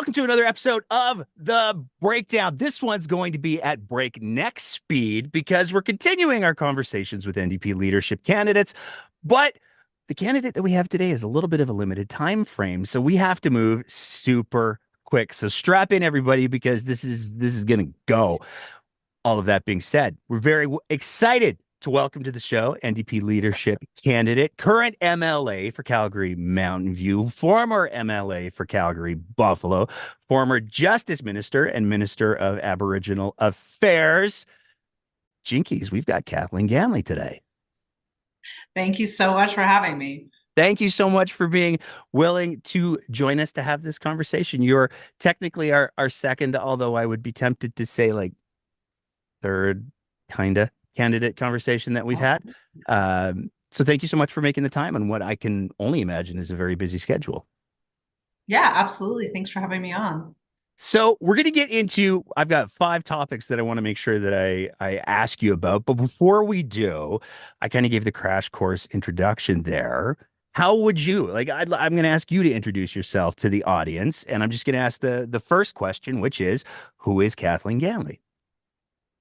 welcome to another episode of The Breakdown. This one's going to be at breakneck speed because we're continuing our conversations with NDP leadership candidates. But the candidate that we have today is a little bit of a limited time frame, so we have to move super quick. So strap in, everybody, because this is going to go. All of that being said, we're very excited to welcome to the show NDP leadership candidate, current MLA for Calgary Mountain View, former MLA for Calgary Buffalo, former Justice Minister and Minister of Aboriginal Affairs. Jinkies, we've got Kathleen Ganley today. Thank you so much for having me. Thank you so much for being willing to join us to have this conversation. You're technically our second, although I would be tempted to say like third kind of candidate conversation that we've had. So thank you so much for making the time on what I can only imagine is a very busy schedule. Yeah, absolutely. Thanks for having me on. So we're going to get into, I've got 5 topics that I want to make sure that I ask you about. But before we do, I kind of gave the crash course introduction there. How would you like? I'm going to ask you to introduce yourself to the audience, and I'm just going to ask the first question, which is, who is Kathleen Ganley?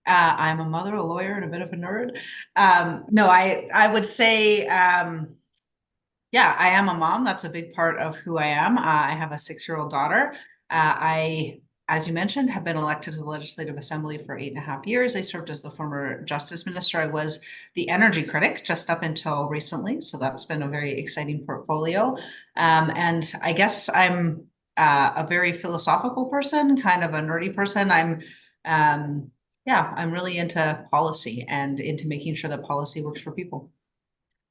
I'm a mother, a lawyer, and a bit of a nerd. No, I would say, yeah, I am a mom. That's a big part of who I am. I have a 6-year-old daughter. As you mentioned, have been elected to the Legislative Assembly for 8.5 years. I served as the former Justice Minister. I was the energy critic just up until recently, so that's been a very exciting portfolio. And I guess I'm a very philosophical person, kind of a nerdy person. I'm really into policy and into making sure that policy works for people.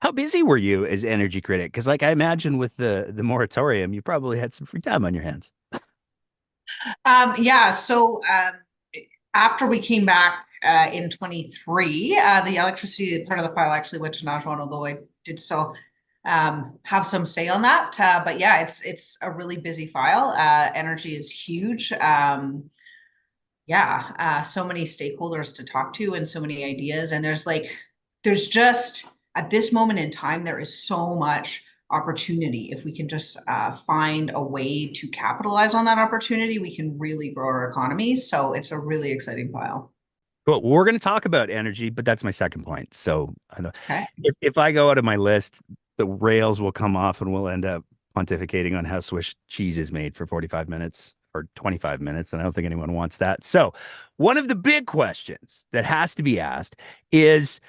How busy were you as energy critic? Because, like, I imagine with the moratorium, you probably had some free time on your hands. Yeah, so after we came back in 23, the electricity part of the file actually went to Najwan, although I did still have some say on that. But yeah, it's a really busy file. Energy is huge. So many stakeholders to talk to and so many ideas. And there's just at this moment in time, there is so much opportunity. If we can just find a way to capitalize on that opportunity, we can really grow our economy. So it's a really exciting file. But we're going to talk about energy, but that's my second point. So I know Okay. if I go out of my list, the rails will come off and we'll end up pontificating on how Swiss cheese is made for 45 minutes or 25 minutes. And I don't think anyone wants that. So one of the big questions that has to be asked is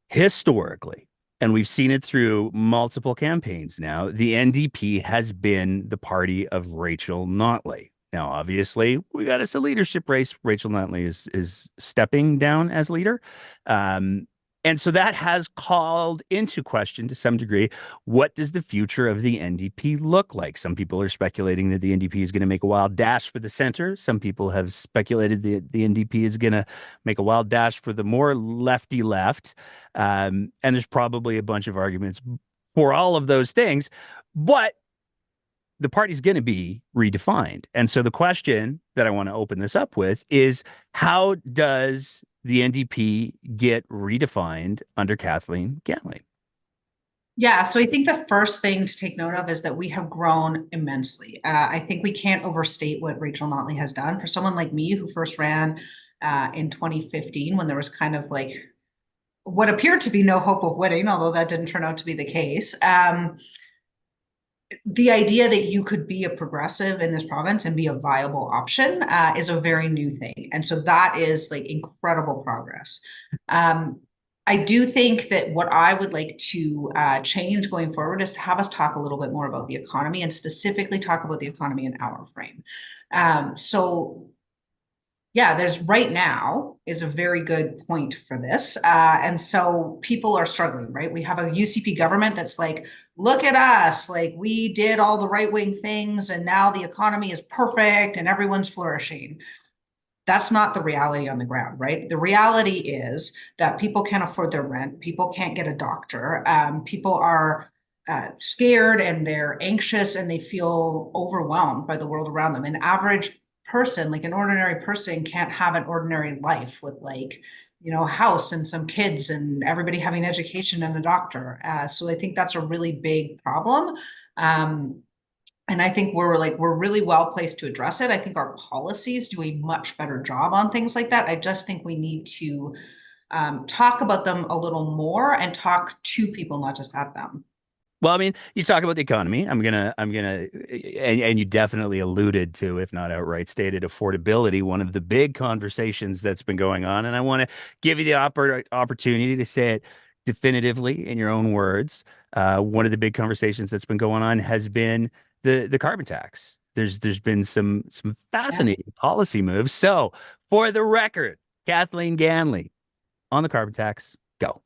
historically, and we've seen it through multiple campaigns now, the NDP has been the party of Rachel Notley. Now, obviously, we got us a leadership race. Rachel Notley is stepping down as leader. And so that has called into question to some degree, what does the future of the NDP look like? Some people are speculating that the NDP is going to make a wild dash for the center. Some people have speculated the NDP is going to make a wild dash for the more lefty left. And there's probably a bunch of arguments for all of those things, but the party's going to be redefined. And so the question that I want to open this up with is, how does the NDP get redefined under Kathleen Ganley? Yeah, so I think the first thing to take note of is that we have grown immensely. I think we can't overstate what Rachel Notley has done. For someone like me who first ran in 2015, when there was kind of like what appeared to be no hope of winning, although that didn't turn out to be the case. The idea that you could be a progressive in this province and be a viable option is a very new thing. And so that is like incredible progress. I do think that what I would like to change going forward is to have us talk a little bit more about the economy and specifically talk about the economy in our frame. So yeah, there's right now is a very good point for this. And so people are struggling, right? We have a UCP government that's like, look at us, like we did all the right wing things and now the economy is perfect and everyone's flourishing. That's not the reality on the ground, right? The reality is that people can't afford their rent, people can't get a doctor, people are scared and they're anxious and they feel overwhelmed by the world around them. An average person, like an ordinary person, can't have an ordinary life with a house and some kids and everybody having education and a doctor. So I think that's a really big problem. And I think we're really well placed to address it. I think our policies do a much better job on things like that. I just think we need to talk about them a little more and talk to people, not just at them. Well, I mean, you talk about the economy. And you definitely alluded to, if not outright stated, affordability, one of the big conversations that's been going on. And I want to give you the opportunity to say it definitively in your own words. One of the big conversations that's been going on has been the carbon tax. There's been some Yeah. fascinating policy moves. So, for the record, Kathleen Ganley on the carbon tax, go.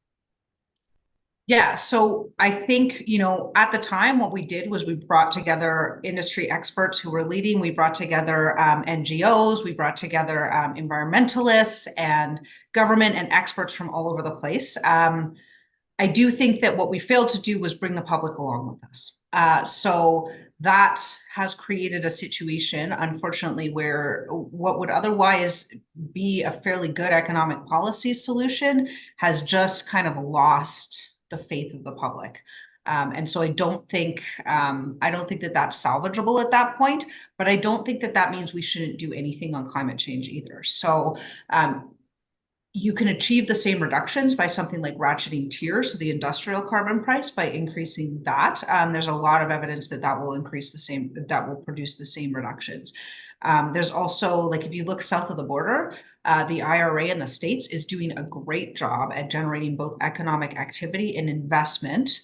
Yeah, so I think, at the time, what we did was we brought together industry experts who were leading. We brought together NGOs, we brought together environmentalists and government and experts from all over the place. I do think that what we failed to do was bring the public along with us. So that has created a situation, unfortunately, where what would otherwise be a fairly good economic policy solution has just kind of lost the faith of the public. And so I don't think that that's salvageable at that point, but I don't think that that means we shouldn't do anything on climate change either. So you can achieve the same reductions by something like ratcheting tiers, so the industrial carbon price by increasing that. There's a lot of evidence that that will increase the same, that will produce the same reductions. There's also, like, if you look south of the border, the IRA in the States is doing a great job at generating both economic activity and investment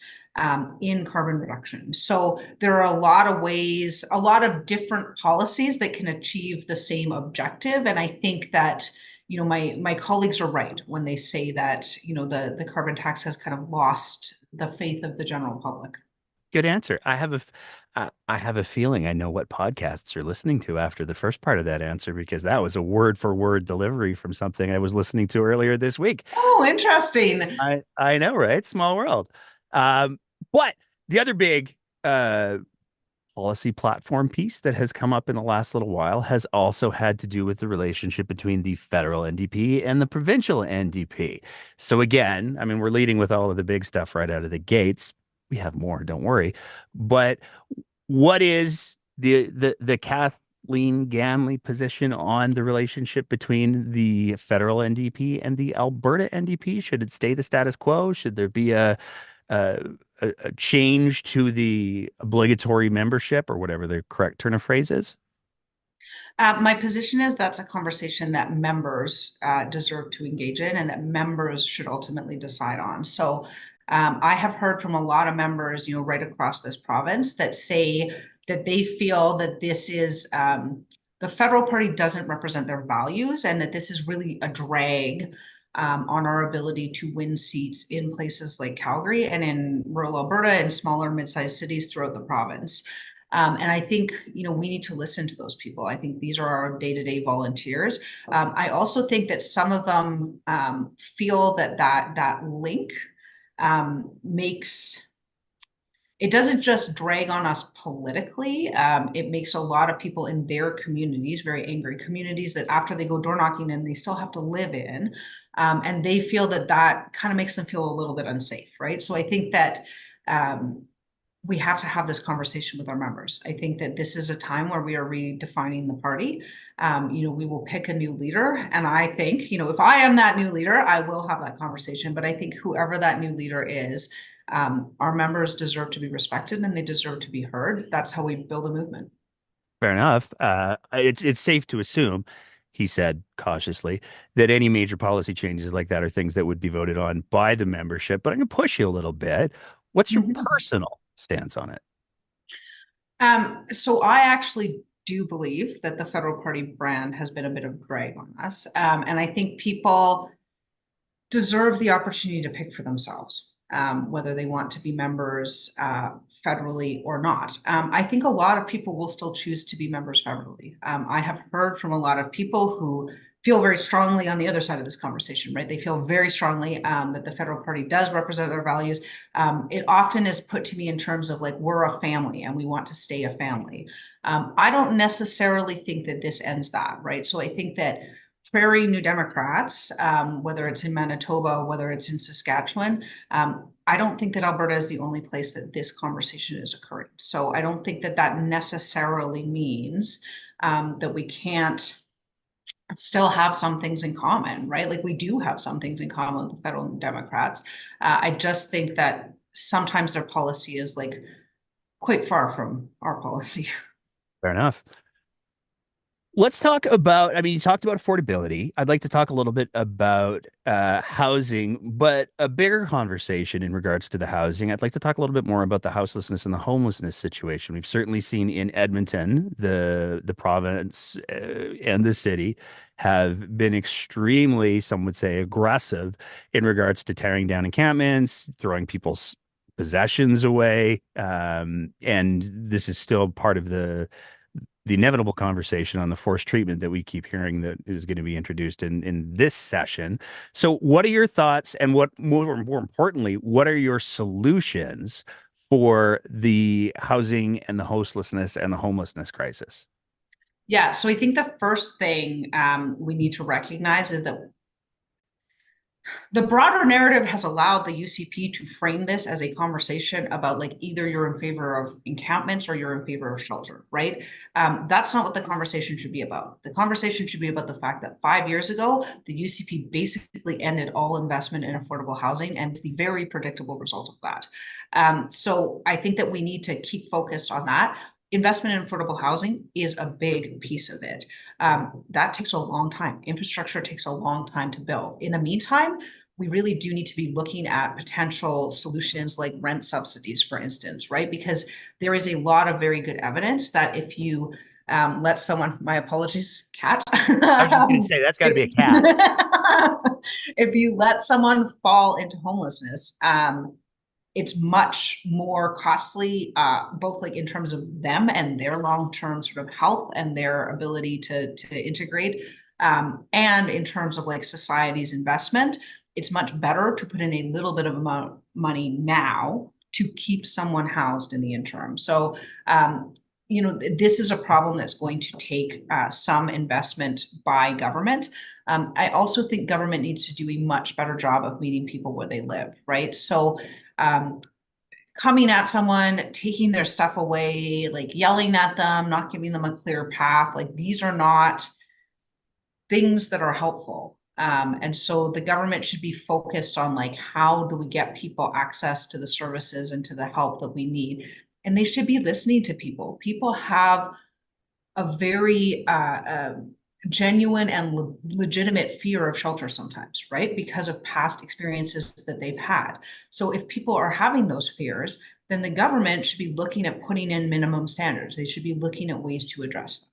in carbon reduction. So there are a lot of ways, a lot of different policies that can achieve the same objective. And I think that my colleagues are right when they say that the carbon tax has kind of lost the faith of the general public. Good answer. I have a feeling I know what podcasts you're listening to after the first part of that answer because that was a word for word delivery from something I was listening to earlier this week. Oh, interesting. I know, right? Small world. Um, but the other big policy platform piece that has come up in the last little while has also had to do with the relationship between the federal NDP and the provincial NDP. So again, I mean, we're leading with all of the big stuff right out of the gates. We have more, don't worry. But what is the Kathleen Ganley position on the relationship between the federal NDP and the Alberta NDP? Should it stay the status quo? Should there be a, a change to the obligatory membership or whatever the correct turn of phrase is? My position is that's a conversation that members deserve to engage in and that members should ultimately decide on. So I have heard from a lot of members, right across this province that say that they feel that this is the federal party doesn't represent their values and that this is really a drag on our ability to win seats in places like Calgary and in rural Alberta and smaller mid-sized cities throughout the province. And I think, we need to listen to those people. I think these are our day-to-day volunteers. I also think that some of them feel that link makes it doesn't just drag on us politically. It makes a lot of people in their communities, very angry communities, that after they go door knocking and they still have to live in, and they feel that that kind of makes them feel a little bit unsafe, right? So I think that we have to have this conversation with our members. I think that this is a time where we are redefining the party. We will pick a new leader. And I think, if I am that new leader, I will have that conversation. But I think whoever that new leader is, our members deserve to be respected and they deserve to be heard. That's how we build a movement. Fair enough. It's safe to assume, he said cautiously, that any major policy changes like that are things that would be voted on by the membership. But I'm going to push you a little bit. What's your Mhm. personal stance on it? So I actually do believe that the federal party brand has been a bit of a drag on us. And I think people deserve the opportunity to pick for themselves, whether they want to be members federally or not. I think a lot of people will still choose to be members federally. I have heard from a lot of people who feel very strongly on the other side of this conversation, right? They feel very strongly that the federal party does represent their values. It often is put to me in terms of like, we're a family and we want to stay a family. I don't necessarily think that this ends that, right? So I think that Prairie New Democrats, whether it's in Manitoba, whether it's in Saskatchewan, I don't think that Alberta is the only place that this conversation is occurring. So I don't think that that necessarily means that we can't still have some things in common, right? Like we do have some things in common with the federal Democrats. I just think that sometimes their policy is like quite far from our policy. Fair enough. Let's talk about, I mean, you talked about affordability. I'd like to talk a little bit about housing, but a bigger conversation in regards to the housing. I'd like to talk a little bit more about the houselessness and the homelessness situation. We've certainly seen in Edmonton, the province and the city have been extremely, some would say, aggressive in regards to tearing down encampments, throwing people's possessions away. And this is still part of the inevitable conversation on the forced treatment that we keep hearing that is going to be introduced in this session. So, what are your thoughts, and what more importantly, what are your solutions for the housing and the hostelessness and the homelessness crisis? Yeah, so I think the first thing we need to recognize is that the broader narrative has allowed the UCP to frame this as a conversation about like either you're in favor of encampments or you're in favor of shelter, right? That's not what the conversation should be about. The conversation should be about the fact that 5 years ago, the UCP basically ended all investment in affordable housing, and it's the very predictable result of that. So I think that we need to keep focused on that. Investment in affordable housing is a big piece of it. That takes a long time. Infrastructure takes a long time to build. In the meantime, we really do need to be looking at potential solutions like rent subsidies, for instance, right? Because there is a lot of very good evidence that if you let someone, my apologies, cat. I was just going to say that's got to be a cat. If you let someone fall into homelessness, it's much more costly, both like in terms of them and their long-term sort of health and their ability to integrate, and in terms of like society's investment. It's much better to put in a little bit of amount of money now to keep someone housed in the interim. So, this is a problem that's going to take some investment by government. I also think government needs to do a much better job of meeting people where they live, right? So um, coming at someone, taking their stuff away, like yelling at them, not giving them a clear path, like these are not things that are helpful. And so the government should be focused on like how do we get people access to the services and to the help that we need. And they should be listening to people. People have a very genuine and legitimate fear of shelter sometimes, right? Because of past experiences that they've had. So if people are having those fears, then the government should be looking at putting in minimum standards. They should be looking at ways to address them.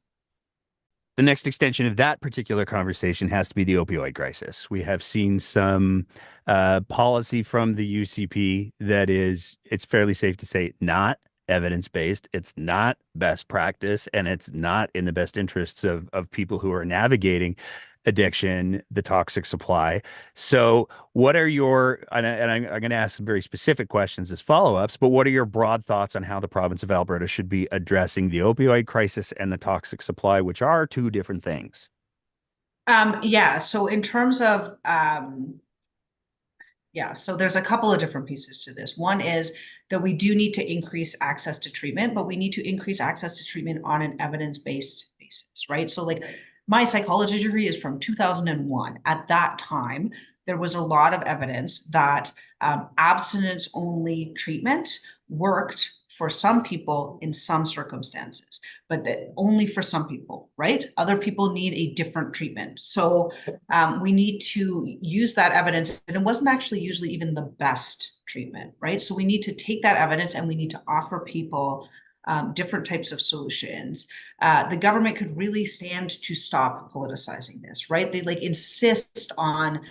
The next extension of that particular conversation has to be the opioid crisis. We have seen some policy from the UCP that is, it's fairly safe to say, not evidence-based. It's not best practice, and it's not in the best interests of people who are navigating addiction, the toxic supply. So, what are your, and I'm going to ask some very specific questions as follow-ups, but what are your broad thoughts on how the province of Alberta should be addressing the opioid crisis and the toxic supply, which are two different things? Yeah, so in terms of yeah, so there's a couple of different pieces to this. One is that we do need to increase access to treatment, but we need to increase access to treatment on an evidence-based basis, right? So like my psychology degree is from 2001. At that time, there was a lot of evidence that abstinence-only treatment worked for some people in some circumstances, but that only for some people, right? Other people need a different treatment. So we need to use that evidence. And it wasn't actually usually even the best treatment, right? So we need to take that evidence and we need to offer people different types of solutions. The government could really stand to stop politicizing this, right? They like insist on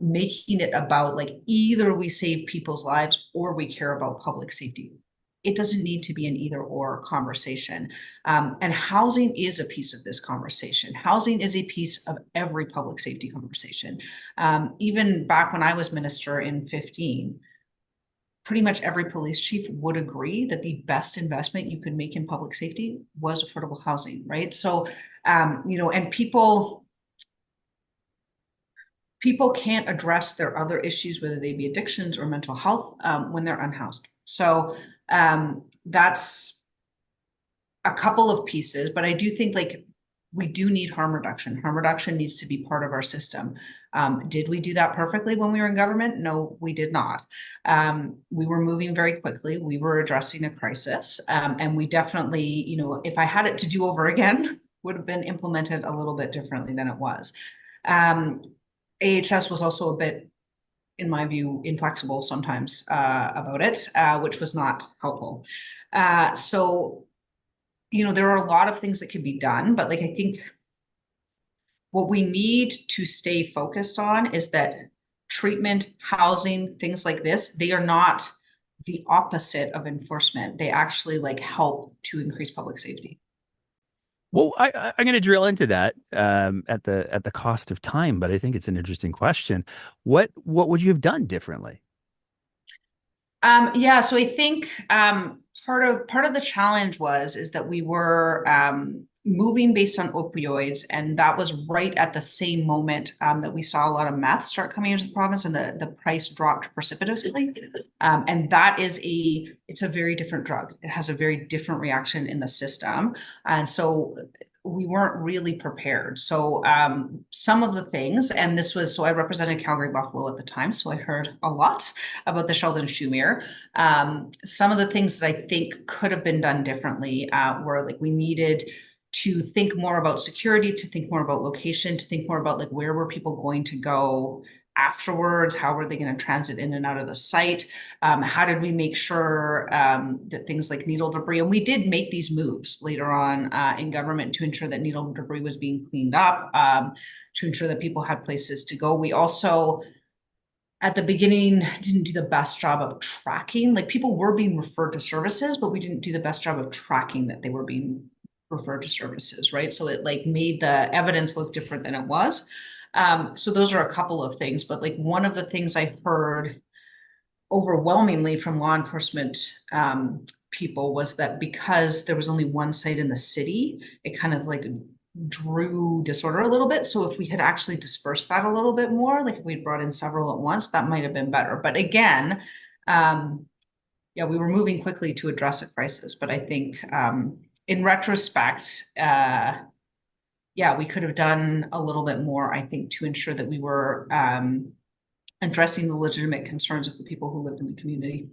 making it about like either we save people's lives or we care about public safety. It doesn't need to be an either or conversation. And housing is a piece of this conversation. Housing is a piece of every public safety conversation. Even back when I was minister in 15, pretty much every police chief would agree that the best investment you could make in public safety was affordable housing, right? So, and people people can't address their other issues, whether they be addictions or mental health, when they're unhoused. So that's a couple of pieces, but I do think like we do need harm reduction. Harm reduction needs to be part of our system. Did we do that perfectly when we were in government? No, we did not. We were moving very quickly. We were addressing a crisis, and we definitely, if I had it to do over again, would have been implemented a little bit differently than it was. AHS was also a bit, in my view, inflexible sometimes about it, which was not helpful. So there are a lot of things that can be done, but like I think what we need to stay focused on is that treatment, housing, things like this, they are not the opposite of enforcement. They actually like help to increase public safety. Well, I'm going to drill into that at the cost of time, but I think it's an interesting question. What would you have done differently? Yeah, so I think part of the challenge is that we were moving based on opioids, and that was right at the same moment that we saw a lot of meth start coming into the province, and the price dropped precipitously. And it's a very different drug. It has a very different reaction in the system, and so we weren't really prepared. So some of the things, and so I represented Calgary Buffalo at the time, so I heard a lot about the Sheldon Schumer. Some of the things that I think could have been done differently were like we needed to think more about security, to think more about location, to think more about like where were people going to go afterwards, how were they going to transit in and out of the site, how did we make sure that things like needle debris, and we did make these moves later on in government to ensure that needle debris was being cleaned up, to ensure that people had places to go. We also at the beginning didn't do the best job of tracking, like people were being referred to services, but we didn't do the best job of tracking that they were being referred to services, right? So it like made the evidence look different than it was. So those are a couple of things, but like one of the things I heard overwhelmingly from law enforcement people was that because there was only one site in the city, it kind of like drew disorder a little bit. So if we had actually dispersed that a little bit more, like if we brought in several at once, that might have been better. But again, yeah, we were moving quickly to address a crisis. But I think in retrospect, yeah, we could have done a little bit more, I think, to ensure that we were addressing the legitimate concerns of the people who lived in the community.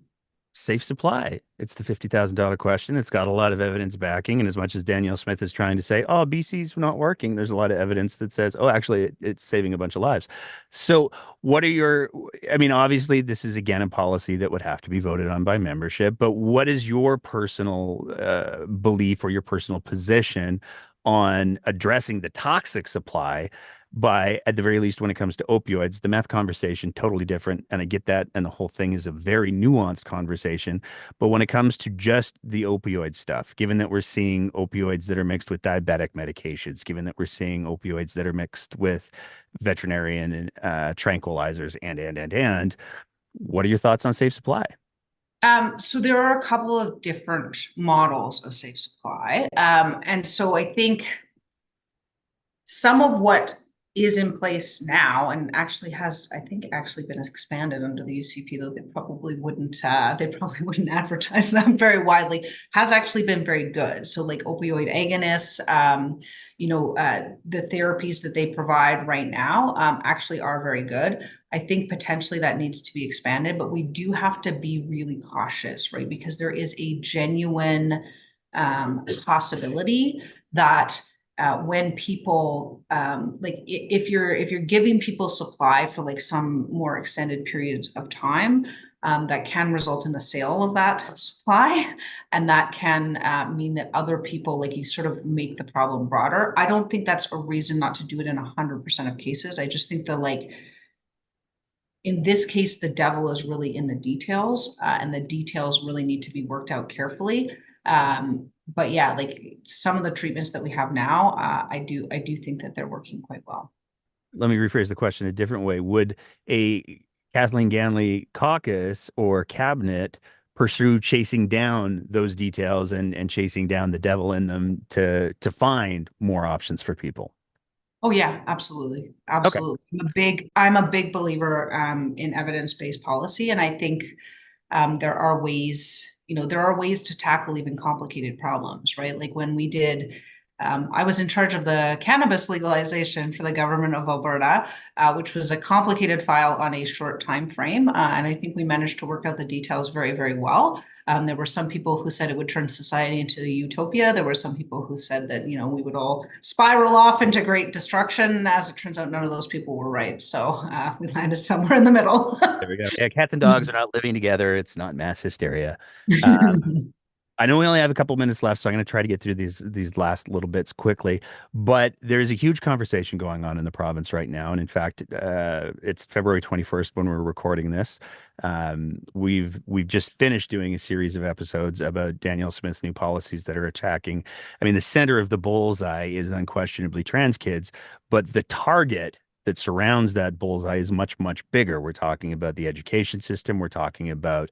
Safe supply. It's the $50,000 question. It's got a lot of evidence backing. And as much as Danielle Smith is trying to say, oh, BC's not working, there's a lot of evidence that says, oh, actually, it's saving a bunch of lives. So, I mean, obviously, this is again a policy that would have to be voted on by membership, but what is your personal belief or your personal position on addressing the toxic supply by, at the very least, when it comes to opioids? The meth conversation, totally different. And I get that. And the whole thing is a very nuanced conversation. But when it comes to just the opioid stuff, given that we're seeing opioids that are mixed with diabetic medications, given that we're seeing opioids that are mixed with veterinarian and tranquilizers, and what are your thoughts on safe supply? So there are a couple of different models of safe supply. And so I think some of what is in place now and actually has, I think, actually been expanded under the UCP, though they probably wouldn't advertise them very widely, has actually been very good. So like opioid agonists, the therapies that they provide right now actually are very good. I think potentially that needs to be expanded, but we do have to be really cautious, right? Because there is a genuine possibility that when people if you're giving people supply for like some more extended periods of time, that can result in the sale of that supply, and that can mean that other people, like, you sort of make the problem broader. I don't think that's a reason not to do it in 100% of cases. I just think that, like, in this case, the devil is really in the details, and the details really need to be worked out carefully. But yeah, like some of the treatments that we have now, I do think that they're working quite well. Let me rephrase the question a different way. Would a Kathleen Ganley caucus or cabinet pursue chasing down those details and chasing down the devil in them to find more options for people? Oh yeah, absolutely. Okay. Absolutely. I'm a big believer in evidence-based policy. And I think there are ways, there are ways to tackle even complicated problems, right? Like when we did, I was in charge of the cannabis legalization for the government of Alberta, which was a complicated file on a short time frame. And I think we managed to work out the details very, very well. There were some people who said it would turn society into a utopia. There were some people who said that, we would all spiral off into great destruction. As it turns out, none of those people were right. So we landed somewhere in the middle. There we go. Yeah, cats and dogs are not living together. It's not mass hysteria. Um, I know we only have a couple minutes left, so I'm going to try to get through these last little bits quickly. But there's a huge conversation going on in the province right now, and in fact, it's February 21st when we're recording this. We've just finished doing a series of episodes about Danielle Smith's new policies that are attacking. I mean, the center of the bullseye is unquestionably trans kids, but the target that surrounds that bullseye is much, much bigger. We're talking about the education system. We're talking about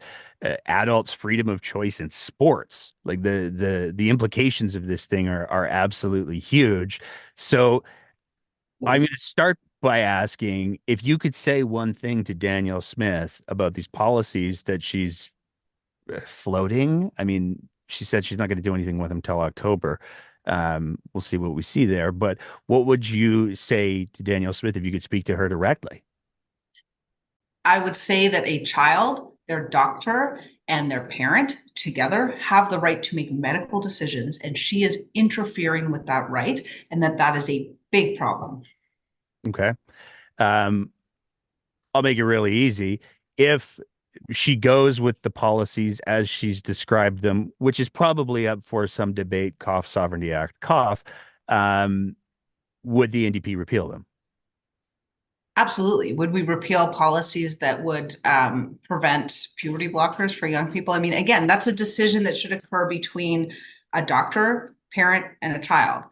adults' freedom of choice in sports. Like the implications of this thing are absolutely huge. So I'm going to start by asking if you could say one thing to Danielle Smith about these policies that she's floating. I mean, she said she's not going to do anything with them till October. We'll see what we see there. But what would you say to Danielle Smith if you could speak to her directly? I would say that a child, their doctor, and their parent together have the right to make medical decisions, and she is interfering with that right, and that is a big problem. Okay. Um, I'll make it really easy. If she goes with the policies as she's described them, which is probably up for some debate, cough, Sovereignty Act, cough, um, would the NDP repeal them? Absolutely. Would we repeal policies that would prevent puberty blockers for young people? I mean, again, that's a decision that should occur between a doctor, parent, and a child.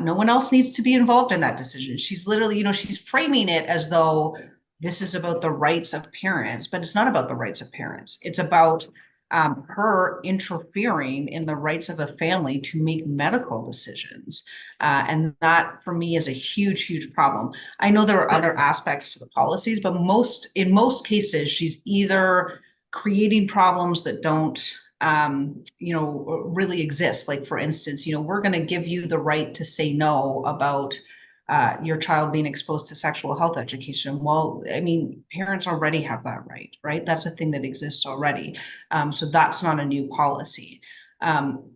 No one else needs to be involved in that decision. She's literally, she's framing it as though this is about the rights of parents, but it's not about the rights of parents. It's about her interfering in the rights of a family to make medical decisions. And that for me is a huge, huge problem. I know there are other aspects to the policies, but in most cases, she's either creating problems that don't really exist. Like for instance, we're going to give you the right to say no about your child being exposed to sexual health education. Well, I mean, parents already have that right, right? That's a thing that exists already. So that's not a new policy.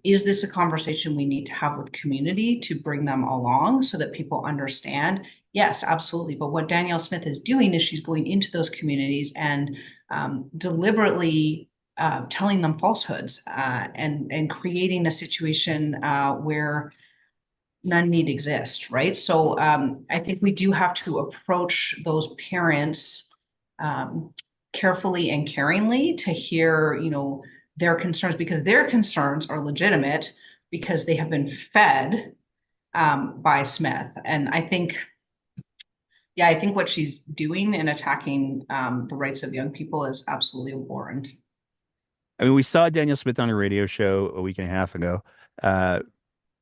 Is this a conversation we need to have with community to bring them along so that people understand? Yes, absolutely. But what Danielle Smith is doing is she's going into those communities and deliberately telling them falsehoods and creating a situation where none need exist, right? So I think we do have to approach those parents carefully and caringly to hear, their concerns because their concerns are legitimate because they have been fed by Smith. And I think, yeah, I think what she's doing in attacking the rights of young people is absolutely abhorrent. I mean, we saw Daniel Smith on a radio show a week and a half ago. Uh,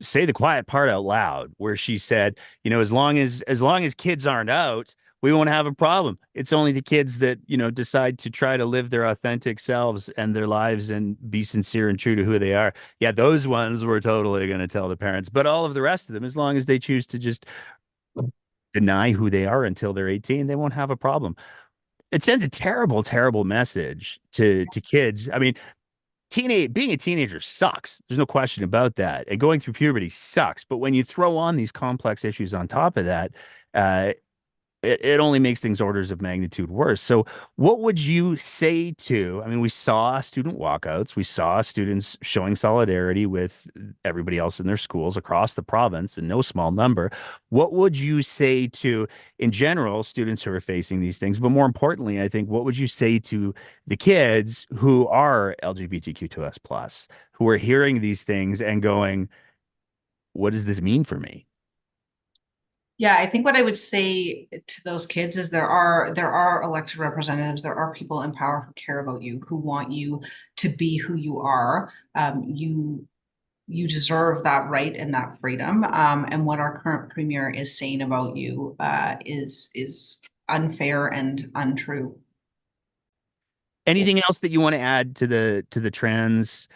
say the quiet part out loud, where she said, as long as kids aren't out, we won't have a problem. It's only the kids that, decide to try to live their authentic selves and their lives and be sincere and true to who they are. Yeah, those ones we're totally going to tell the parents. But all of the rest of them, as long as they choose to just deny who they are until they're 18, they won't have a problem. It sends a terrible, terrible message to kids. I mean, being a teenager sucks. There's no question about that. And going through puberty sucks. But when you throw on these complex issues on top of that, uh, it only makes things orders of magnitude worse. So, what would you say to? I mean, we saw student walkouts, we saw students showing solidarity with everybody else in their schools across the province, in no small number. What would you say to, in general, students who are facing these things? But more importantly, I think, what would you say to the kids who are LGBTQ2S plus, who are hearing these things and going, "What does this mean for me?" Yeah, I think what I would say to those kids is there are elected representatives, there are people in power who care about you, who want you to be who you are. You you deserve that right and that freedom. And what our current premier is saying about you is unfair and untrue. Anything else that you want to add to the trans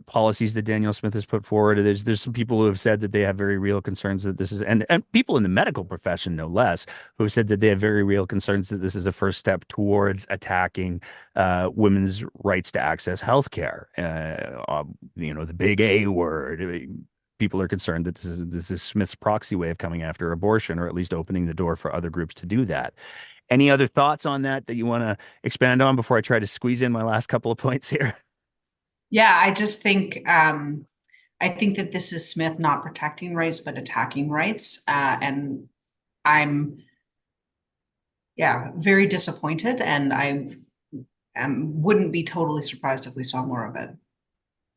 policies that Danielle Smith has put forward? There's some people who have said that they have very real concerns that this is, and people in the medical profession, no less, who have said that they have very real concerns that this is a first step towards attacking women's rights to access healthcare. The big A word. People are concerned that this is Smith's proxy way of coming after abortion, or at least opening the door for other groups to do that. Any other thoughts on that you want to expand on before I try to squeeze in my last couple of points here? Yeah, I just think I think that this is Smith not protecting rights but attacking rights, and I'm very disappointed, and I wouldn't be totally surprised if we saw more of it.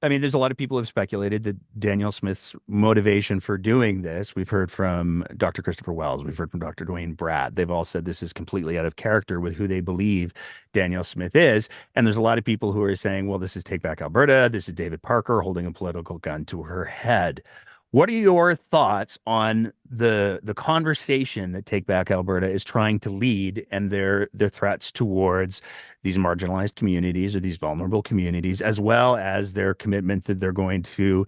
I mean, there's a lot of people who have speculated that Danielle Smith's motivation for doing this. We've heard from Dr. Christopher Wells. We've heard from Dr. Dwayne Brad. They've all said this is completely out of character with who they believe Danielle Smith is. And there's a lot of people who are saying, well, this is Take Back Alberta. This is David Parker holding a political gun to her head. What are your thoughts on the conversation that Take Back Alberta is trying to lead, and their threats towards these marginalized communities or these vulnerable communities, as well as their commitment that they're going to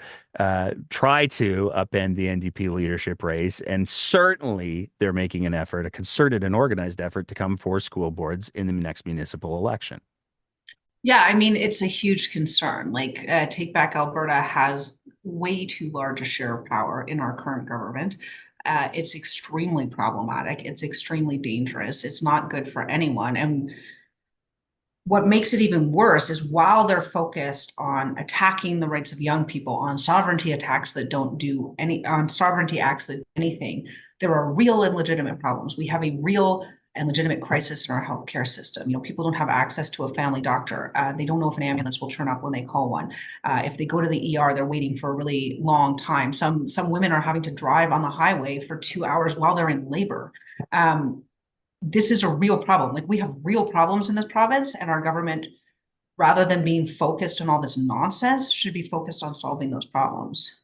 try to upend the NDP leadership race? And certainly they're making an effort, a concerted and organized effort, to come for school boards in the next municipal election. Yeah, I mean, it's a huge concern. Like, Take Back Alberta has way too large a share of power in our current government. It's extremely problematic. It's extremely dangerous. It's not good for anyone. And what makes it even worse is while they're focused on attacking the rights of young people, on sovereignty attacks that don't do any, on sovereignty acts that do anything, there are real and legitimate problems. We have a real and legitimate crisis in our healthcare system. People don't have access to a family doctor. They don't know if an ambulance will turn up when they call one. If they go to the ER, they're waiting for a really long time. Some women are having to drive on the highway for 2 hours while they're in labor. This is a real problem. Like, we have real problems in this province, and our government, rather than being focused on all this nonsense, should be focused on solving those problems.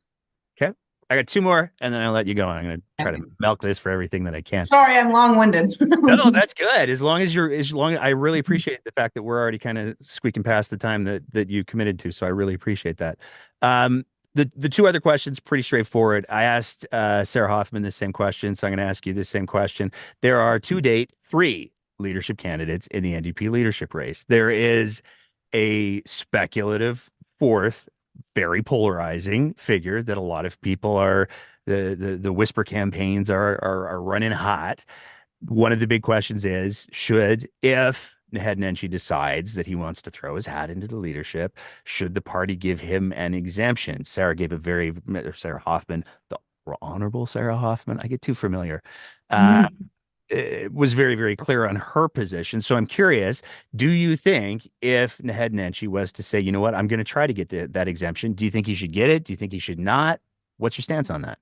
Okay. I got two more and then I'll let you go. I'm going to try to milk this for everything that I can. Sorry, I'm long-winded. No, that's good. I really appreciate the fact that we're already kind of squeaking past the time that you committed to. So I really appreciate that. The two other questions, pretty straightforward. I asked Sarah Hoffman the same question, so I'm going to ask you the same question. There are to date three leadership candidates in the NDP leadership race. There is a speculative fourth, very polarizing figure that a lot of people are the whisper campaigns are running hot. One of the big questions is, if Naheed Nenshi decides that he wants to throw his hat into the leadership, should the party give him an exemption? Sarah Hoffman, the Honorable Sarah Hoffman, I get too familiar, was very, very clear on her position. So I'm curious, do you think if Naheed Nenshi was to say, you know what, I'm going to try to get that exemption, do you think he should get it? Do you think he should not? What's your stance on that?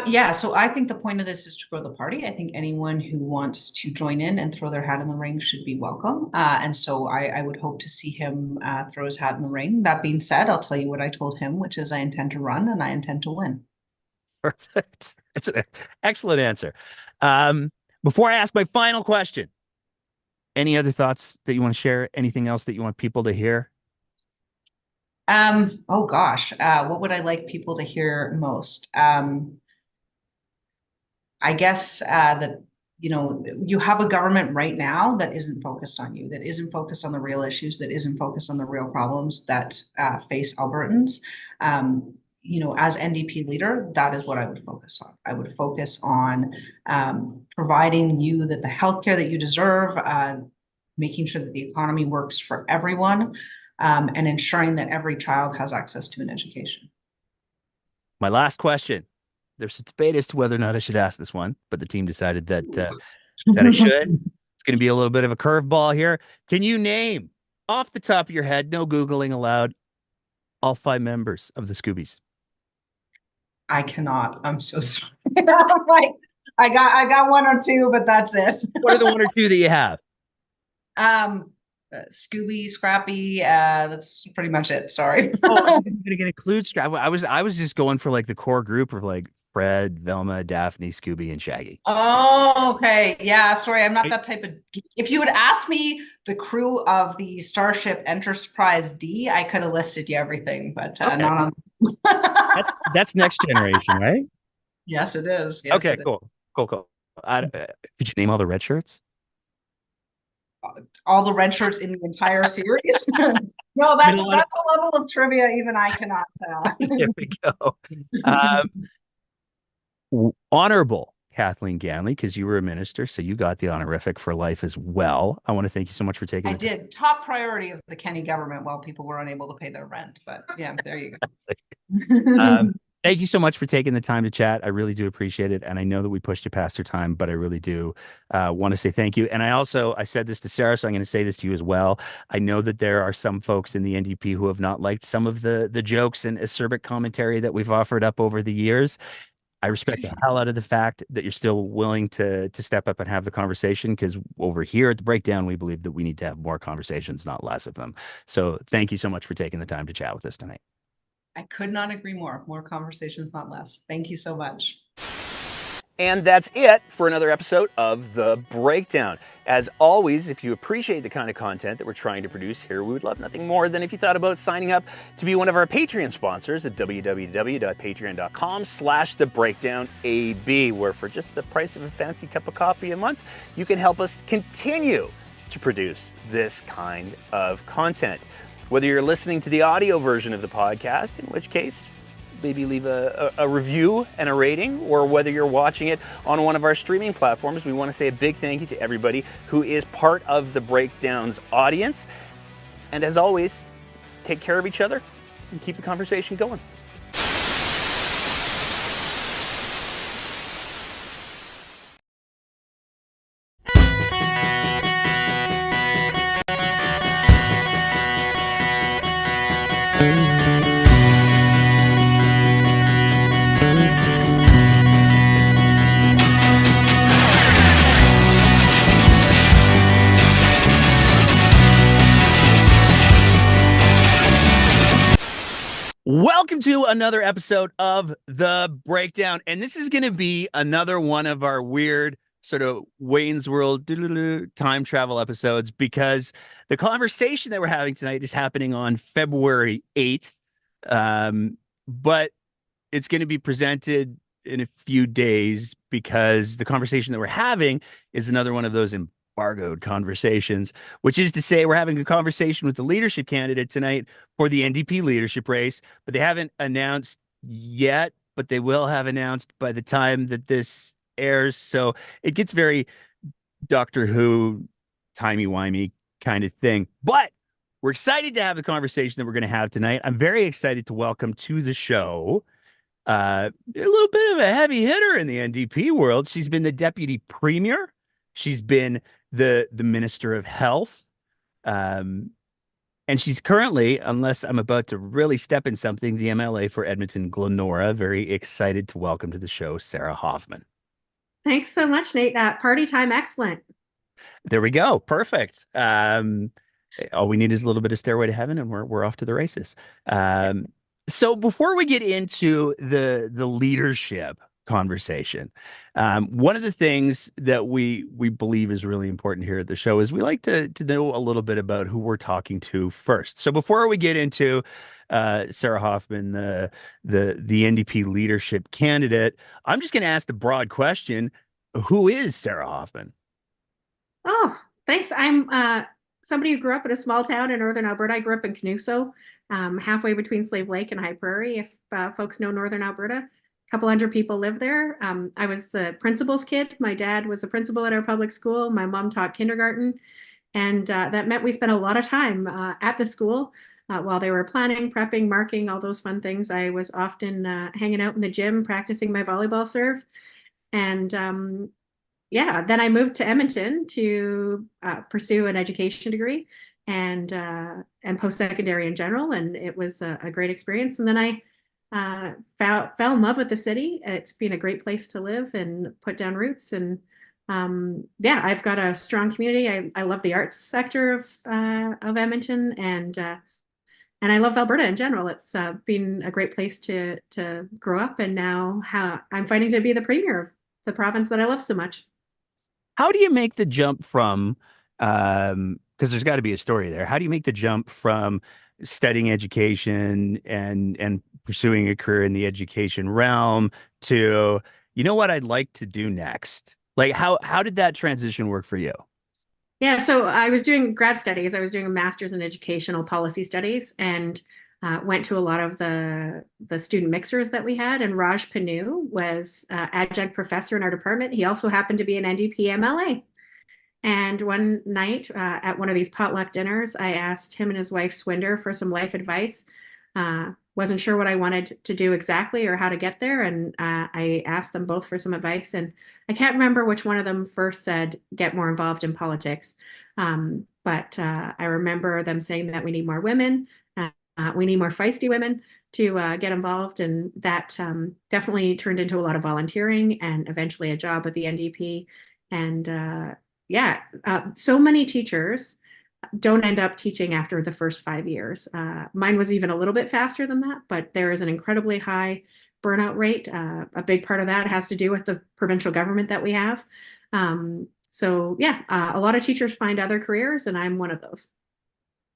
Yeah, so I think the point of this is to grow the party. I think anyone who wants to join in and throw their hat in the ring should be welcome. And so I would hope to see him throw his hat in the ring. That being said, I'll tell you what I told him, which is I intend to run and I intend to win. Perfect. That's an excellent answer. Before I ask my final question, any other thoughts that you want to share? Anything else that you want people to hear? Oh gosh, what would I like people to hear most? I guess that you have a government right now that isn't focused on you, that isn't focused on the real issues, that isn't focused on the real problems that face Albertans. As NDP leader, that is what I would focus on. I would focus on providing you the healthcare that you deserve, making sure that the economy works for everyone, and ensuring that every child has access to an education. My last question. There's a debate as to whether or not I should ask this one, but the team decided that I should. It's going to be a little bit of a curveball here. Can you name, off the top of your head, no Googling allowed, all five members of the Scoobies? I cannot. I'm so sorry. Like, I got one or two, but that's it. What are the one or two that you have? Scooby, Scrappy. That's pretty much it. Sorry. Oh, I wasn't even gonna include Scrap. I was just going for like the core group of like Fred, Velma, Daphne, Scooby, and Shaggy. Oh, okay. Yeah, sorry. I'm not Right? that type of geek. If you had asked me the crew of the Starship Enterprise D, I could have listed you everything, but Okay. not on. That's next generation, right? Yes, it is. Yes, Okay, it is. cool. Cool, cool. Could you name all the red shirts? All the red shirts in the entire series. No, I mean, that's a lot of that's a level of trivia even I cannot. there we go. Honorable Kathleen Ganley, because you were a minister, so you got the honorific for life as well. I want to thank you so much for taking I the time. did top priority of the Kenny government while people were unable to pay their rent. But yeah, there you Um, go. thank you so much for taking the time to chat. I really do appreciate it. And I know that we pushed you past your time, but I really do want to say thank you. And I said this to Sarah, so I'm going to say this to you as well. I know that there are some folks in the NDP who have not liked some of the jokes and acerbic commentary that we've offered up over the years. I respect the hell out of the fact that you're still willing to step up and have the conversation because over here at the breakdown, we believe that we need to have more conversations, not less of them. So thank you so much for taking the time to chat with us tonight. I could not agree more. More conversations, not less. Thank you so much. And that's it for another episode of The Breakdown. As always, if you appreciate the kind of content that we're trying to produce here, we would love nothing more than if you thought about signing up to be one of our Patreon sponsors at www.patreon.com/thebreakdownab, where for just the price of a fancy cup of coffee a month, you can help us continue to produce this kind of content. Whether you're listening to the audio version of the podcast, in which case, maybe leave a review and a rating, or whether you're watching it on one of our streaming platforms, we want to say a big thank you to everybody who is part of the Breakdowns audience. And as always, take care of each other and keep the conversation going. Welcome to another episode of The Breakdown. And this is going to be another one of our weird sort of Wayne's World time travel episodes, because the conversation that we're having tonight is happening on February 8th. But it's going to be presented in a few days because the conversation that we're having is another one of those embargoed conversations, which is to say we're having a conversation with the leadership candidate tonight for the NDP leadership race, but they haven't announced yet, but they will have announced by the time that this airs. So it gets very Doctor Who, timey-wimey kind of thing. But we're excited to have the conversation that we're going to have tonight. I'm very excited to welcome to the show a little bit of a heavy hitter in the NDP world. She's been the deputy premier. She's been the minister of health. Um, and she's currently, unless I'm about to really step in something, the MLA for Edmonton Glenora. Very excited to welcome to the show, Sarah Hoffman. Thanks so much, Nate. Party time, excellent. There we go. Perfect. All we need is a little bit of Stairway to Heaven, and we're off to the races. So before we get into the leadership conversation, one of the things that we believe is really important here at the show is we like to know a little bit about who we're talking to first. So before we get into Sarah Hoffman, the NDP leadership candidate, I'm just going to ask the broad question: who is Sarah Hoffman? Oh, thanks. I'm somebody who grew up in a small town in northern Alberta. I grew up in Canuso, halfway between Slave Lake and High Prairie. If folks know northern Alberta, a couple hundred people live there. I was the principal's kid. My dad was the principal at our public school. My mom taught kindergarten, and that meant we spent a lot of time at the school while they were planning, prepping, marking, all those fun things. I was often hanging out in the gym, practicing my volleyball serve, and yeah, then I moved to Edmonton to pursue an education degree and post-secondary in general, and it was a great experience. And then I fell in love with the city. It's been a great place to live and put down roots, and Yeah, I've got a strong community. I love the arts sector of Edmonton, and I love Alberta in general. It's been a great place to grow up, and now I'm fighting to be the premier of the province that I love so much. How do you make the jump from, because there's got to be a story there. How do you make the jump from studying education and pursuing a career in the education realm to, you know what I'd like to do next? Like how did that transition work for you? Yeah, so I was doing grad studies. I was doing a master's in educational policy studies, and went to a lot of the student mixers that we had. And Raj Panu was adjunct professor in our department. He also happened to be an NDP MLA. And one night at one of these potluck dinners, I asked him and his wife Swinder for some life advice. Wasn't sure what I wanted to do exactly or how to get there. And I asked them both for some advice. And I can't remember which one of them first said, get more involved in politics. But I remember them saying that we need more women. We need more feisty women to get involved. And that definitely turned into a lot of volunteering and eventually a job with the NDP. And yeah, so many teachers don't end up teaching after the first 5 years. Mine was even a little bit faster than that, but there is an incredibly high burnout rate. A big part of that has to do with the provincial government that we have. So yeah, a lot of teachers find other careers, and I'm one of those.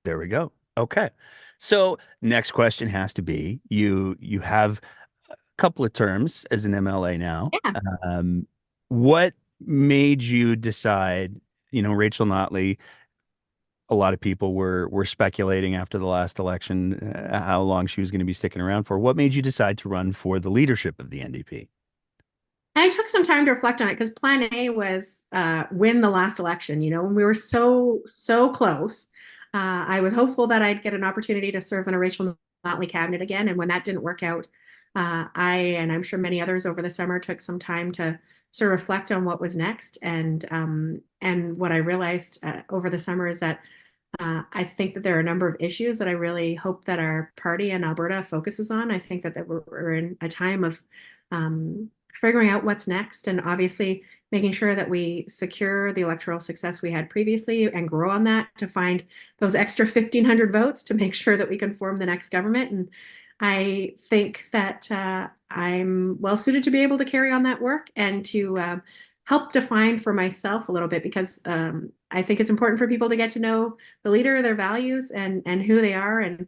There we go. Okay. So next question has to be you have a couple of terms as an MLA now. Yeah. What made you decide, Rachel Notley, a lot of people were speculating after the last election how long she was going to be sticking around for. What made you decide to run for the leadership of the NDP? I took some time to reflect on it because plan A was win the last election, when we were so close. I was hopeful that I'd get an opportunity to serve in a Rachel Notley cabinet again. And when that didn't work out, and I'm sure many others over the summer, took some time to sort of reflect on what was next. And what I realized over the summer is that I think that there are a number of issues that I really hope that our party in Alberta focuses on. I think that we're in a time of figuring out what's next, and obviously making sure that we secure the electoral success we had previously and grow on that to find those extra 1,500 votes to make sure that we can form the next government. And I think that I'm well suited to be able to carry on that work and to help define for myself a little bit, because I think it's important for people to get to know the leader, their values, and who they are. And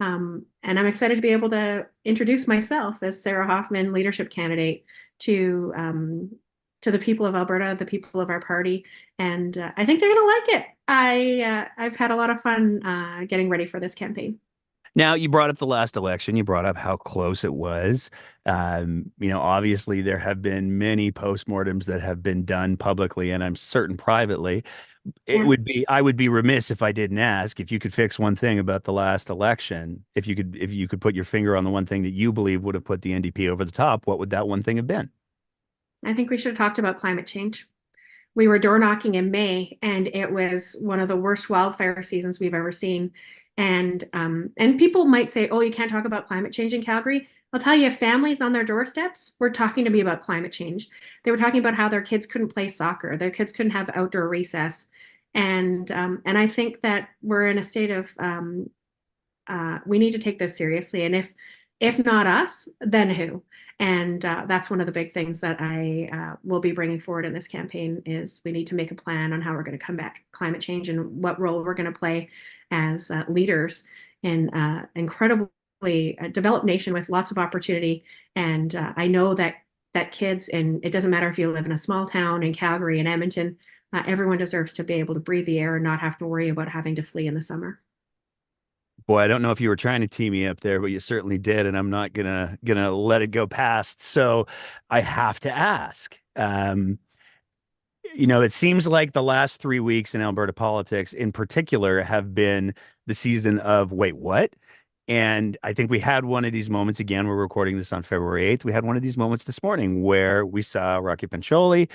I'm excited to be able to introduce myself as Sarah Hoffman, leadership candidate, to the people of Alberta, the people of our party, and I think they're going to like it. I've had a lot of fun getting ready for this campaign. Now, you brought up the last election. You brought up how close it was. Obviously, there have been many postmortems that have been done publicly, and I'm certain privately. Yeah. I would be remiss if I didn't ask if you could fix one thing about the last election. If you could put your finger on the one thing that you believe would have put the NDP over the top, what would that one thing have been? I think we should have talked about climate change. We were door knocking in May, and it was one of the worst wildfire seasons we've ever seen. And people might say, "Oh, you can't talk about climate change in Calgary." I'll tell you, families on their doorsteps were talking to me about climate change. They were talking about how their kids couldn't play soccer, their kids couldn't have outdoor recess, and I think that we're in a state of we need to take this seriously. And if not us, then who? And that's one of the big things that I will be bringing forward in this campaign is we need to make a plan on how we're going to combat climate change and what role we're going to play as leaders in incredibly developed nation with lots of opportunity. And I know that kids, and it doesn't matter if you live in a small town in Calgary and Edmonton, everyone deserves to be able to breathe the air and not have to worry about having to flee in the summer. Boy, I don't know if you were trying to tee me up there, but you certainly did, and I'm not gonna let it go past. So I have to ask. It seems like the last 3 weeks in Alberta politics, in particular, have been the season of wait, what? And I think we had one of these moments again. We're recording this on February 8th. We had one of these moments this morning where we saw Rocky Pancholi.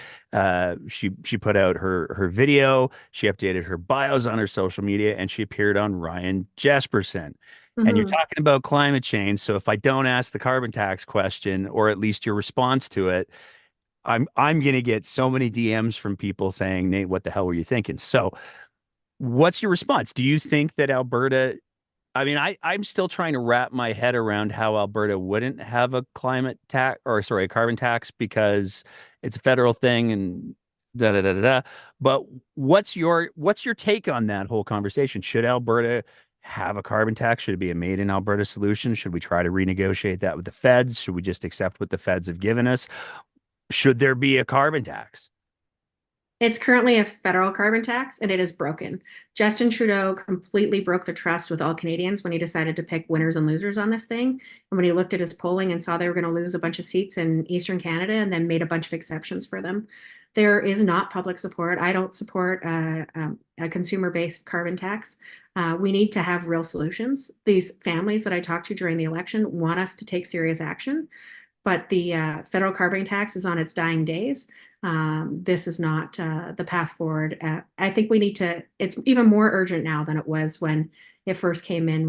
She put out her video. She updated her bios on her social media, and she appeared on Ryan Jesperson. And you're Mhm. talking about climate change. So if I don't ask the carbon tax question, or at least your response to it, I'm gonna get so many DMs from people saying, Nate, what the hell were you thinking? So what's your response? Do you think that Alberta, I mean, I'm still trying to wrap my head around how Alberta wouldn't have a climate tax, or sorry, a carbon tax, because it's a federal thing and da da da da da. But what's your take on that whole conversation? Should Alberta have a carbon tax? Should it be a made in Alberta solution? Should we try to renegotiate that with the feds? Should we just accept what the feds have given us? Should there be a carbon tax? It's currently a federal carbon tax and it is broken. Justin Trudeau completely broke the trust with all Canadians when he decided to pick winners and losers on this thing. And when he looked at his polling and saw they were going to lose a bunch of seats in Eastern Canada and then made a bunch of exceptions for them. There is not public support. I don't support a consumer-based carbon tax. We need to have real solutions. These families that I talked to during the election want us to take serious action, but the federal carbon tax is on its dying days. This is not the path forward. I think we need to, it's even more urgent now than it was when it first came in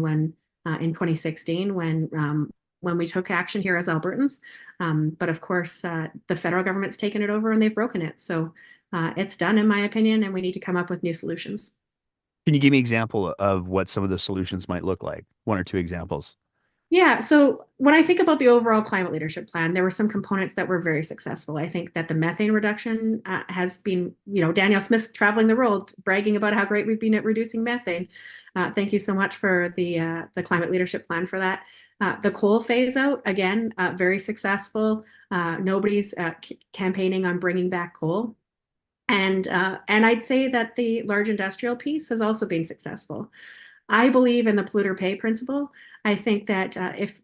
2016, when we took action here as Albertans. But of course, the federal government's taken it over and they've broken it. So it's done, in my opinion, and we need to come up with new solutions. Can you give me an example of what some of the solutions might look like? One or two examples. Yeah, so when I think about the overall climate leadership plan, there were some components that were very successful. I think that the methane reduction has been, Danielle Smith's traveling the world bragging about how great we've been at reducing methane. Thank you so much for the climate leadership plan for that. The coal phase out, again, very successful. Nobody's campaigning on bringing back coal. And I'd say that the large industrial piece has also been successful. I believe in the polluter pay principle. I think that if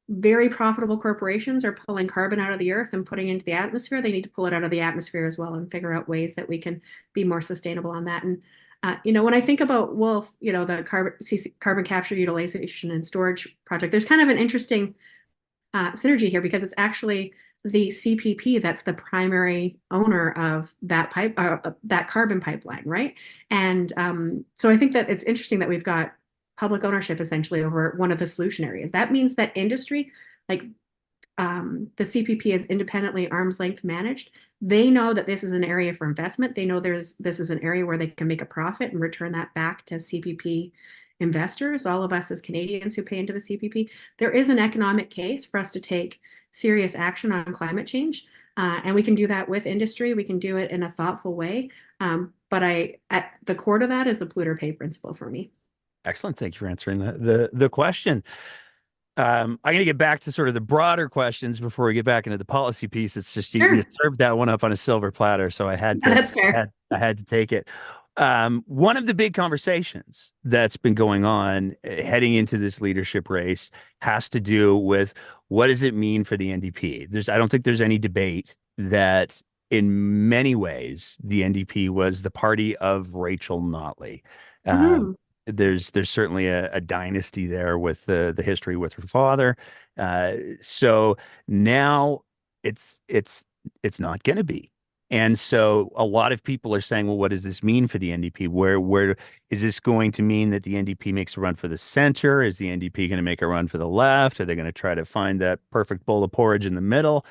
very profitable corporations are pulling carbon out of the earth and putting it into the atmosphere, they need to pull it out of the atmosphere as well and figure out ways that we can be more sustainable on that. And when I think about Wolf, the carbon capture, utilization, and storage project, there's kind of an interesting synergy here because it's actually the CPP that's the primary owner of that carbon pipeline, right? And so I think that it's interesting that we've got public ownership essentially over one of the solution areas. That means that industry, like the CPP, is independently arm's length managed. They know that this is an area for investment. They know this is an area where they can make a profit and return that back to CPP investors, all of us as Canadians who pay into the CPP. There is an economic case for us to take serious action on climate change. And we can do that with industry. We can do it in a thoughtful way. But at the core to that is the polluter pay principle for me. Excellent. Thank you for answering the question. I'm going to get back to sort of the broader questions before we get back into the policy piece. It's just you served that one up on a silver platter, so I had to. That's fair. I had to take it. One of the big conversations that's been going on heading into this leadership race has to do with what does it mean for the NDP? I don't think there's any debate that in many ways the NDP was the party of Rachel Notley. Mhm. There's certainly a dynasty there with the history with her father. So now it's not going to be. And so a lot of people are saying, well, what does this mean for the NDP? Where is this going to mean that the NDP makes a run for the center? Is the NDP going to make a run for the left? Are they going to try to find that perfect bowl of porridge in the middle?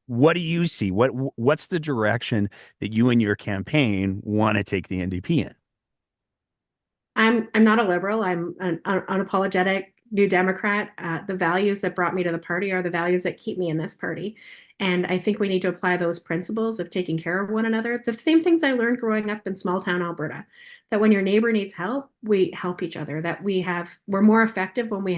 What do you see? What's the direction that you and your campaign want to take the NDP in? I'm not a liberal. I'm an unapologetic New Democrat. The values that brought me to the party are the values that keep me in this party. And I think we need to apply those principles of taking care of one another. The same things I learned growing up in small town Alberta, that when your neighbor needs help, we help each other, that we're more effective when we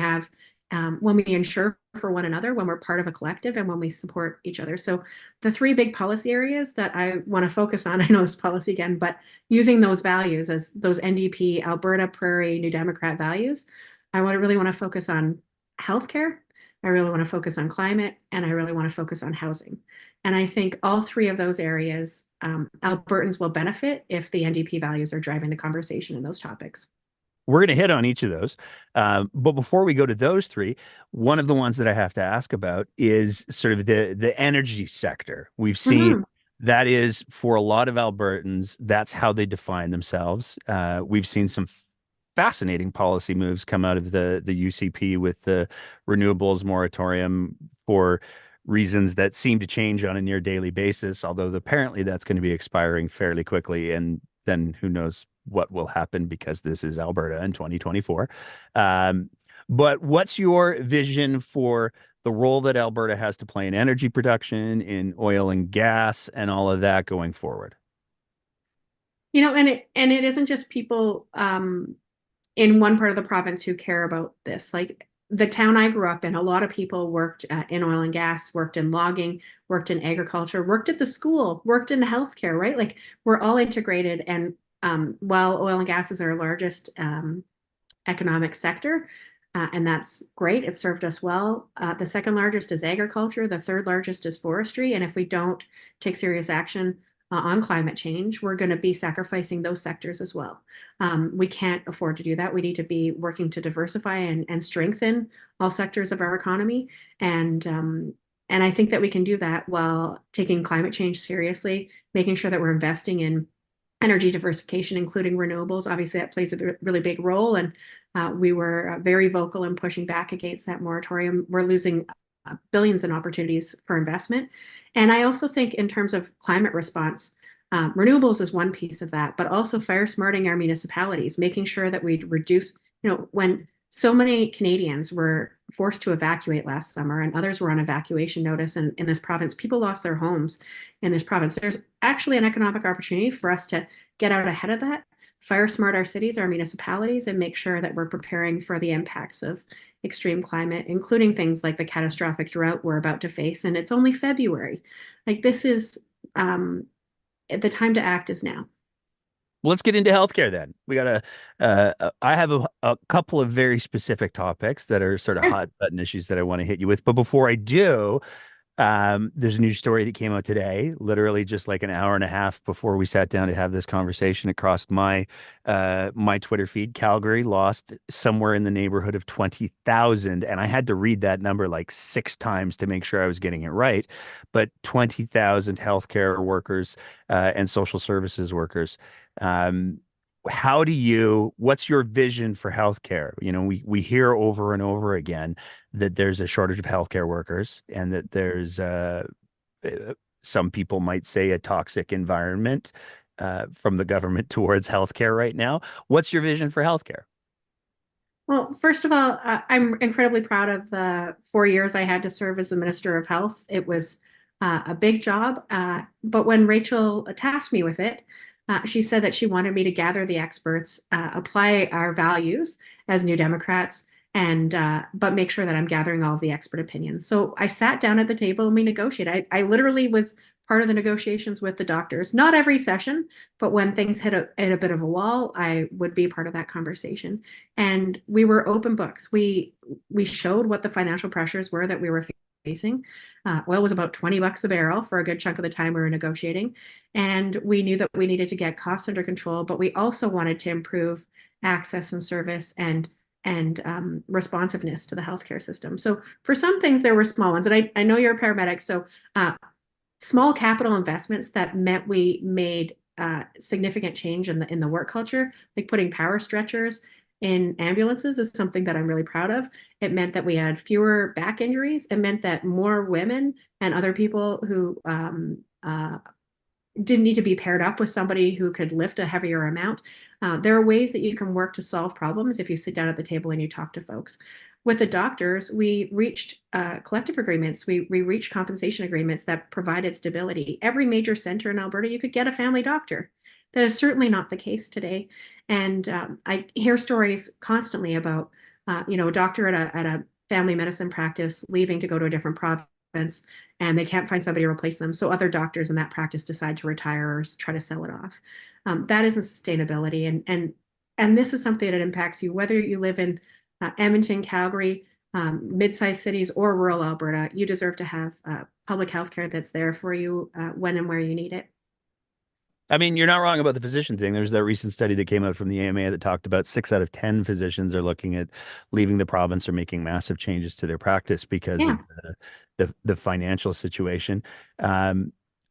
ensure for one another, when we're part of a collective, and when we support each other. So the three big policy areas that I want to focus on, I know it's policy again, but using those values as those NDP, Alberta, Prairie, New Democrat values, really want to focus on healthcare. I really want to focus on climate, and I really want to focus on housing. And I think all three of those areas, Albertans will benefit if the NDP values are driving the conversation in those topics. We're going to hit on each of those. But before we go to those three, one of the ones that I have to ask about is sort of the energy sector. We've seen Mhm. that is for a lot of Albertans, that's how they define themselves. We've seen some fascinating policy moves come out of the UCP with the renewables moratorium for reasons that seem to change on a near daily basis, although apparently that's going to be expiring fairly quickly. And then who knows what will happen because this is Alberta in 2024. But what's your vision for the role that Alberta has to play in energy production, in oil and gas, and all of that going forward? And it isn't just people in one part of the province who care about this. Like the town I grew up in, a lot of people worked in oil and gas, worked in logging, worked in agriculture, worked at the school, worked in healthcare, right? Like we're all integrated. And while oil and gas is our largest economic sector, and that's great. It served us well. The second largest is agriculture. The third largest is forestry. And if we don't take serious action on climate change, we're going to be sacrificing those sectors as well. We can't afford to do that. We need to be working to diversify and strengthen all sectors of our economy. And I think that we can do that while taking climate change seriously, making sure that we're investing in energy diversification, including renewables. Obviously, that plays a really big role. And we were very vocal in pushing back against that moratorium. We're losing billions in opportunities for investment. And I also think in terms of climate response, renewables is one piece of that, but also fire smarting our municipalities, making sure that we reduce, when so many Canadians were forced to evacuate last summer and others were on evacuation notice in this province, people lost their homes in this province. There's actually an economic opportunity for us to get out ahead of that, fire smart our cities, our municipalities, and make sure that we're preparing for the impacts of extreme climate, including things like the catastrophic drought we're about to face. And it's only February. Like this is the time to act is now. Well, let's get into healthcare then. We got I have a couple of very specific topics that are sort of Sure. hot button issues that I want to hit you with. But before I do, there's a news story that came out today, literally just like an hour and a half before we sat down to have this conversation. It crossed my Twitter feed. Calgary lost somewhere in the neighborhood of 20,000, and I had to read that number like 6 times to make sure I was getting it right. But 20,000 healthcare workers and social services workers. Um, what's your vision for healthcare? We hear over and over again that there's a shortage of healthcare workers and that there's some people might say a toxic environment from the government towards healthcare right now. What's your vision for healthcare? Well, first of all, I'm incredibly proud of the 4 years I had to serve as the Minister of Health. It was a big job, but when Rachel tasked me with it, she said that she wanted me to gather the experts, apply our values as New Democrats, and but make sure that I'm gathering all of the expert opinions. So I sat down at the table and we negotiated. I literally was part of the negotiations with the doctors. Not every session, but when things hit a bit of a wall, I would be part of that conversation. And we were open books. We showed what the financial pressures were that we were facing. Oil was about $20 a barrel for a good chunk of the time we were negotiating. And we knew that we needed to get costs under control, but we also wanted to improve access and service and responsiveness to the healthcare system. So for some things, there were small ones. And I know you're a paramedic, so small capital investments that meant we made significant change in the work culture, like putting power stretchers in ambulances is something that I'm really proud of. It meant that we had fewer back injuries. It meant that more women and other people who didn't need to be paired up with somebody who could lift a heavier amount. There are ways that you can work to solve problems if you sit down at the table and you talk to folks. With the doctors, we reached collective agreements. We reached compensation agreements that provided stability. Every major center in Alberta, you could get a family doctor. That is certainly not the case today. And I hear stories constantly about, a doctor at a family medicine practice leaving to go to a different province and they can't find somebody to replace them. So other doctors in that practice decide to retire or try to sell it off. That isn't sustainability. And this is something that impacts you, whether you live in Edmonton, Calgary, mid-sized cities or rural Alberta. You deserve to have public health care that's there for you when and where you need it. I mean, you're not wrong about the physician thing. There's that recent study that came out from the AMA that talked about 6 out of 10 physicians are looking at leaving the province or making massive changes to their practice because Yeah. of the financial situation.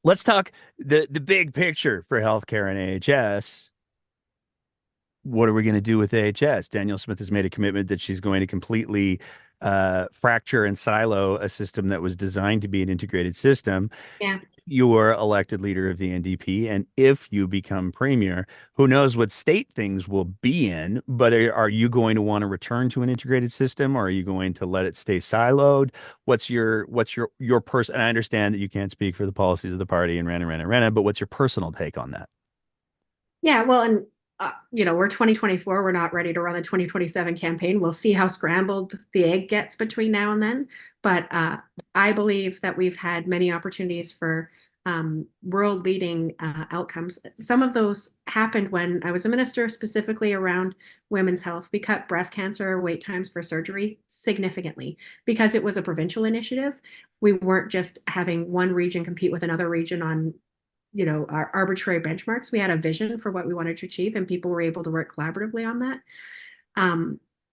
Let's talk the big picture for healthcare and AHS. What are we going to do with AHS? Danielle Smith has made a commitment that she's going to completely fracture and silo a system that was designed to be an integrated system. Yeah. You are elected leader of the NDP, and if you become premier, who knows what state things will be in, but are you going to want to return to an integrated system, or are you going to let it stay siloed? What's your person? And I understand that you can't speak for the policies of the party and rena, but what's your personal take on that? Yeah, well, and we're 2024. We're not ready to run the 2027 campaign. We'll see how scrambled the egg gets between now and then. But I believe that we've had many opportunities for world-leading outcomes. Some of those happened when I was a minister, specifically around women's health. We cut breast cancer wait times for surgery significantly because it was a provincial initiative. We weren't just having one region compete with another region on our arbitrary benchmarks. We had a vision for what we wanted to achieve, and people were able to work collaboratively on that.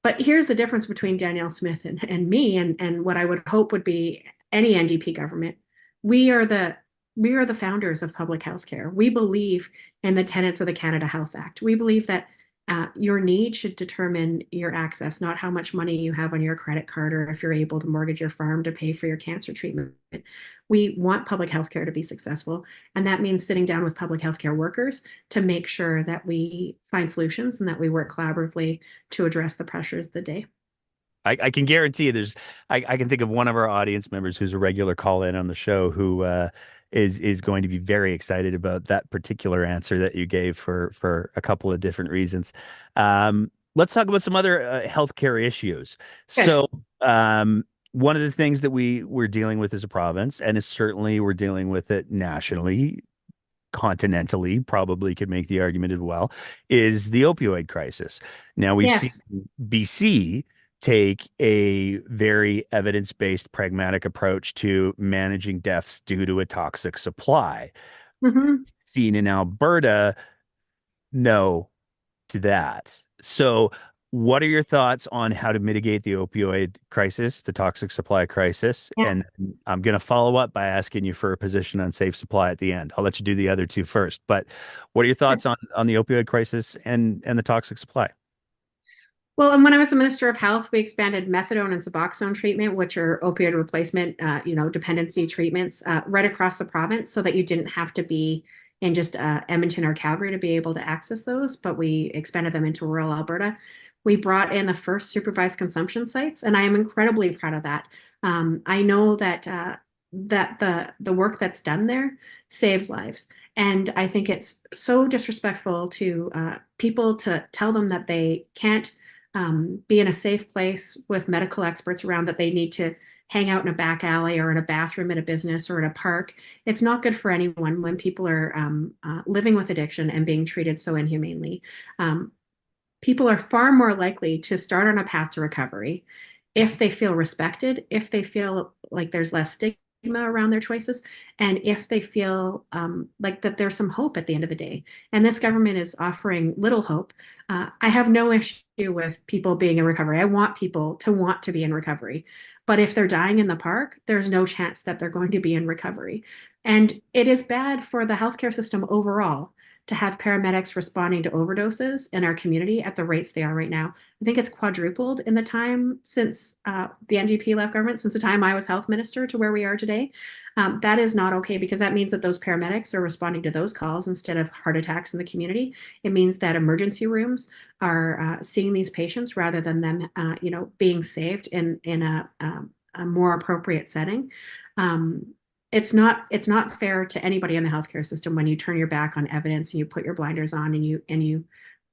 But here's the difference between Danielle Smith and me, and what I would hope would be any NDP government. We are the founders of public health care. We believe in the tenets of the Canada Health Act. We believe that your need should determine your access, not how much money you have on your credit card or if you're able to mortgage your farm to pay for your cancer treatment. We want public health care to be successful, and that means sitting down with public health care workers to make sure that we find solutions and that we work collaboratively to address the pressures of the day. I can guarantee you I can think of one of our audience members who's a regular call in on the show who is going to be very excited about that particular answer that you gave for a couple of different reasons. Let's talk about some other healthcare issues. Good. So, one of the things that we're dealing with as a province, and is certainly we're dealing with it nationally, continentally, probably could make the argument as well, is the opioid crisis. Now we've seen Yes. BC take a very evidence-based, pragmatic approach to managing deaths due to a toxic supply. Mm-hmm. Seen in Alberta, no to that. So, what are your thoughts on how to mitigate the opioid crisis, the toxic supply crisis? Yeah. And I'm going to follow up by asking you for a position on safe supply at the end. I'll let you do the other two first. But what are your thoughts on the opioid crisis and the toxic supply? Well, and when I was the Minister of Health, we expanded methadone and Suboxone treatment, which are opioid replacement, dependency treatments, right across the province, so that you didn't have to be in just Edmonton or Calgary to be able to access those. But we expanded them into rural Alberta. We brought in the first supervised consumption sites, and I am incredibly proud of that. I know that the work that's done there saves lives, and I think it's so disrespectful to people to tell them that they can't be in a safe place with medical experts around, that they need to hang out in a back alley or in a bathroom at a business or in a park. It's not good for anyone when people are living with addiction and being treated so inhumanely. Um, People are far more likely to start on a path to recovery if they feel respected, if they feel like there's less stigma around their choices, and if they feel like that there's some hope at the end of the day. And this government is offering little hope. I have no issue with people being in recovery. I want people to want to be in recovery. But if they're dying in the park, there's no chance that they're going to be in recovery. And it is bad for the healthcare system overall to have paramedics responding to overdoses in our community at the rates they are right now. I think it's quadrupled in the time since the NDP left government, since the time I was health minister to where we are today. That is not okay, because that means that those paramedics are responding to those calls instead of heart attacks in the community. It means that emergency rooms are seeing these patients rather than them, being saved in a more appropriate setting. It's not fair to anybody in the healthcare system when you turn your back on evidence and you put your blinders on and you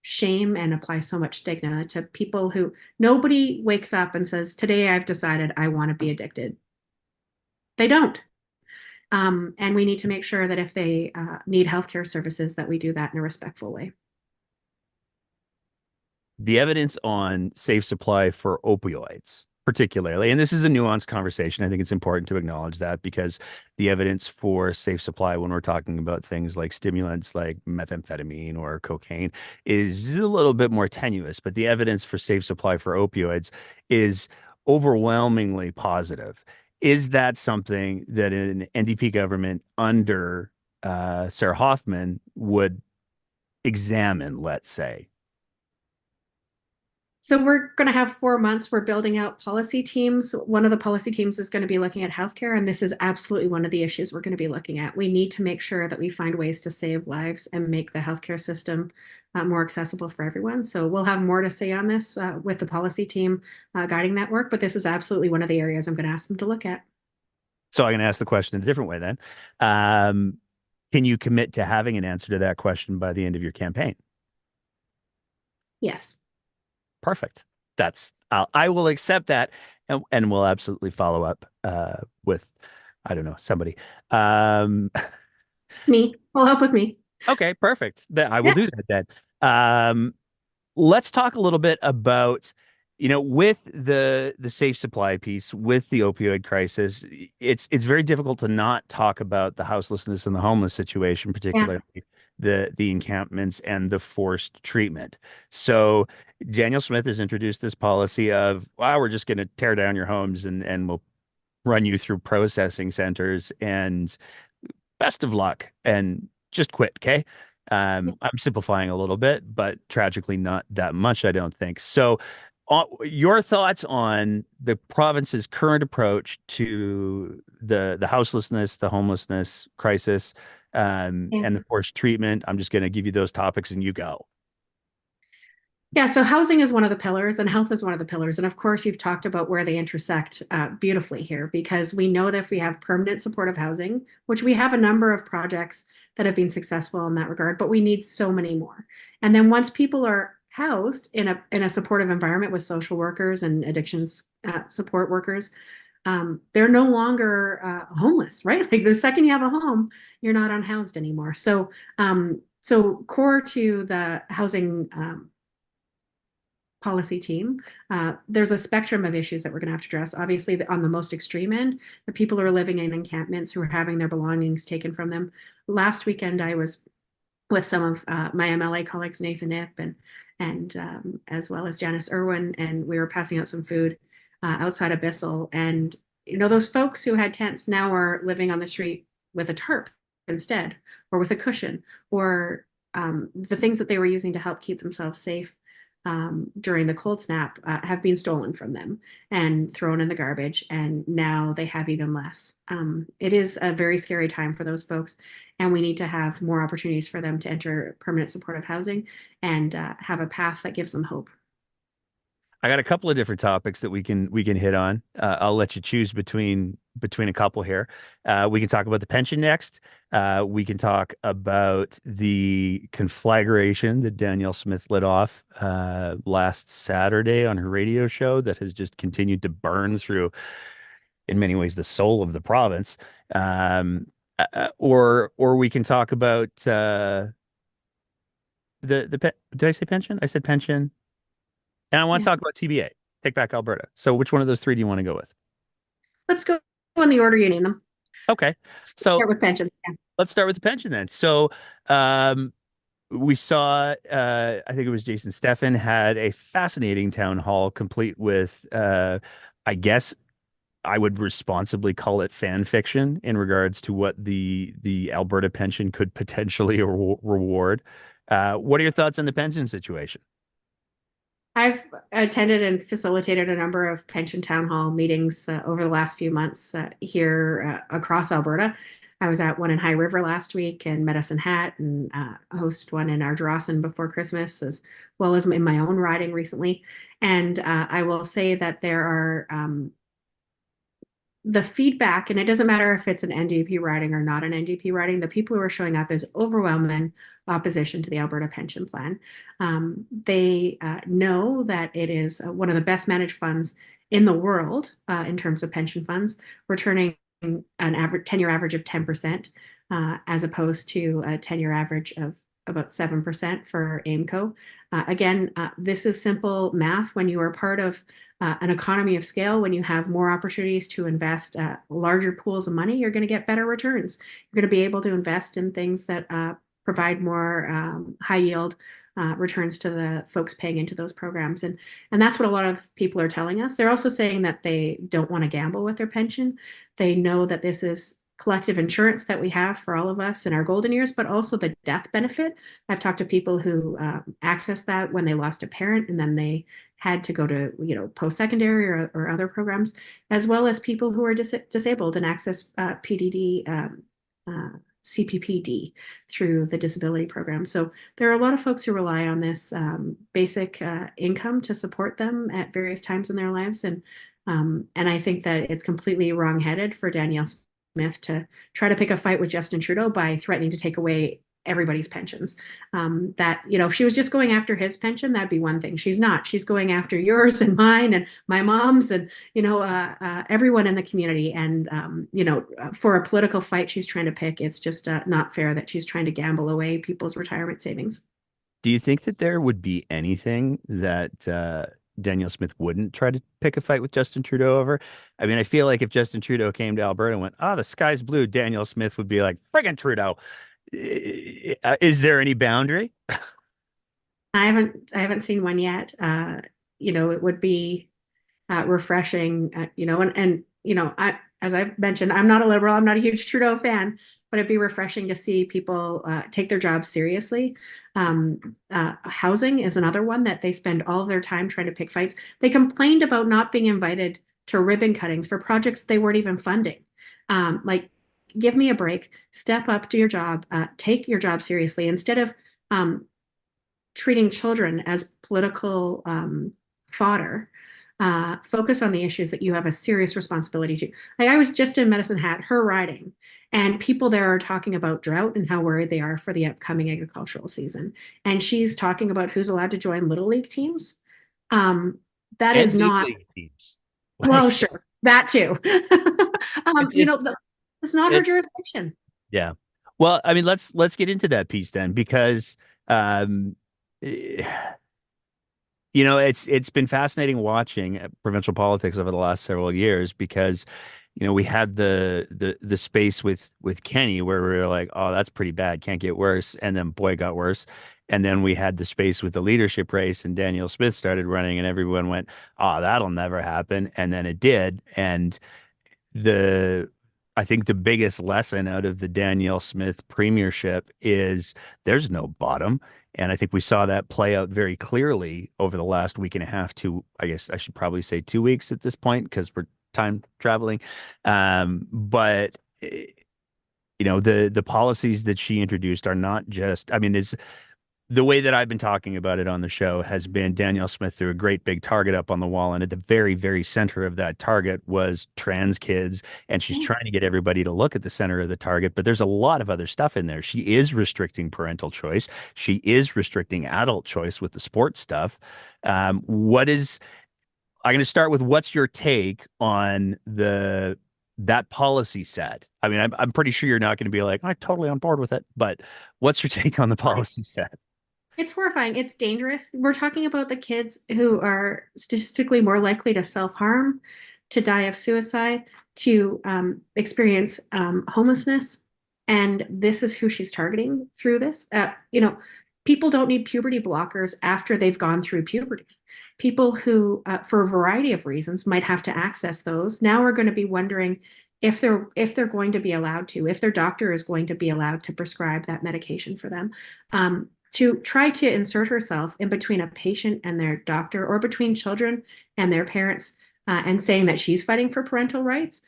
shame and apply so much stigma to people who nobody wakes up and says, today I've decided I want to be addicted. They don't. And we need to make sure that if they need healthcare services, that we do that in a respectful way. The evidence on safe supply for opioids, particularly, and this is a nuanced conversation. I think it's important to acknowledge that, because the evidence for safe supply when we're talking about things like stimulants like methamphetamine or cocaine is a little bit more tenuous, but the evidence for safe supply for opioids is overwhelmingly positive. Is that something that an NDP government under Sarah Hoffman would examine, let's say? So we're going to have 4 months. We're building out policy teams. One of the policy teams is going to be looking at healthcare, and this is absolutely one of the issues we're going to be looking at. We need to make sure that we find ways to save lives and make the healthcare system more accessible for everyone. So we'll have more to say on this with the policy team guiding that work, but this is absolutely one of the areas I'm going to ask them to look at. So I'm going to ask the question in a different way then. Can you commit to having an answer to that question by the end of your campaign? Yes. Perfect. I will accept that, and we'll absolutely follow up with, I don't know, somebody. Me. Follow up with me. Okay, perfect. Then I will Yeah. do that then. Let's talk a little bit about, with the safe supply piece, with the opioid crisis. It's very difficult to not talk about the houselessness and the homeless situation, Yeah. particularly the encampments and the forced treatment. So Daniel Smith has introduced this policy of, wow, we're just going to tear down your homes and we'll run you through processing centers, and best of luck and just quit. Okay. I'm simplifying a little bit, but tragically not that much, I don't think. So, your thoughts on the province's current approach to the houselessness, the homelessness crisis, Yeah. and the forced treatment? I'm just going to give you those topics and you go. Yeah, so housing is one of the pillars and health is one of the pillars. And of course, you've talked about where they intersect beautifully here, because we know that if we have permanent supportive housing, which we have a number of projects that have been successful in that regard, but we need so many more. And then once people are housed in a supportive environment with social workers and addictions support workers, they're no longer homeless, right? Like the second you have a home, you're not unhoused anymore. So core to the housing policy team, there's a spectrum of issues that we're going to have to address. Obviously, on the most extreme end, the people who are living in encampments who are having their belongings taken from them. Last weekend, I was with some of my MLA colleagues, Nathan Ip and as well as Janice Irwin, and we were passing out some food outside of Bissell. And those folks who had tents now are living on the street with a tarp instead, or with a cushion, or the things that they were using to help keep themselves safe during the cold snap have been stolen from them and thrown in the garbage, and now they have even less. It is a very scary time for those folks, and we need to have more opportunities for them to enter permanent supportive housing and have a path that gives them hope. I got a couple of different topics that we can hit on. I'll let you choose between a couple here. We can talk about the pension next. We can talk about the conflagration that Danielle Smith lit off last Saturday on her radio show that has just continued to burn through, in many ways, the soul of the province. Or we can talk about did I say pension? I said pension. And I want to Yeah. talk about TBA, Take Back Alberta. So which one of those three do you want to go with? Let's go in the order you name them. Okay. So Start with pension. Yeah. let's start with the pension then. So we saw, I think it was Jason Steffen had a fascinating town hall complete with, I guess I would responsibly call it fan fiction in regards to what the Alberta pension could potentially reward. What are your thoughts on the pension situation? I've attended and facilitated a number of pension town hall meetings over the last few months here across Alberta. I was at one in High River last week and Medicine Hat, and hosted one in Ardrossan before Christmas, as well as in my own riding recently. And I will say that there are the feedback, and it doesn't matter if it's an NDP riding or not an NDP riding, the people who are showing up is overwhelming opposition to the Alberta pension plan. They know that it is one of the best managed funds in the world in terms of pension funds, returning an average 10-year average of 10%, as opposed to a 10-year average of about 7% for AIMCO. Again, this is simple math. When you are part of an economy of scale, when you have more opportunities to invest larger pools of money, you're going to get better returns. You're going to be able to invest in things that provide more high yield returns to the folks paying into those programs. And that's what a lot of people are telling us. They're also saying that they don't want to gamble with their pension. They know that this is collective insurance that we have for all of us in our golden years, but also the death benefit. I've talked to people who access that when they lost a parent and then they had to go to, post-secondary or other programs, as well as people who are disabled and access PDD, CPPD through the disability program. So there are a lot of folks who rely on this basic income to support them at various times in their lives. And I think that it's completely wrong-headed for Danielle Smith to try to pick a fight with Justin Trudeau by threatening to take away everybody's pensions. If she was just going after his pension, that'd be one thing. She's not. She's going after yours and mine and my mom's and, everyone in the community. And, for a political fight she's trying to pick, it's just not fair that she's trying to gamble away people's retirement savings. Do you think that there would be anything that Danielle Smith wouldn't try to pick a fight with Justin Trudeau over? I mean, I feel like if Justin Trudeau came to Alberta and went, "Oh, the sky's blue," Danielle Smith would be like, "Friggin' Trudeau." Is there any boundary? I haven't seen one yet. It would be refreshing, as I've mentioned, I'm not a liberal, I'm not a huge Trudeau fan, but it'd be refreshing to see people take their jobs seriously. Housing is another one that they spend all of their time trying to pick fights. They complained about not being invited to ribbon cuttings for projects they weren't even funding. Give me a break, step up to your job, take your job seriously instead of treating children as political fodder. Focus on the issues that you have a serious responsibility to. I was just in Medicine Hat, her riding, and people there are talking about drought and how worried they are for the upcoming agricultural season. And she's talking about who's allowed to join Little League teams. That And is big not, league teams. well, sure, that too. It's It's not her it, jurisdiction. yeah. Well, I mean, let's get into that piece then, because eh, it's been fascinating watching provincial politics over the last several years, because we had the space with Kenny where we were like, "Oh, that's pretty bad, can't get worse," and then boy, it got worse. And then we had the space with the leadership race, and Danielle Smith started running, and everyone went, "Oh, that'll never happen," and then it did. And the I think the biggest lesson out of the Danielle Smith premiership is there's no bottom. And I think we saw that play out very clearly over the last week and a half to, I guess I should probably say 2 weeks at this point because we're time traveling. But the policies that she introduced are not just, I mean, it's the way that I've been talking about it on the show has been Danielle Smith threw a great big target up on the wall. And at the very, very center of that target was trans kids. And she's trying to get everybody to look at the center of the target. But there's a lot of other stuff in there. She is restricting parental choice. She is restricting adult choice with the sports stuff. I'm going to start with what's your take on that policy set? I mean, I'm pretty sure you're not going to be like, "I'm totally on board with it," but what's your take on the policy set? It's horrifying. It's dangerous. We're talking about the kids who are statistically more likely to self-harm, to die of suicide, to experience homelessness. And this is who she's targeting through this. People don't need puberty blockers after they've gone through puberty. People who, for a variety of reasons, might have to access those now are going to be wondering if they're going to be allowed to, if their doctor is going to be allowed to prescribe that medication for them. To try to insert herself in between a patient and their doctor, or between children and their parents, and saying that she's fighting for parental rights.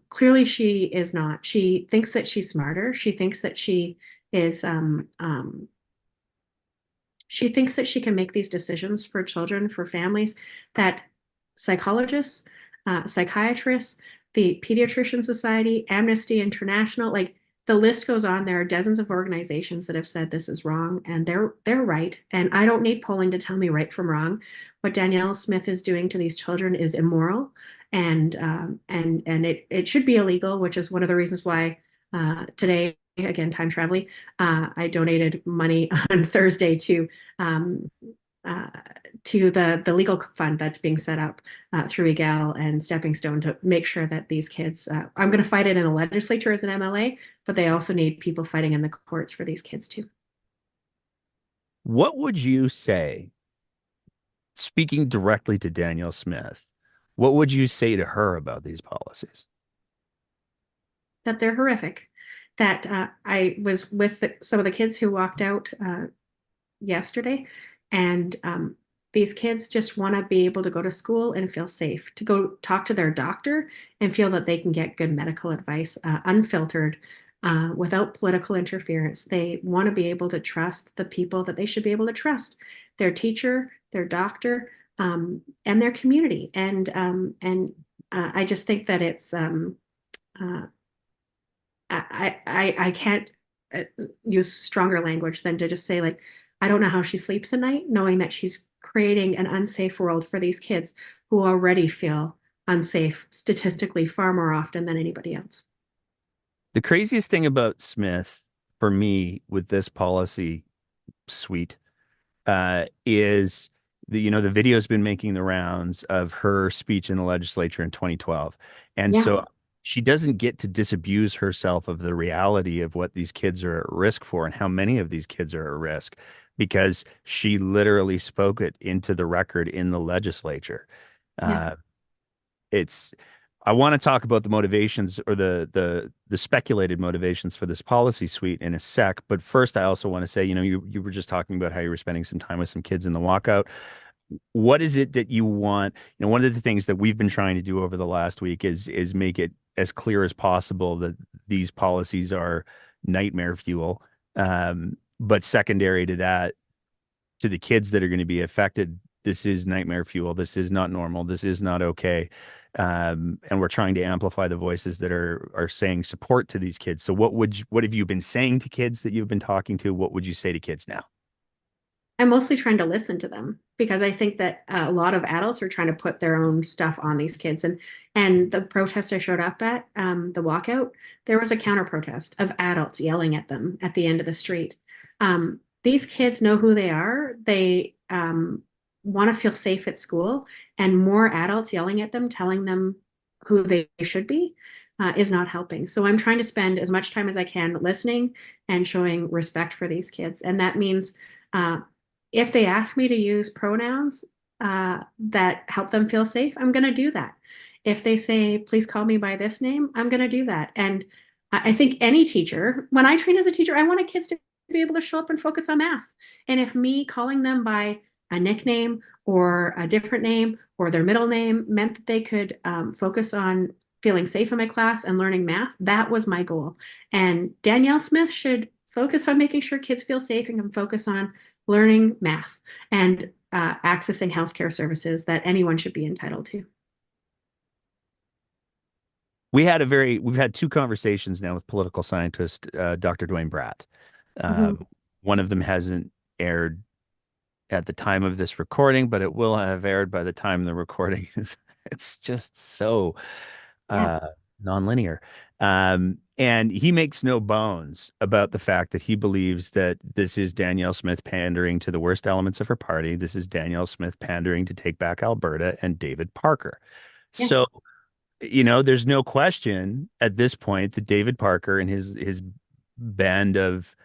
Clearly, she is not. She thinks that she's smarter. She thinks that she is. She thinks that she can make these decisions for children, for families, that psychologists, psychiatrists, the Pediatrician Society, Amnesty International, like the list goes on. There are dozens of organizations that have said this is wrong, and they're right. And I don't need polling to tell me right from wrong. What Danielle Smith is doing to these children is immoral, and it should be illegal, which is one of the reasons why today, again, time traveling, I donated money on Thursday um, to the legal fund that's being set up through EGAL and Stepping Stone to make sure that these kids, I'm going to fight it in the legislature as an MLA, but they also need people fighting in the courts for these kids too. What would you say, speaking directly to Danielle Smith, what would you say to her about these policies? That they're horrific. That I was with some of the kids who walked out yesterday, and These kids just want to be able to go to school and feel safe, to go talk to their doctor and feel that they can get good medical advice, unfiltered, without political interference. They want to be able to trust the people that they should be able to trust, their teacher, their doctor, and their community. And I just think that it's uh, I can't use stronger language than to just say, like, I don't know how she sleeps at night, knowing that she's creating an unsafe world for these kids who already feel unsafe statistically far more often than anybody else. The craziest thing about Smith for me with this policy suite is the video's been making the rounds of her speech in the legislature in 2012. And Yeah. so she doesn't get to disabuse herself of the reality of what these kids are at risk for and how many of these kids are at risk because she literally spoke it into the record in the legislature. Yeah. Uh, it's I want to talk about the motivations or the speculated motivations for this policy suite in a sec, but first I also want to say, you were just talking about how you were spending some time with some kids in the walkout. What is it that you want? One of the things that we've been trying to do over the last week is make it as clear as possible that these policies are nightmare fuel. But secondary to that, to the kids that are going to be affected, this is nightmare fuel. This is not normal. This is not okay. And we're trying to amplify the voices that are saying support to these kids. So what have you been saying to kids that you've been talking to? What would you say to kids now? I'm mostly trying to listen to them because I think that a lot of adults are trying to put their own stuff on these kids. And the protest I showed up at, the walkout, there was a counter protest of adults yelling at them at the end of the street. These kids know who they are. They want to feel safe at school, and more adults yelling at them, telling them who they should be, is not helping. So I'm trying to spend as much time as I can listening and showing respect for these kids. And that means uh, if they ask me to use pronouns that help them feel safe, I'm going to do that. If they say, please call me by this name, I'm going to do that. And I think any teacher, when I train as a teacher, I wanted kids to be able to show up and focus on math. And if me calling them by a nickname or a different name or their middle name meant that they could focus on feeling safe in my class and learning math, that was my goal. And Danielle Smith should focus on making sure kids feel safe and can focus on learning math and accessing healthcare services that anyone should be entitled to. We've had two conversations now with political scientist Dr. Dwayne Bratt. Mhm. One of them hasn't aired at the time of this recording, but it will have aired by the time the recording is. It's just so Yeah. uh, nonlinear. And he makes no bones about the fact that he believes that this is Danielle Smith pandering to the worst elements of her party. This is Danielle Smith pandering to Take Back Alberta and David Parker. Yeah. So, there's no question at this point that David Parker and his band of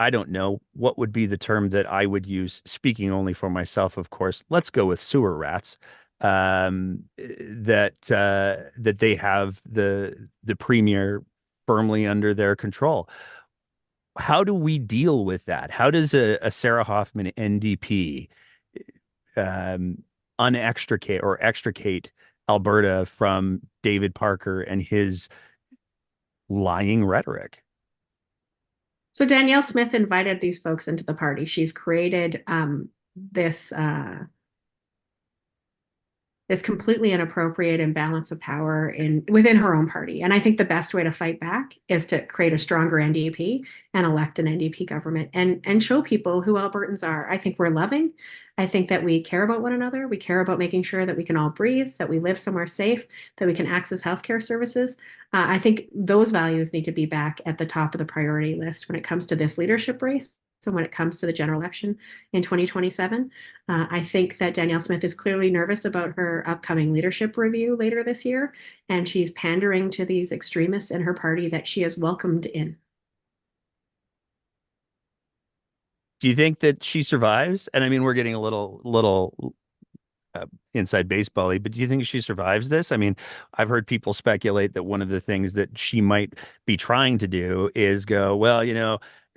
I don't know what would be the term that I would use, speaking only for myself, of course. Let's go with sewer rats. That they have the premier firmly under their control. How do we deal with that? How does a Sarah Hoffman NDP um, unextricate or extricate Alberta from David Parker and his lying rhetoric? So Danielle Smith invited these folks into the party. She's created this this completely inappropriate imbalance of power within her own party. And I think the best way to fight back is to create a stronger NDP and elect an NDP government and show people who Albertans are. I think we're loving. I think that we care about one another. We care about making sure that we can all breathe, that we live somewhere safe, that we can access healthcare services. I think those values need to be back at the top of the priority list when it comes to this leadership race. So when it comes to the general election in 2027, I think that Danielle Smith is clearly nervous about her upcoming leadership review later this year, and she's pandering to these extremists in her party that she has welcomed in. Do you think that she survives? And I mean, we're getting a little inside baseball-y, but do you think she survives this? I mean, I've heard people speculate that one of the things that she might be trying to do is go, well,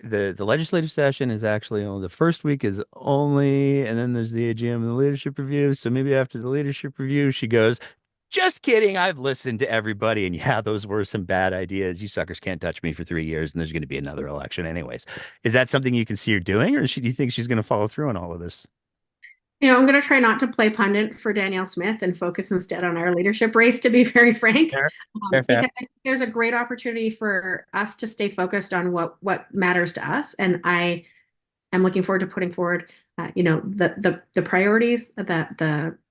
the legislative session is actually only the first week is only, and then there's the AGM and the leadership review. So maybe after the leadership review, she goes, just kidding. I've listened to everybody. And yeah, those were some bad ideas. You suckers can't touch me for 3 years, and there's going to be another election anyways. Is that something you can see her doing, or do you think she's going to follow through on all of this? I'm going to try not to play pundit for Danielle Smith and focus instead on our leadership race, to be very frank, Fair, fair, fair. because I think there's a great opportunity for us to stay focused on what matters to us. And I'm looking forward to putting forward, the priorities,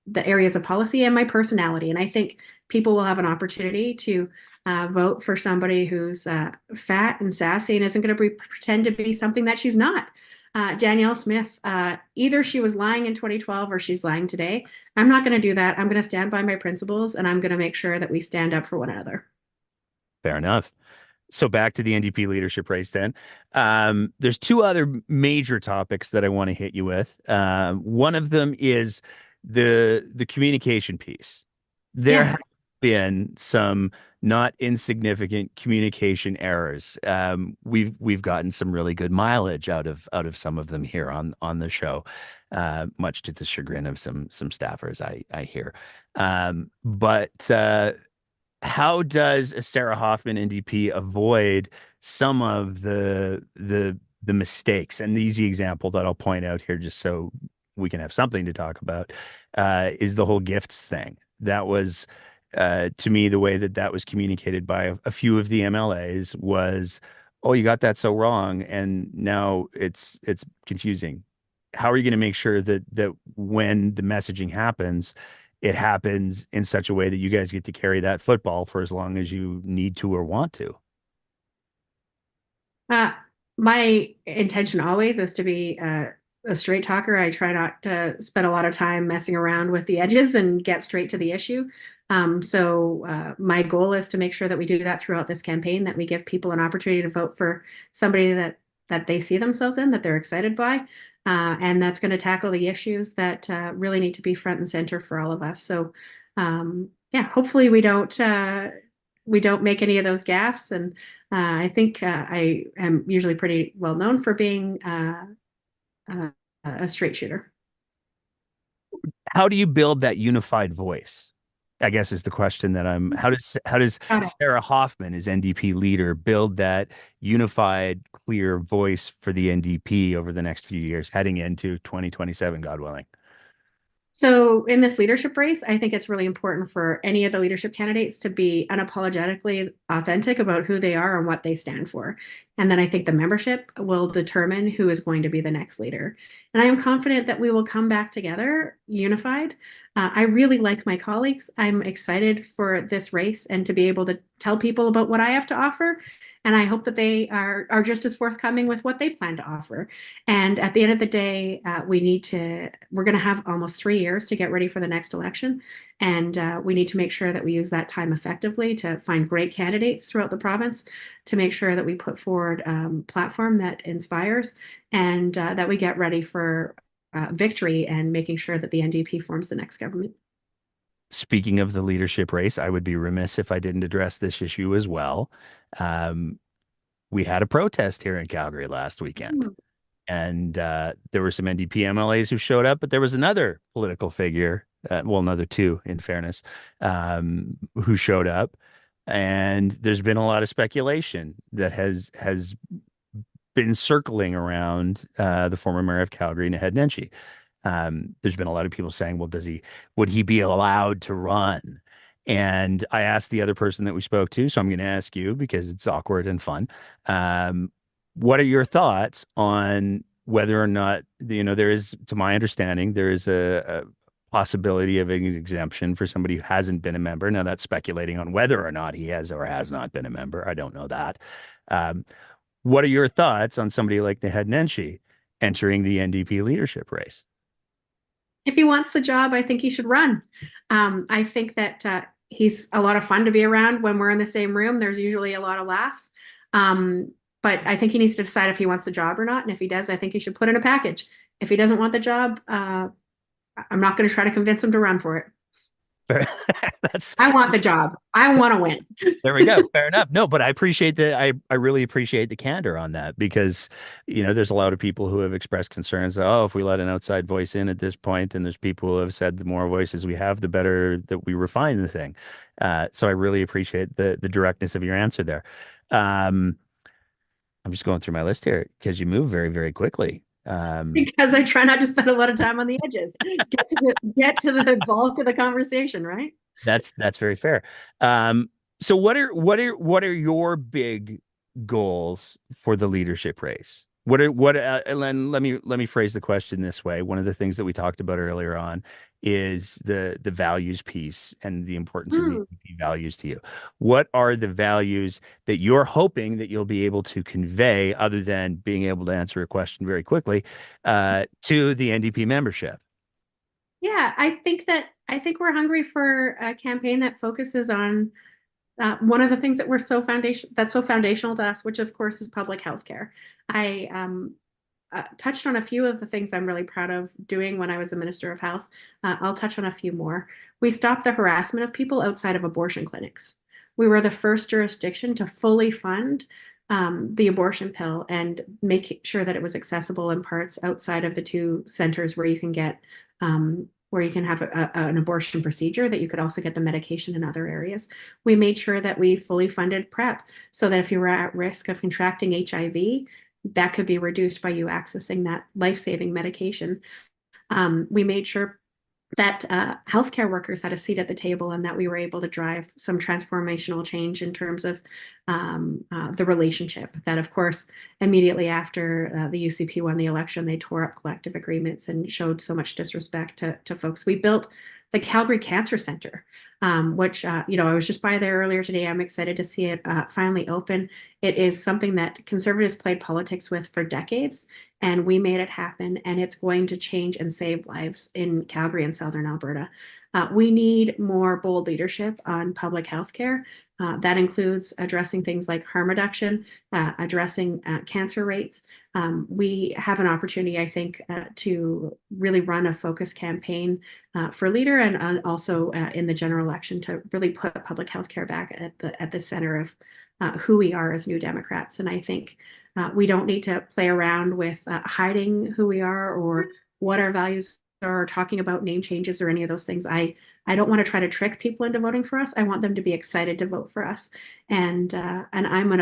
the areas of policy, and my personality. And I think people will have an opportunity to vote for somebody who's fat and sassy and isn't going to pretend to be something that she's not. Danielle Smith, either she was lying in 2012 or she's lying today. I'm not going to do that. I'm going to stand by my principles, and I'm going to make sure that we stand up for one another. Fair enough. So back to the NDP leadership race then. There's two other major topics that I want to hit you with. One of them is the communication piece. There Yeah. have been some not insignificant communication errors. We've gotten some really good mileage out of some of them here on the show, much to the chagrin of some staffers I hear. But how does a Sarah Hoffman NDP avoid some of the mistakes? And the easy example that I'll point out here, just so we can have something to talk about, is the whole gifts thing. That was, to me, the way that that was communicated by a few of the MLAs was, "Oh, you got that so wrong," and now it's confusing. How are you going to make sure that when the messaging happens, it happens in such a way that you guys get to carry that football for as long as you need to or want to? Uh, my intention always is to be a straight talker. I try not to spend a lot of time messing around with the edges and get straight to the issue. So my goal is to make sure that we do that throughout this campaign, that we give people an opportunity to vote for somebody that they see themselves in, that they're excited by, and that's going to tackle the issues that really need to be front and center for all of us. So yeah, hopefully we don't make any of those gaffes. And I think I am usually pretty well known for being a straight shooter. How do you build that unified voice? I guess is the question that I'm. How does Got it. Sarah Hoffman, as NDP leader, build that unified, clear voice for the NDP over the next few years, heading into 2027, God willing? So in this leadership race, I think it's really important for any of the leadership candidates to be unapologetically authentic about who they are and what they stand for. And then I think the membership will determine who is going to be the next leader. And I am confident that we will come back together unified. I really like my colleagues. I'm excited for this race and to be able to tell people about what I have to offer. And I hope that they are just as forthcoming with what they plan to offer. And at the end of the day, we're going to have almost 3 years to get ready for the next election. And we need to make sure that we use that time effectively to find great candidates throughout the province, to make sure that we put forward a platform that inspires, and that we get ready for victory and making sure that the NDP forms the next government. Speaking of the leadership race, I would be remiss if I didn't address this issue as well. Um, we had a protest here in Calgary last weekend, and there were some NDP MLAs who showed up, but there was another political figure, well, another two, in fairness, who showed up. And there's been a lot of speculation that has been circling around the former mayor of Calgary, Naheed Nenshi. There's been a lot of people saying, well, would he be allowed to run? And I asked the other person that we spoke to, so I'm going to ask you because it's awkward and fun. What are your thoughts on whether or not, there is, to my understanding, there is a possibility of an exemption for somebody who hasn't been a member. Now that's speculating on whether or not he has or has not been a member. I don't know that. Um, what are your thoughts on somebody like Naheed Nenshi entering the NDP leadership race? If he wants the job, I think he should run. I think that he's a lot of fun to be around when we're in the same room. There's usually a lot of laughs. But I think he needs to decide if he wants the job or not. And if he does, I think he should put in a package. If he doesn't want the job, I'm not going to try to convince him to run for it. That's I want the job. I want to win. there we go. Fair enough. No, but I appreciate I really appreciate the candor on that because, there's a lot of people who have expressed concerns. Oh, if we let an outside voice in at this point, and there's people who have said the more voices we have, the better that we refine the thing. So I really appreciate the directness of your answer there. Um, I'm just going through my list here because you move very, very quickly. Because I try not to spend a lot of time on the edges. Get to the bulk of the conversation, right? That's very fair. So what are your big goals for the leadership race? And then let me phrase the question this way. One of the things that we talked about earlier on is the values piece and the importance of the Hmm. NDP values to you. What are the values that you're hoping that you'll be able to convey, other than being able to answer a question very quickly, to the NDP membership? Yeah, I think we're hungry for a campaign that focuses on one of the things that that's so foundational to us, which of course is public health care. I touched on a few of the things I'm really proud of doing when I was a minister of health. I'll touch on a few more. We stopped the harassment of people outside of abortion clinics. We were the first jurisdiction to fully fund the abortion pill and make sure that it was accessible in parts outside of the two centers where you can have an abortion procedure, that you could also get the medication in other areas. We made sure that we fully funded PrEP so that if you were at risk of contracting HIV, that could be reduced by you accessing that life-saving medication. We made sure that healthcare workers had a seat at the table and that we were able to drive some transformational change in terms of the relationship. That, of course, immediately after the UCP won the election, they tore up collective agreements and showed so much disrespect to folks. We built the Calgary Cancer Center, which, I was just by there earlier today. I'm excited to see it finally open. It is something that conservatives played politics with for decades, and we made it happen, and it's going to change and save lives in Calgary and Southern Alberta. We need more bold leadership on public health care. That includes addressing things like harm reduction, addressing cancer rates. We have an opportunity, I think, to really run a focus campaign for leader, and also in the general election, to really put public health care back at the center of who we are as New Democrats. And I think we don't need to play around with hiding who we are or what our values are, or talking about name changes or any of those things. I don't want to try to trick people into voting for us. I want them to be excited to vote for us. And I'm an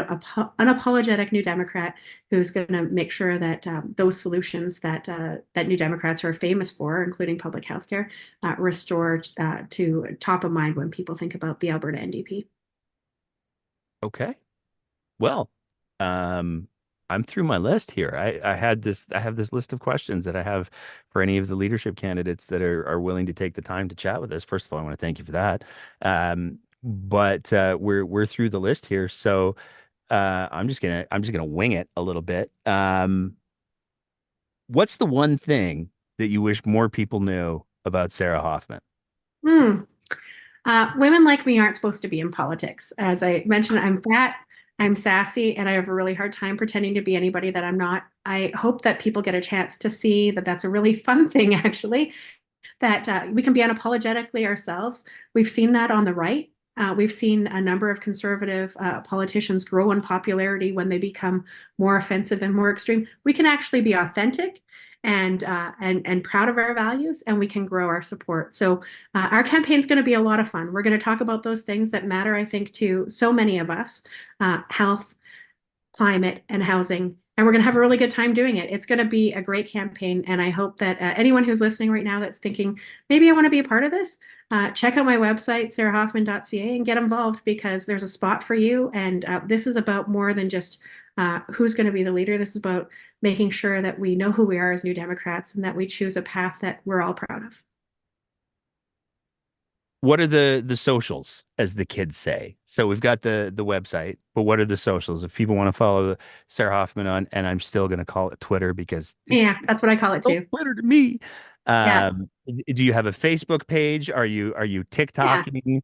unapologetic New Democrat who's going to make sure that those solutions that New Democrats are famous for, including public health care, restore to top of mind when people think about the Alberta NDP. Okay. Well, um, I'm through my list here. I have this list of questions that I have for any of the leadership candidates that are willing to take the time to chat with us. First of all, I want to thank you for that. But we're through the list here, so I'm just gonna wing it a little bit. What's the one thing that you wish more people knew about Sarah Hoffman? Hmm. Women like me aren't supposed to be in politics. As I mentioned, I'm fat, I'm sassy, and I have a really hard time pretending to be anybody that I'm not. I hope that people get a chance to see that that's a really fun thing, actually, that we can be unapologetically ourselves. We've seen that on the right. We've seen a number of conservative politicians grow in popularity when they become more offensive and more extreme. We can actually be authentic and proud of our values, and we can grow our support. So our campaign is going to be a lot of fun. We're going to talk about those things that matter, I think, to so many of us: health, climate, and housing. And we're going to have a really good time doing it. It's going to be a great campaign. And I hope that anyone who's listening right now that's thinking, maybe I want to be a part of this, check out my website, sarahhoffman.ca, and get involved, because there's a spot for you. And this is about more than just who's going to be the leader. This is about making sure that we know who we are as New Democrats and that we choose a path that we're all proud of. What are the socials, as the kids say? So we've got the website, but what are the socials? If people want to follow Sarah Hoffman on, and I'm still going to call it Twitter because it's Yeah, that's what I call it still too. Twitter to me. Yeah. Do you have a Facebook page? Are you Yeah. TikToking?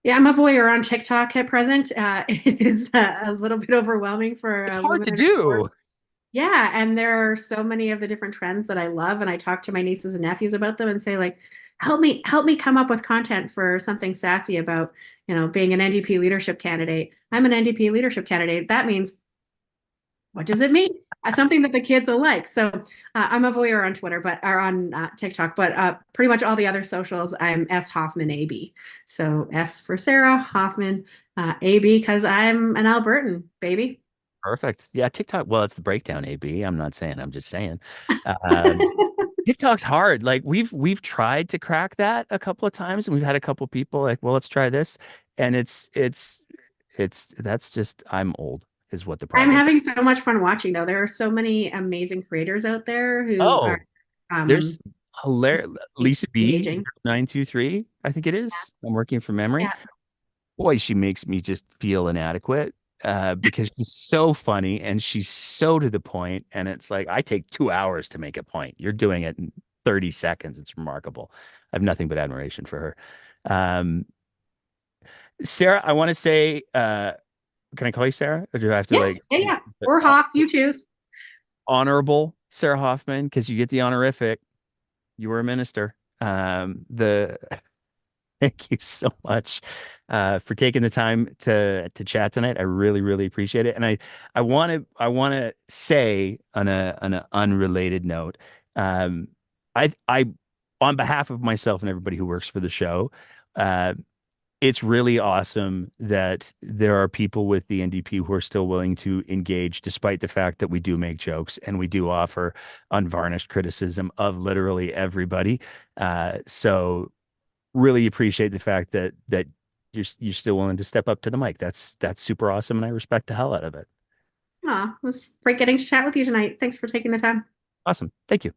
Yeah, I'm a voyeur on TikTok at present. It is a little bit overwhelming for It's hard women to in our board. do. Yeah, and there are so many of the different trends that I love, and I talk to my nieces and nephews about them and say, like, help me come up with content for something sassy about, being an NDP leadership candidate. I'm an NDP leadership candidate. That means, what does it mean? Something that the kids will like. So I'm a voyeur on Twitter, or on TikTok, but pretty much all the other socials, I'm S Hoffman AB. So S for Sarah, Hoffman, AB, because I'm an Albertan, baby. Perfect. Yeah, TikTok. Well, it's the breakdown, AB. I'm not saying, I'm just saying. Um, TikTok's hard. Like we've tried to crack that a couple of times, and we've had a couple of people like, well, let's try this. And that's just I'm old is what the I'm problem. having so much fun watching, though. There are so many amazing creators out there who are Oh, um, there's hilarious Lisa B engaging. 923, I think it is. I'm working from memory. Yeah. Boy, she makes me just feel inadequate because she's so funny and she's so to the point. And it's like, I take 2 hours to make a point. You're doing it in 30 seconds. It's remarkable. I have nothing but admiration for her. Um, Sarah, I want to say, can I call you Sarah? Or do I have to like Yes. Yeah. Yeah. Or Hoff, you choose. honorable Sarah Hoffman? Because you get the honorific. You were a minister. The Thank you so much for taking the time to chat tonight. I really, really appreciate it. And I want to say on an unrelated note, um, I on behalf of myself and everybody who works for the show, uh, it's really awesome that there are people with the NDP who are still willing to engage, despite the fact that we do make jokes and we do offer unvarnished criticism of literally everybody. So really appreciate the fact that you're still willing to step up to the mic. That's super awesome, and I respect the hell out of it. Aw, it was great getting to chat with you tonight. Thanks for taking the time. Awesome. Thank you.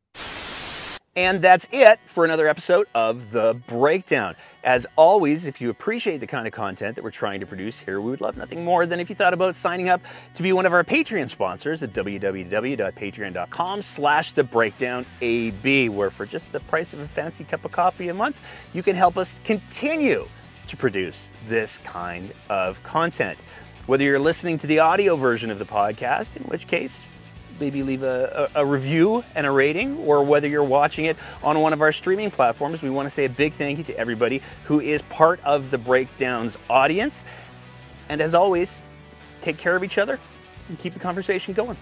And that's it for another episode of The Breakdown. As always, if you appreciate the kind of content that we're trying to produce here, we would love nothing more than if you thought about signing up to be one of our Patreon sponsors at www.patreon.com/thebreakdownab, where for just the price of a fancy cup of coffee a month, you can help us continue to produce this kind of content. Whether you're listening to the audio version of the podcast, in which case, maybe leave a review and a rating, or whether you're watching it on one of our streaming platforms, we want to say a big thank you to everybody who is part of the Breakdown's audience. And as always, take care of each other and keep the conversation going.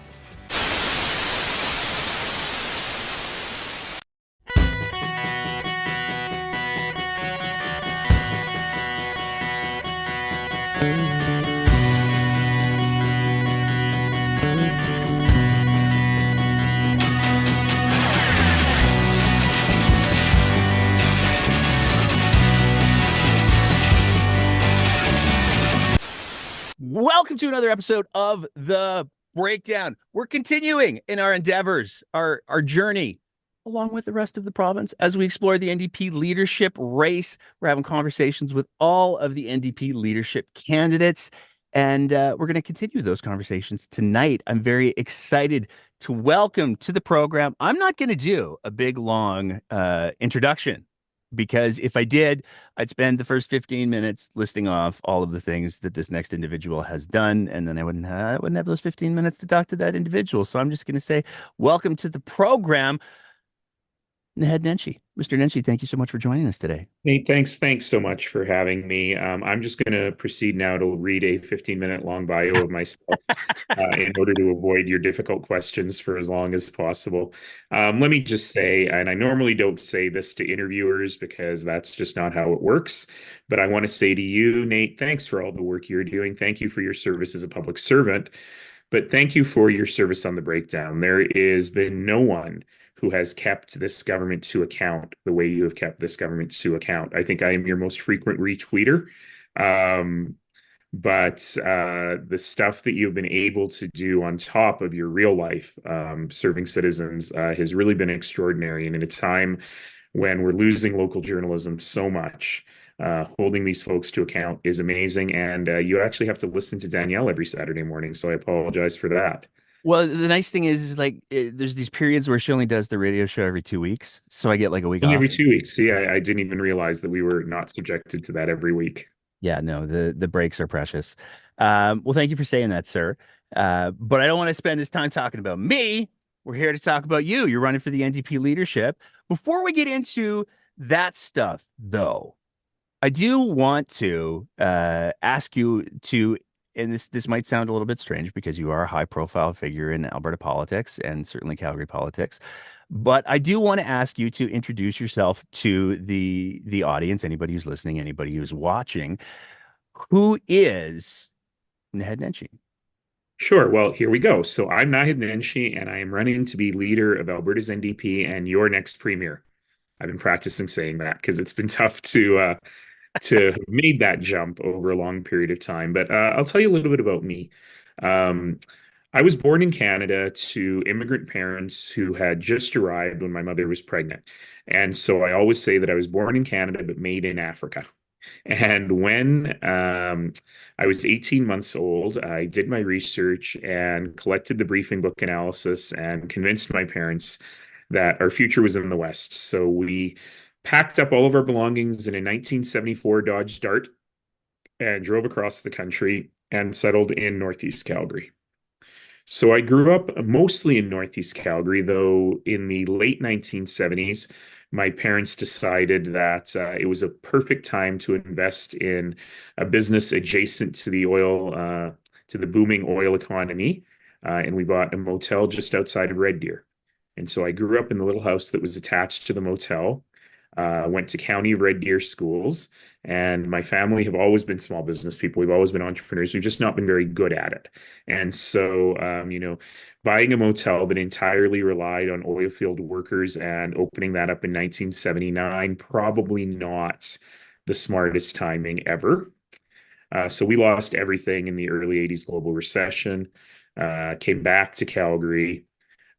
Welcome to another episode of The Breakdown. We're continuing in our endeavors, our journey, along with the rest of the province, as we explore the NDP leadership race. We're having conversations with all of the NDP leadership candidates, and we're going to continue those conversations tonight. I'm very excited to welcome to the program. I'm not going to do a big, long introduction, because if I did, I'd spend the first 15 minutes listing off all of the things that this next individual has done, and then I wouldn't have those 15 minutes to talk to that individual. So I'm just going to say, welcome to the program, Naheed Nenshi. Mr. Nenshi, thank you so much for joining us today. Nate, thanks so much for having me. I'm just going to proceed now to read a 15-minute long bio of myself in order to avoid your difficult questions for as long as possible. Let me just say, and I normally don't say this to interviewers because that's just not how it works, but I want to say to you, Nate, thanks for all the work you're doing. Thank you for your service as a public servant, but thank you for your service on the Breakdown. There has been no one who has kept this government to account the way you have kept this government to account. I think I am your most frequent retweeter. But the stuff that you've been able to do on top of your real life serving citizens has really been extraordinary. And in a time when we're losing local journalism so much, holding these folks to account is amazing. And you actually have to listen to Danielle every Saturday morning. So I apologize for that. Well, the nice thing is like there's these periods where she only does the radio show every 2 weeks, so I get like a week Only off. every 2 weeks. See, I didn't even realize that we were not subjected to that every week. Yeah, no, the breaks are precious. Well, thank you for saying that, sir. But I don't want to spend this time talking about me. We're here to talk about you. You're running for the NDP leadership. Before we get into that stuff, though, I do want to ask you to, and this might sound a little bit strange because you are a high profile figure in Alberta politics and certainly Calgary politics, but I do want to ask you to introduce yourself to the audience, anybody who's listening, anybody who's watching. Who is Ned Nenshi? Sure. Well, here we go. So I'm Nahid Nenshi, and I am running to be leader of Alberta's NDP and your next premier. I've been practicing saying that because it's been tough to have made that jump over a long period of time. But I'll tell you a little bit about me. Um, I was born in Canada to immigrant parents who had just arrived when my mother was pregnant. And so I always say that I was born in Canada, but made in Africa. And when I was 18 months old, I did my research and collected the briefing book analysis and convinced my parents that our future was in the West. So we packed up all of our belongings in a 1974 Dodge Dart and drove across the country and settled in Northeast Calgary. So I grew up mostly in Northeast Calgary, though in the late 1970s, my parents decided that it was a perfect time to invest in a business adjacent to the to the booming oil economy. And we bought a motel just outside of Red Deer. And so I grew up in the little house that was attached to the motel. Went to County of Red Deer schools, and my family have always been small business people. We've always been entrepreneurs. We've just not been very good at it. And so, buying a motel that entirely relied on oil field workers and opening that up in 1979, probably not the smartest timing ever. So we lost everything in the early 80s global recession, came back to Calgary,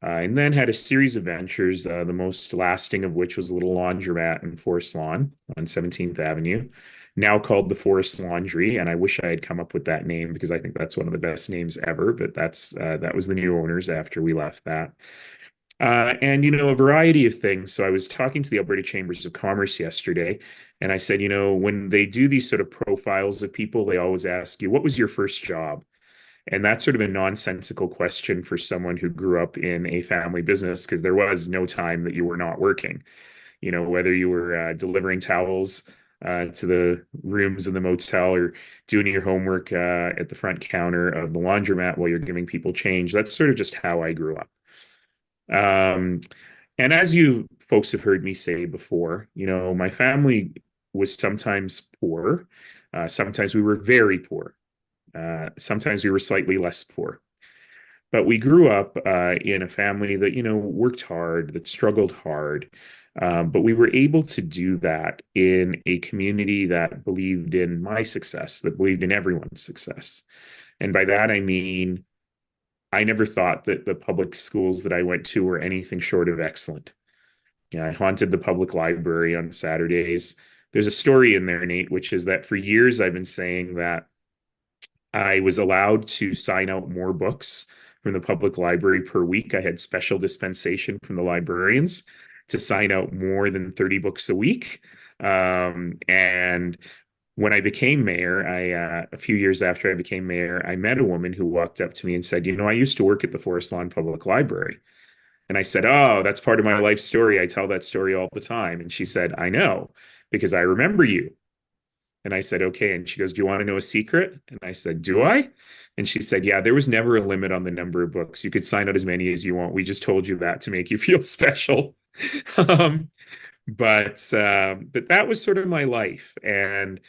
and then had a series of ventures, the most lasting of which was a little laundromat in Forest Lawn on 17th Avenue, now called the Forest Laundry. And I wish I had come up with that name because I think that's one of the best names ever. But that was the new owners after we left that. And a variety of things. So I was talking to the Alberta Chambers of Commerce yesterday, and I said, when they do these sort of profiles of people, they always ask you, what was your first job? And that's sort of a nonsensical question for someone who grew up in a family business, because there was no time that you were not working. Whether you were delivering towels to the rooms in the motel or doing your homework at the front counter of the laundromat while you're giving people change. That's sort of just how I grew up. And as you folks have heard me say before, my family was sometimes poor. Sometimes we were very poor. Sometimes we were slightly less poor. But we grew up in a family that, worked hard, that struggled hard. But we were able to do that in a community that believed in my success, that believed in everyone's success. And by that, I mean, I never thought that the public schools that I went to were anything short of excellent. I haunted the public library on Saturdays. There's a story in there, Nate, which is that for years I've been saying that I was allowed to sign out more books from the public library per week. I had special dispensation from the librarians to sign out more than 30 books a week. And when I became mayor, a few years after I became mayor, I met a woman who walked up to me and said, I used to work at the Forest Lawn Public Library. And I said, oh, that's part of my life story. I tell that story all the time. And she said, I know, because I remember you. And I said, okay. And she goes, do you want to know a secret? And I said, do I? And she said, yeah, there was never a limit on the number of books. You could sign out as many as you want. We just told you that to make you feel special. But that was sort of my life. And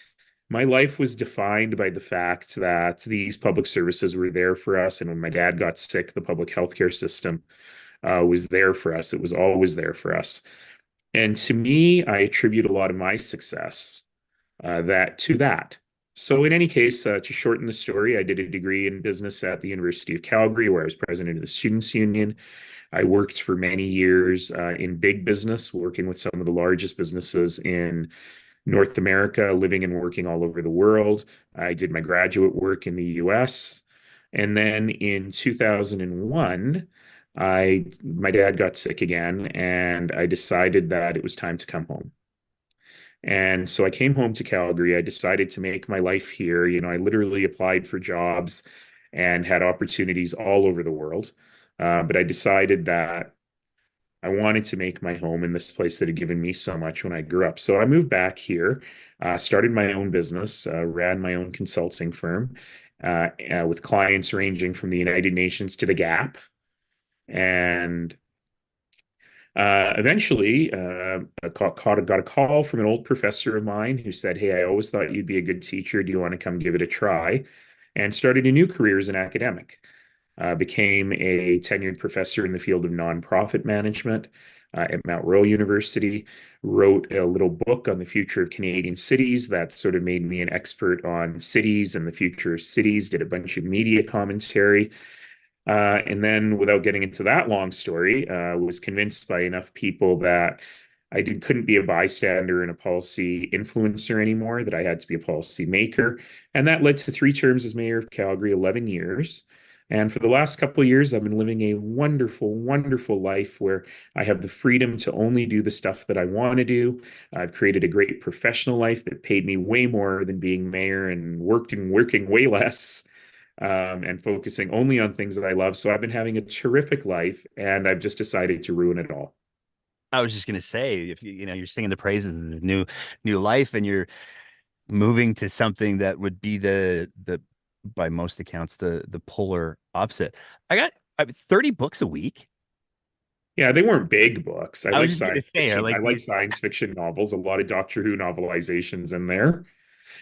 my life was defined by the fact that these public services were there for us. And when my dad got sick, the public healthcare system was there for us. It was always there for us. And to me, I attribute a lot of my success to that. So in any case, to shorten the story, I did a degree in business at the University of Calgary, where I was president of the Students' Union. I worked for many years in big business, working with some of the largest businesses in North America, living and working all over the world. I did my graduate work in the US. And then in 2001, my dad got sick again, and I decided that it was time to come home. And so I came home to Calgary. I decided to make my life here. I literally applied for jobs and had opportunities all over the world. But I decided that I wanted to make my home in this place that had given me so much when I grew up. So I moved back here, started my own business, ran my own consulting firm with clients ranging from the United Nations to the Gap. And eventually, I got a call from an old professor of mine who said, "Hey, I always thought you'd be a good teacher. Do you want to come give it a try?" And started a new career as an academic. Became a tenured professor in the field of nonprofit management at Mount Royal University. Wrote a little book on the future of Canadian cities that sort of made me an expert on cities and the future of cities. Did a bunch of media commentary. And then, without getting into that long story, was convinced by enough people that couldn't be a bystander and a policy influencer anymore, that I had to be a policy maker. And that led to 3 terms as mayor of Calgary, 11 years. And for the last couple of years, I've been living a wonderful, wonderful life where I have the freedom to only do the stuff that I want to do. I've created a great professional life that paid me way more than being mayor, and working way less, and focusing only on things that I love. So I've been having a terrific life, and I've just decided to ruin it all. I was just gonna say, if you're singing the praises of the new life, and you're moving to something that would be the by most accounts the polar opposite. I 30 books a week. Yeah, they weren't big books. I I was like just gonna science say, are fiction. I like like these. science fiction novels, a lot of Doctor Who novelizations in there.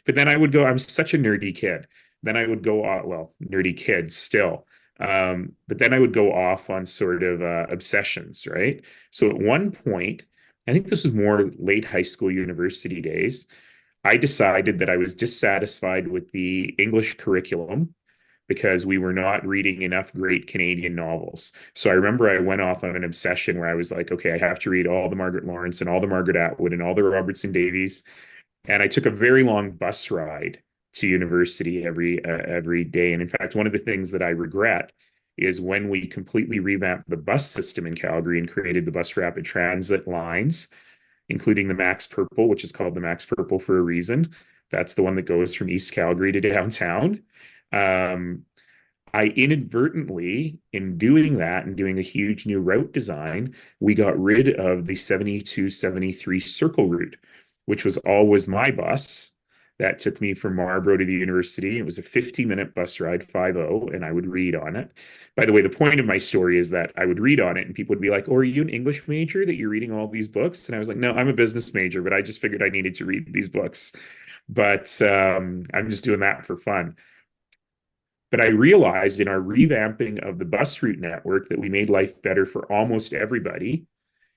But then I would go, I'm such a nerdy kid. Then I would go, well, nerdy kid still. But then I would go off on sort of obsessions, right? So at one point, I think this was more late high school, university days, I decided that I was dissatisfied with the English curriculum because we were not reading enough great Canadian novels. So I remember I went off on an obsession where I was like, okay, I have to read all the Margaret Lawrence and all the Margaret Atwood and all the Robertson Davies. And I took a very long bus ride to university every day. And in fact, one of the things that I regret is when we completely revamped the bus system in Calgary and created the bus rapid transit lines, including the Max Purple, which is called the Max Purple for a reason. That's the one that goes from East Calgary to downtown. Um, I inadvertently, in doing that and doing a huge new route design, we got rid of the 7273 Circle route, which was always my bus that took me from Marlborough to the university. It was a 50-minute bus ride, 50, and I would read on it. By the way, the point of my story is that I would read on it and people would be like, "Oh, are you an English major that you're reading all these books?" And I was like, "No, I'm a business major, but I just figured I needed to read these books." But I'm just doing that for fun. But I realized in our revamping of the bus route network that we made life better for almost everybody.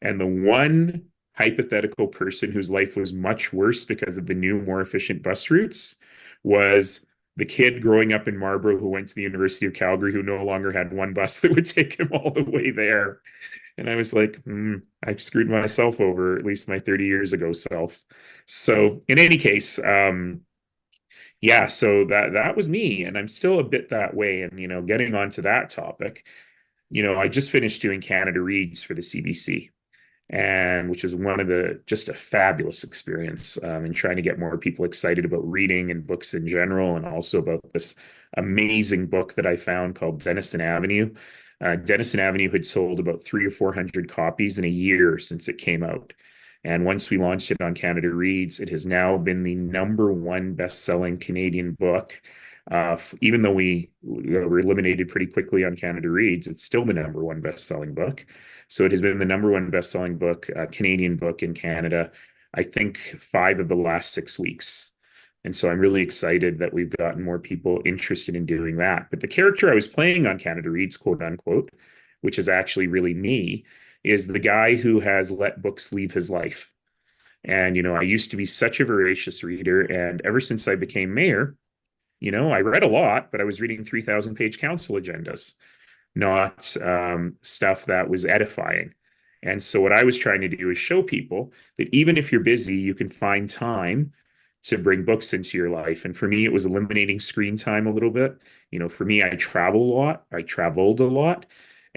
And the one hypothetical person whose life was much worse because of the new, more efficient bus routes was the kid growing up in Marlborough who went to the University of Calgary, who no longer had one bus that would take him all the way there. And I was like, I screwed myself over, at least my 30 years ago self. So in any case, yeah, so that was me, and I'm still a bit that way. And getting onto that topic, I just finished doing Canada Reads for the CBC, and which was just a fabulous experience, in trying to get more people excited about reading and books in general, and also about this amazing book that I found called Denison Avenue. Denison Avenue had sold about 300 or 400 copies in a year since it came out. And once we launched it on Canada Reads, it has now been the #1 best-selling Canadian book. Even though we were eliminated pretty quickly on Canada Reads, it's still the #1 best-selling book. So it has been the #1 best-selling book, Canadian book in Canada, I think 5 of the last 6 weeks. And so I'm really excited that we've gotten more people interested in doing that. But the character I was playing on Canada Reads, quote unquote, which is actually really me, is the guy who has let books leave his life. And, I used to be such a voracious reader. And ever since I became mayor, I read a lot, but I was reading 3,000-page council agendas, not stuff that was edifying. And so what I was trying to do is show people that even if you're busy, you can find time to bring books into your life. And for me, it was eliminating screen time a little bit. For me, I travel a lot. I traveled a lot.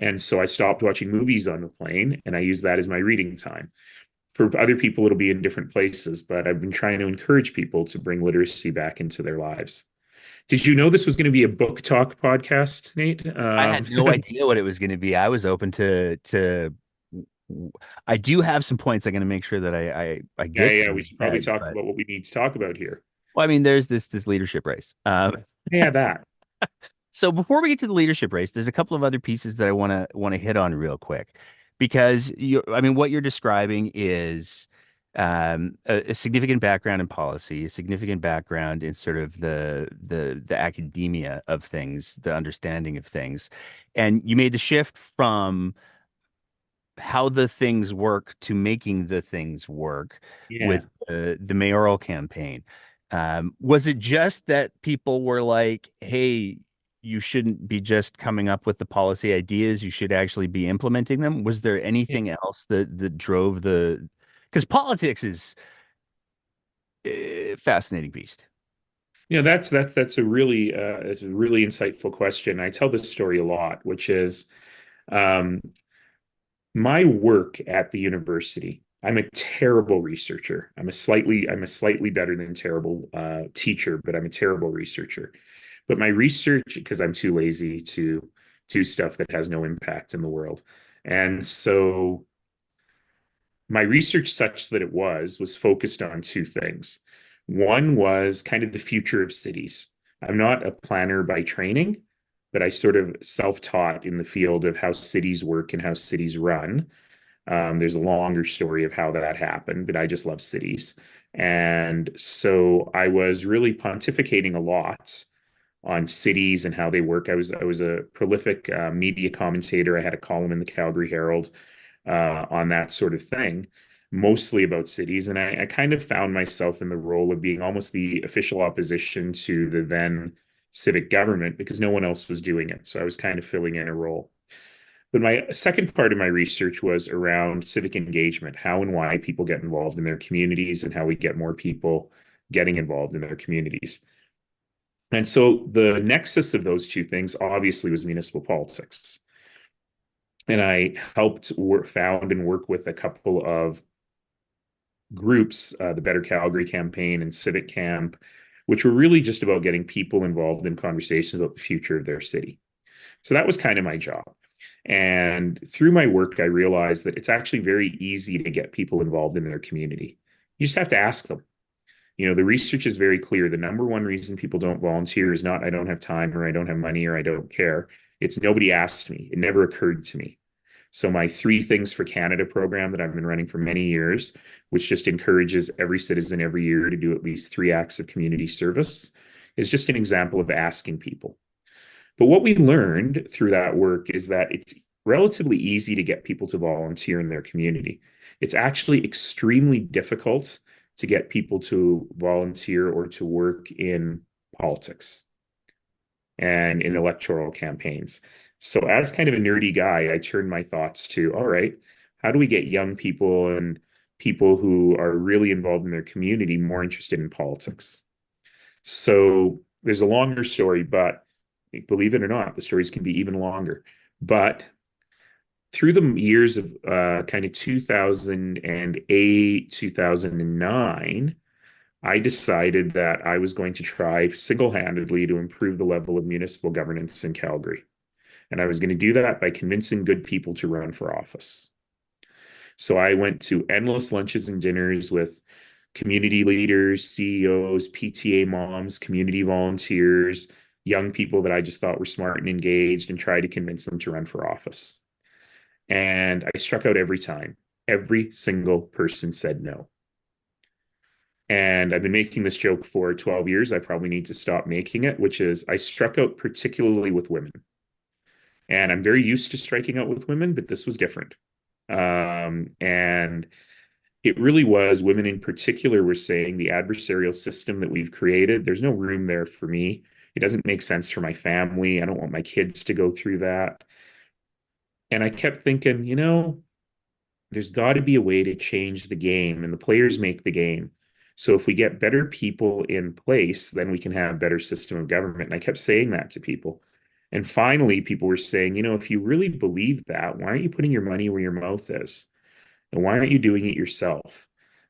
And so I stopped watching movies on the plane, and I use that as my reading time. For other people, it'll be in different places, but I've been trying to encourage people to bring literacy back into their lives. Did you know this was going to be a book talk podcast, Nate? I had no idea what it was going to be. I was open to I do have some points. I'm going to make sure that I Yeah, get yeah, to we should probably ahead, talk but about what we need to talk about here. well, I mean, there's this leadership race. Yeah, that. So before we get to the leadership race, there's a couple of other pieces that I want to hit on real quick, because I mean, what you're describing is a significant background in policy, a significant background in sort of the academia of things, the understanding of things, and you made the shift from how the things work to making the things work Yeah. with the mayoral campaign. Was it just that people were like, hey, you shouldn't be just coming up with the policy ideas, you should actually be implementing them? Was there Yeah. anything else that drove the, because politics is a fascinating beast. That's a really insightful question. I tell this story a lot, which is um, my work at the university. I'm a terrible researcher. I'm a slightly better than terrible teacher, but I'm a terrible researcher. But my research, because I'm too lazy to do stuff that has no impact in the world. And so my research, such that it was focused on two things. One was kind of the future of cities. I'm not a planner by training, but I sort of self-taught in the field of how cities work and how cities run. There's a longer story of how that happened, but I just love cities. And so I was really pontificating a lot on cities and how they work. I was a prolific media commentator. I had a column in the Calgary Herald on that sort of thing, mostly about cities. And I kind of found myself in the role of being almost the official opposition to the then civic government because no one else was doing it. So I was kind of filling in a role. But my second part of my research was around civic engagement, how and why people get involved in their communities and how we get more people getting involved in their communities. And so the nexus of those two things obviously was municipal politics. And I helped found and work with a couple of groups, the Better Calgary campaign and Civic Camp, which were really just about getting people involved in conversations about the future of their city. So that was kind of my job. And through my work, I realized that it's actually very easy to get people involved in their community. You just have to ask them. The research is very clear. The number one reason people don't volunteer is not I don't have time or I don't have money or I don't care. It's nobody asked me. It never occurred to me. So my Three Things for Canada program that I've been running for many years, which just encourages every citizen every year to do at least 3 acts of community service, is just an example of asking people. But what we learned through that work is that it's relatively easy to get people to volunteer in their community. It's actually extremely difficult to get people to volunteer or to work in politics and in electoral campaigns. So, as kind of a nerdy guy, I turned my thoughts to, all right, how do we get young people and people who are really involved in their community more interested in politics? So, there's a longer story, but believe it or not, the stories can be even longer. But through the years of kind of 2008, 2009, I decided that I was going to try single-handedly to improve the level of municipal governance in Calgary. And I was going to do that by convincing good people to run for office. So I went to endless lunches and dinners with community leaders, CEOs, PTA moms, community volunteers, young people that I just thought were smart and engaged, and tried to convince them to run for office. And I struck out every time. Every single person said no. And I've been making this joke for 12 years. I probably need to stop making it, which is I struck out particularly with women. And I'm very used to striking out with women, but this was different. And it really was women in particular were saying the adversarial system that we've created, there's no room there for me. It doesn't make sense for my family. I don't want my kids to go through that. And I kept thinking, there's got to be a way to change the game, and the players make the game. So if we get better people in place, then we can have a better system of government. And I kept saying that to people. And finally, people were saying, if you really believe that, why aren't you putting your money where your mouth is? And why aren't you doing it yourself?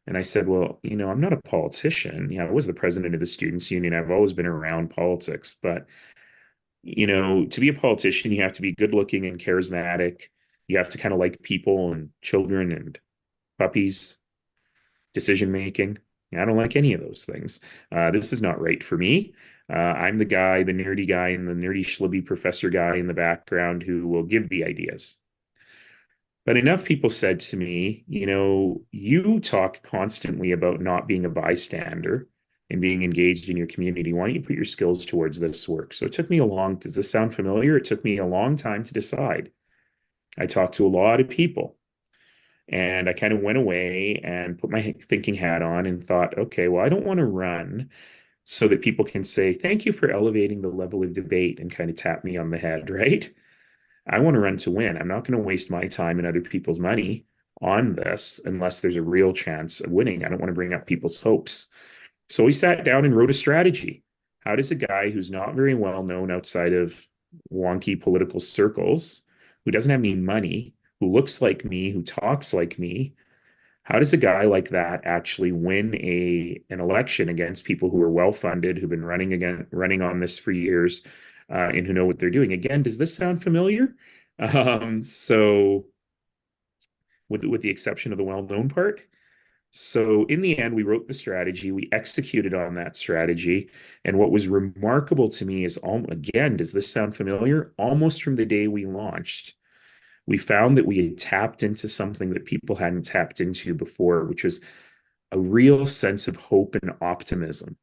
And I said, well, I'm not a politician. I was the president of the Students' Union. I've always been around politics. But, to be a politician, you have to be good looking and charismatic. You have to kind of like people and children and puppies, decision making. I don't like any of those things. This is not right for me. I'm the guy, the nerdy guy, and the nerdy schlubby professor guy in the background who will give the ideas. But enough people said to me, you talk constantly about not being a bystander and being engaged in your community. Why don't you put your skills towards this work? So it took me does this sound familiar? It took me a long time to decide. I talked to a lot of people and I kind of went away and put my thinking hat on and thought, okay, well, I don't want to run so that people can say, thank you for elevating the level of debate and kind of tap me on the head, right? I want to run to win. I'm not going to waste my time and other people's money on this unless there's a real chance of winning. I don't want to bring up people's hopes. So we sat down and wrote a strategy. How does a guy who's not very well known outside of wonky political circles, who doesn't have any money, who looks like me, who talks like me, how does a guy like that actually win an election against people who are well funded, who've been running on this for years, and who know what they're doing? Again, does this sound familiar? So, with the exception of the well-known part. So in the end, we wrote the strategy, we executed on that strategy. And what was remarkable to me is, again, does this sound familiar? Almost from the day we launched, we found that we had tapped into something that people hadn't tapped into before, which was a real sense of hope and optimism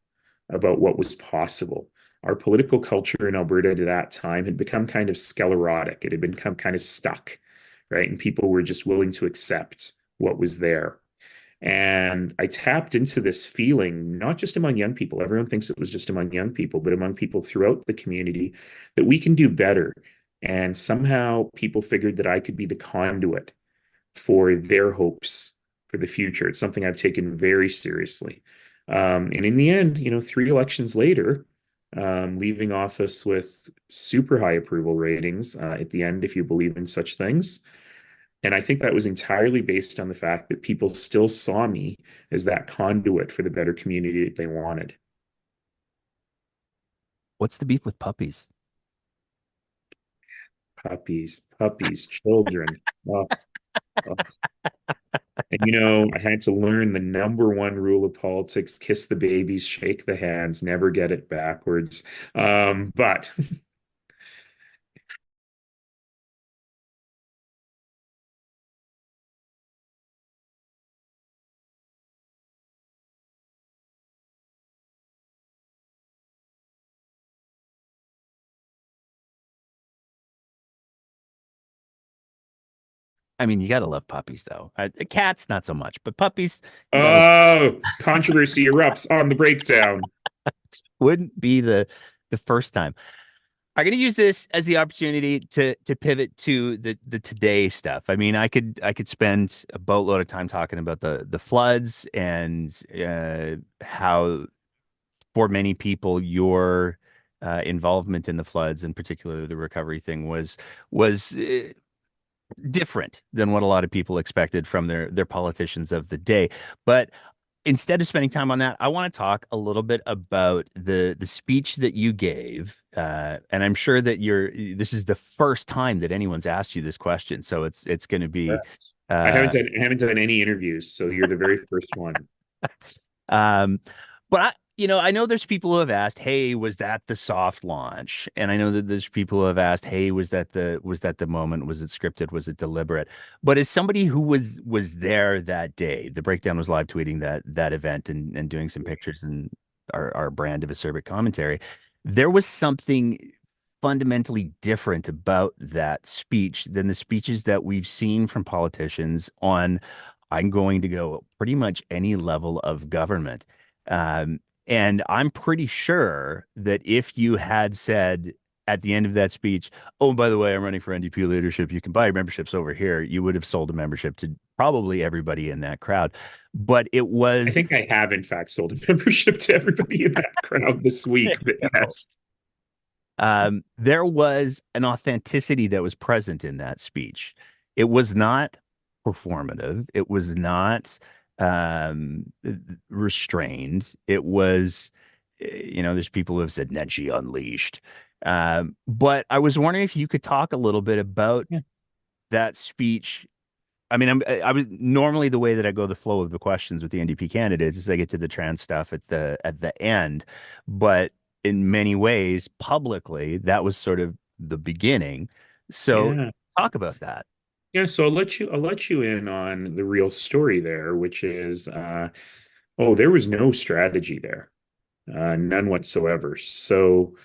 about what was possible. Our political culture in Alberta at that time had become kind of sclerotic. It had become kind of stuck, right? And people were just willing to accept what was there. And I tapped into this feeling, not just among young people. Everyone thinks it was just among young people, but among people throughout the community, that we can do better. And somehow people figured that I could be the conduit for their hopes for the future. It's something I've taken very seriously. And in the end, 3 elections later, leaving office with super high approval ratings at the end, if you believe in such things. And I think that was entirely based on the fact that people still saw me as that conduit for the better community that they wanted. What's the beef with puppies? Puppies, children. Oh, oh. And I had to learn the number one rule of politics: kiss the babies, shake the hands, never get it backwards. But I mean, you gotta love puppies, though. Cats, not so much, but puppies. Controversy erupts on the breakdown. Wouldn't be the first time. I'm going to use this as the opportunity to pivot to the today stuff. I mean, I could spend a boatload of time talking about the floods and how for many people your involvement in the floods, and particularly the recovery thing, was different than what a lot of people expected from their politicians of the day. But instead of spending time on that, I want to talk a little bit about the speech that you gave. And I'm sure that this is the first time that anyone's asked you this question. So it's going to be I haven't done any interviews, so you're the very first one. um, but I know there's people who have asked, "Hey, was that the soft launch?" And I know that there's people who have asked, "Hey, was that the moment? Was it scripted? Was it deliberate?" But as somebody who was there that day, the breakdown was live tweeting that event and doing some pictures and our brand of acerbic commentary. There was something fundamentally different about that speech than the speeches that we've seen from politicians on, I'm going to go pretty much any level of government. Um, and I'm pretty sure that if you had said at the end of that speech, "Oh, by the way, I'm running for NDP leadership. You can buy memberships over here," you would have sold a membership to probably everybody in that crowd. But it I was, think I have, in fact, sold a membership to everybody in that crowd this week. But yes. There was an authenticity that was present in that speech. It was not performative. It was not restrained. It was, there's people who have said Nenshi unleashed. But I was wondering if you could talk a little bit about Yeah. that speech, I mean, I was normally the way that I go the flow of the questions with the NDP candidates is I get to the trans stuff at the end, but in many ways, publicly, that was sort of the beginning. So Yeah. talk about that. Yeah, so I'll let you in on the real story there, which is oh, there was no strategy there. None whatsoever. So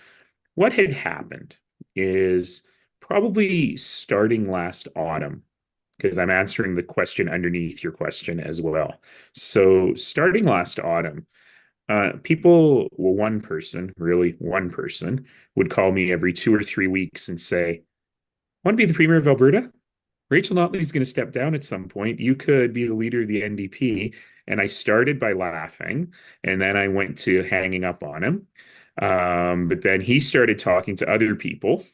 what had happened is probably starting last autumn, because I'm answering the question underneath your question as well. So starting last autumn, people, well, one person, really one person, would call me every 2 or 3 weeks and say, "Want to be the premier of Alberta? Rachel Notley's going to step down at some point. You could be the leader of the NDP." And I started by laughing, and then I went to hanging up on him. But then he started talking to other people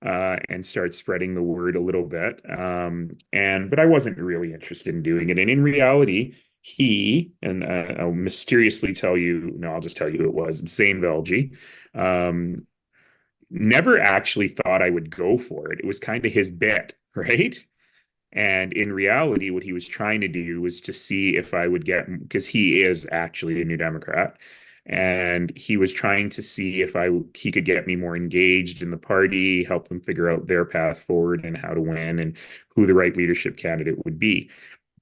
and start spreading the word a little bit. But I wasn't really interested in doing it. And in reality, he, and I'll mysteriously tell you, no, I'll just tell you who it was, it's Zane Velji, never actually thought I would go for it. It was kind of his bet, right? And in reality, what he was trying to do was to see if I would get, because he is actually a New Democrat, and he was trying to see if he could get me more engaged in the party, help them figure out their path forward and how to win and who the right leadership candidate would be.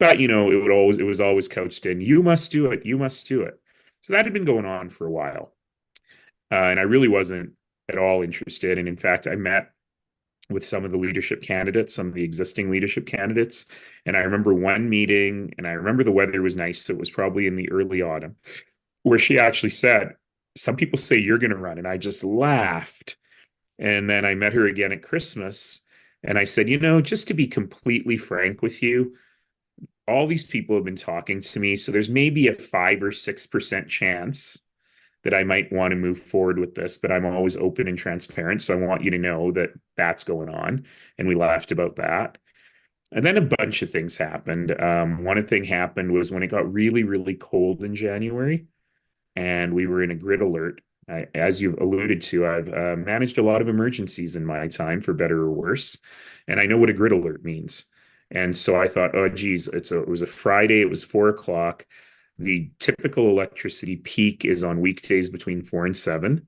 But it was always couched in, "You must do it, you must do it." So that had been going on for a while, and I really wasn't at all interested. And in fact, I met with some of the leadership candidates, some of the existing leadership candidates. And I remember one meeting, and I remember the weather was nice. So it was probably in the early autumn, where she actually said, "Some people say you're going to run." And I just laughed. And then I met her again at Christmas. And I said, just to be completely frank with you, all these people have been talking to me. So there's maybe a 5 or 6% chance that I might want to move forward with this, but I'm always open and transparent. So I want you to know that that's going on. And we laughed about that. And then a bunch of things happened. One thing happened was when it got really, really cold in January and we were in a grid alert. As you've alluded to, I've managed a lot of emergencies in my time, for better or worse. And I know what a grid alert means. And so I thought, oh, geez, it was a Friday, it was 4 o'clock. The typical electricity peak is on weekdays between 4 and 7.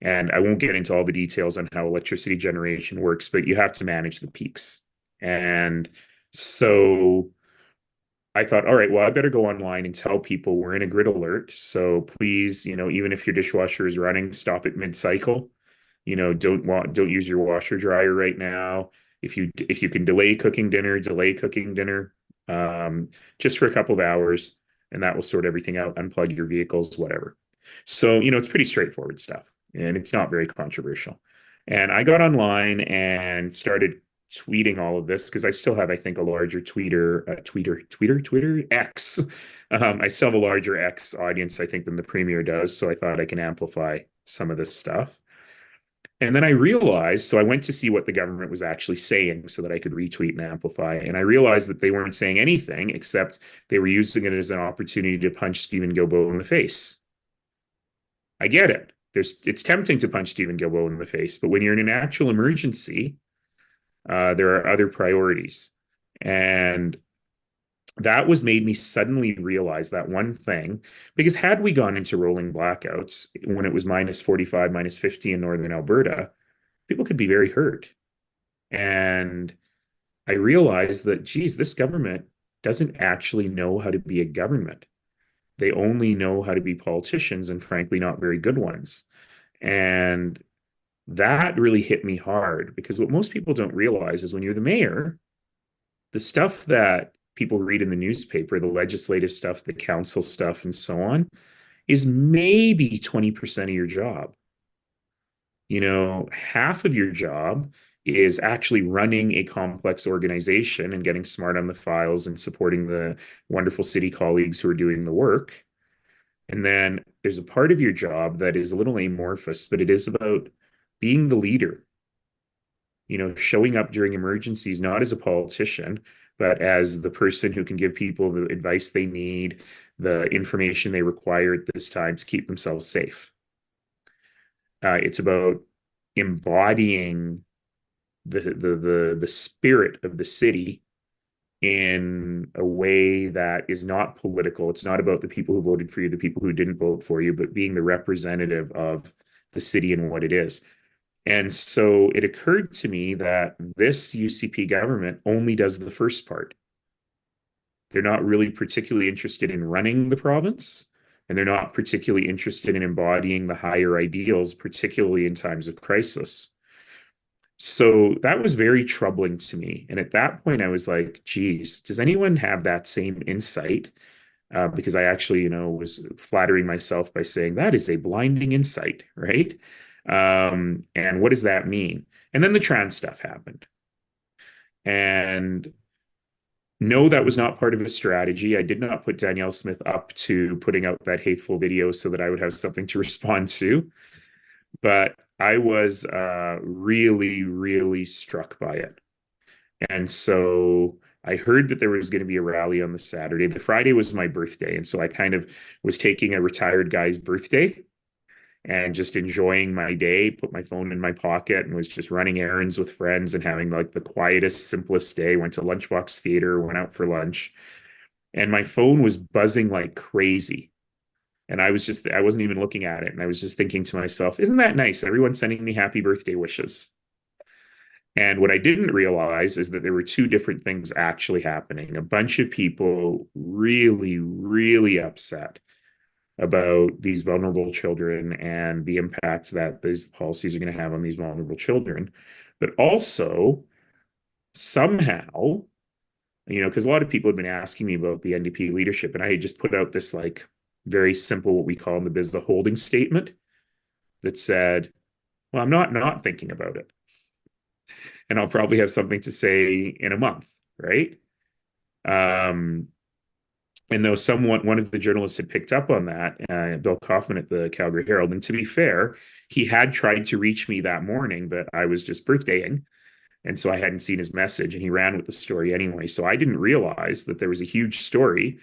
And I won't get into all the details on how electricity generation works, but you have to manage the peaks. And so I thought, all right, well, I better go online and tell people we're in a grid alert. So please, even if your dishwasher is running, stop it mid-cycle. Don't use your washer dryer right now. If you can delay cooking dinner, delay cooking dinner, just for a couple of hours, and that will sort everything out. Unplug your vehicles, whatever. So, it's pretty straightforward stuff, and it's not very controversial. And I got online and started tweeting all of this because I still have, I think, a larger Twitter X. I still have a larger X audience, I think, than the premier does. So I thought I can amplify some of this stuff. And then I realized, so I went to see what the government was actually saying so that I could retweet and amplify. And I realized that they weren't saying anything except they were using it as an opportunity to punch Stephen Guilbeault in the face. I get it. It's tempting to punch Stephen Guilbeault in the face, but when you're in an actual emergency, there are other priorities. And that made me suddenly realize that one thing, because had we gone into rolling blackouts when it was minus 45, minus 50 in northern Alberta, people could be very hurt. And I realized that, geez, this government doesn't actually know how to be a government. They only know how to be politicians, and frankly, not very good ones. And that really hit me hard, because what most people don't realize is when you're the mayor, the stuff that people read in the newspaper, the legislative stuff, the council stuff, and so on, is maybe 20% of your job. Half of your job is actually running a complex organization and getting smart on the files and supporting the wonderful city colleagues who are doing the work. And then there's a part of your job that is a little amorphous, but it is about being the leader, showing up during emergencies, not as a politician, but as the person who can give people the advice they need, the information they require at this time to keep themselves safe. It's about embodying the spirit of the city in a way that is not political. It's not about the people who voted for you, the people who didn't vote for you, but being the representative of the city and what it is. And so it occurred to me that this UCP government only does the first part. They're not really particularly interested in running the province, and they're not particularly interested in embodying the higher ideals, particularly in times of crisis. So that was very troubling to me. And at that point, I was like, geez, does anyone have that same insight? Because I actually, was flattering myself by saying that is a blinding insight, right? And what does that mean? And then the trans stuff happened. And no, that was not part of a strategy. I did not put Danielle Smith up to putting out that hateful video so that I would have something to respond to. But I was really, really struck by it. And so I heard that there was going to be a rally on the Saturday. The Friday was my birthday. And so I kind of was taking a retired guy's birthday and just enjoying my day, put my phone in my pocket and was just running errands with friends and having like the quietest, simplest day. Went to Lunchbox Theater, went out for lunch, and my phone was buzzing like crazy. And I wasn't even looking at it. And I was just thinking to myself, isn't that nice? Everyone's sending me happy birthday wishes. And what I didn't realize is that there were two different things actually happening. A bunch of people really, really upset about these vulnerable children and the impact that these policies are going to have on these vulnerable children. But also, somehow, because a lot of people have been asking me about the NDP leadership, and I had just put out this like very simple, what we call in the biz, the holding statement that said, well, I'm not thinking about it. And I'll probably have something to say in a month, right? And though one of the journalists had picked up on that, Bill Kaufman at the Calgary Herald, and to be fair, he had tried to reach me that morning, but I was just birthdaying. And so I hadn't seen his message, and he ran with the story anyway. So I didn't realize that there was a huge story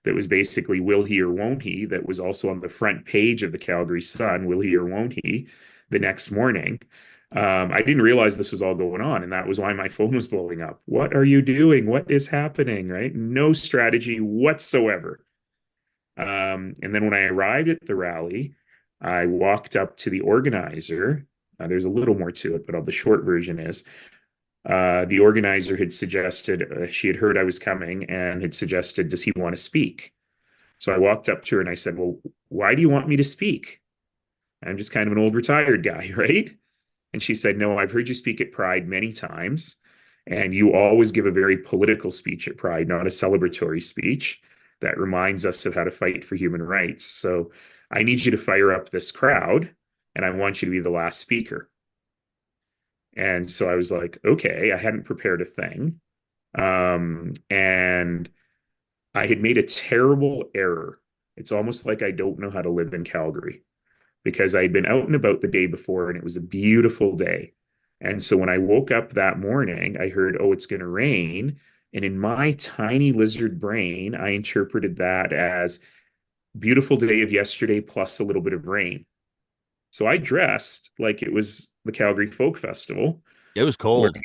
that was basically will he or won't he, that was also on the front page of the Calgary Sun, will he or won't he, the next morning. I didn't realize this was all going on, and that was why my phone was blowing up. What are you doing? What is happening? Right? No strategy whatsoever. And then when I arrived at the rally, I walked up to the organizer. There's a little more to it, but the short version is the organizer had suggested, she had heard I was coming and had suggested, does he want to speak? So I walked up to her and I said, well, why do you want me to speak? I'm just kind of an old retired guy, right? And she said, no, I've heard you speak at Pride many times, and you always give a very political speech at Pride, not a celebratory speech that reminds us of how to fight for human rights. So I need you to fire up this crowd, and I want you to be the last speaker. And so I was like, okay, I hadn't prepared a thing. And I had made a terrible error. It's almost like I don't know how to live in Calgary, because I'd been out and about the day before and it was a beautiful day. And so when I woke up that morning, I heard, oh, it's going to rain. And in my tiny lizard brain, I interpreted that as beautiful day of yesterday plus a little bit of rain. So I dressed like it was the Calgary Folk Festival. It was cold.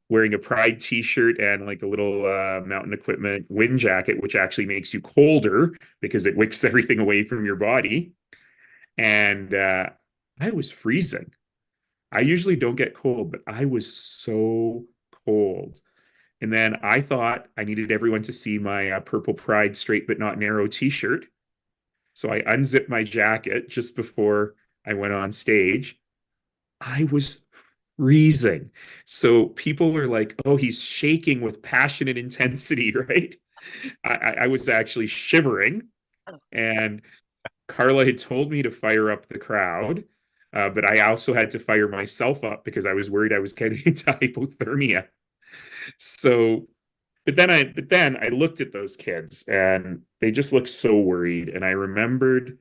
Wearing a Pride t-shirt and like a little mountain equipment wind jacket, which actually makes you colder because it wicks everything away from your body. And I was freezing. I usually don't get cold, but I was so cold. And then I thought I needed everyone to see my purple Pride straight but not narrow t-shirt. So I unzipped my jacket just before I went on stage. I was freezing. So people were like, oh, he's shaking with passionate intensity, right? I was actually shivering. And Carla had told me to fire up the crowd, but I also had to fire myself up because I was worried I was getting into hypothermia. So, but then I looked at those kids and they just looked so worried. And I remembered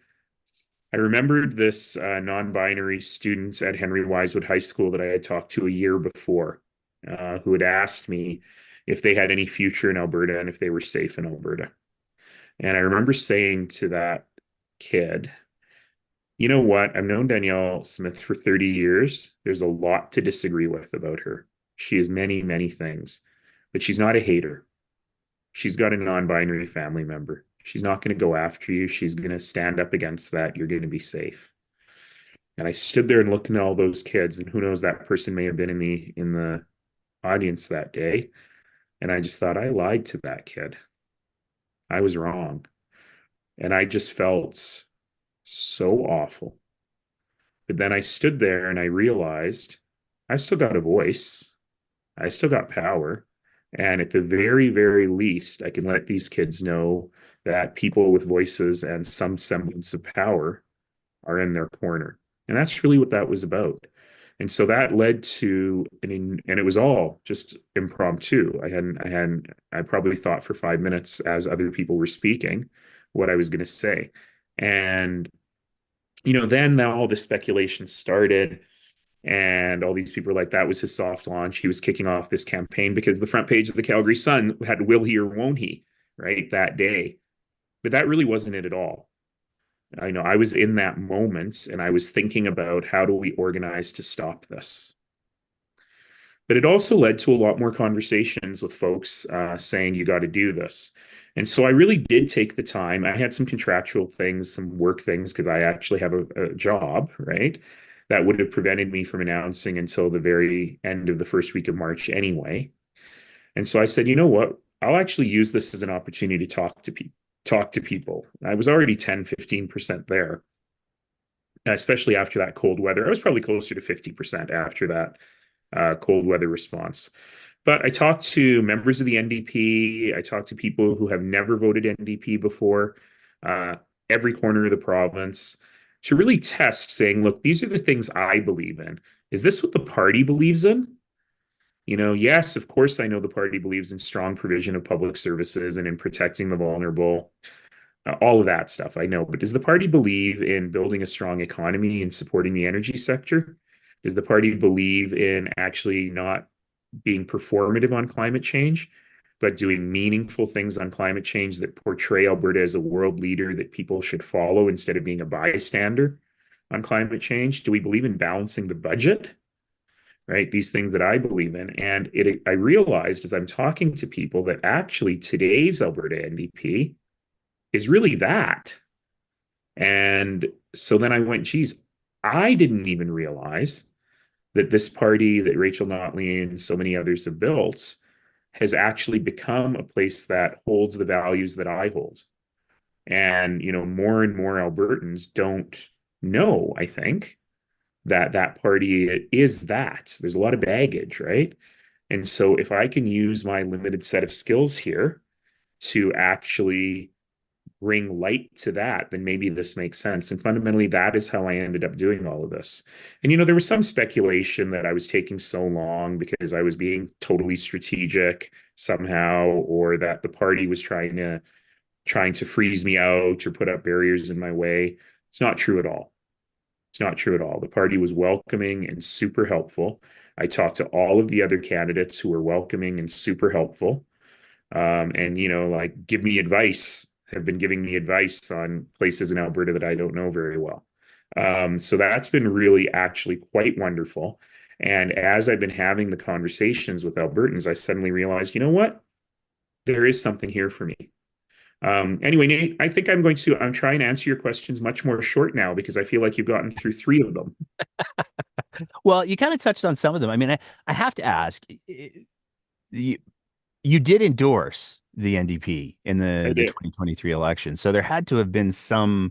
this non-binary student at Henry Wisewood High School that I had talked to a year before, who had asked me if they had any future in Alberta and if they were safe in Alberta. And I remember saying to that kid, you know what? I've known Danielle Smith for 30 years. There's a lot to disagree with about her. She is many, many things, but she's not a hater. She's got a non-binary family member. She's not going to go after you. She's going to stand up against that. You're going to be safe. And I stood there and looked at all those kids, and who knows, that person may have been in the audience that day. And I just thought, I lied to that kid. I was wrong. And I just felt so awful. But then I stood there and I realized I've still got a voice. I still got power. And at the very, very least, I can let these kids know that people with voices and some semblance of power are in their corner. And that's really what that was about. And so that led to and it was all just impromptu. I probably thought for 5 minutes as other people were speaking what I was going to say. And, then all the speculation started. And all these people were like, that was his soft launch. He was kicking off this campaign because the front page of the Calgary Sun had will he or won't he, right, that day. But that really wasn't it at all. I know I was in that moment and I was thinking about how do we organize to stop this. But it also led to a lot more conversations with folks saying, you got to do this. And so I really did take the time. I had some contractual things, some work things, because I actually have a job, right? That would have prevented me from announcing until the very end of the first week of March anyway. And so I said, you know what? I'll actually use this as an opportunity to talk to people. I was already 10, 15% there, especially after that cold weather. I was probably closer to 50% after that cold weather response. But I talked to members of the NDP. I talked to people who have never voted NDP before, every corner of the province, to really test saying, look, these are the things I believe in. Is this what the party believes in? Yes, of course, I know the party believes in strong provision of public services and in protecting the vulnerable, all of that stuff, I know. But does the party believe in building a strong economy and supporting the energy sector? Does the party believe in actually not being performative on climate change, but doing meaningful things on climate change that portray Alberta as a world leader that people should follow instead of being a bystander on climate change? Do we believe in balancing the budget? Right? These things that I believe in. And I realized as I'm talking to people that actually today's Alberta NDP is really that. And so then I went, geez, I didn't even realize that this party that Rachel Notley and so many others have built has actually become a place that holds the values that I hold. And, more and more Albertans don't know, I think, that party is that. There's a lot of baggage, right? And so if I can use my limited set of skills here to actually bring light to that, then maybe this makes sense. And fundamentally, that is how I ended up doing all of this. And, there was some speculation that I was taking so long because I was being totally strategic somehow, or that the party was trying to freeze me out or put up barriers in my way. It's not true at all. It's not true at all. The party was welcoming and super helpful. I talked to all of the other candidates who were welcoming and super helpful. And, give me advice, have been giving me advice on places in Alberta that I don't know very well. So that's been really actually quite wonderful. And as I've been having the conversations with Albertans, I suddenly realized, you know what? There is something here for me. Anyway, Nate, I think I'm trying to answer your questions much more short now because I feel like you've gotten through 3 of them. Well, you kind of touched on some of them. I mean, I have to ask, you did endorse the NDP in the 2023 election. So there had to have been some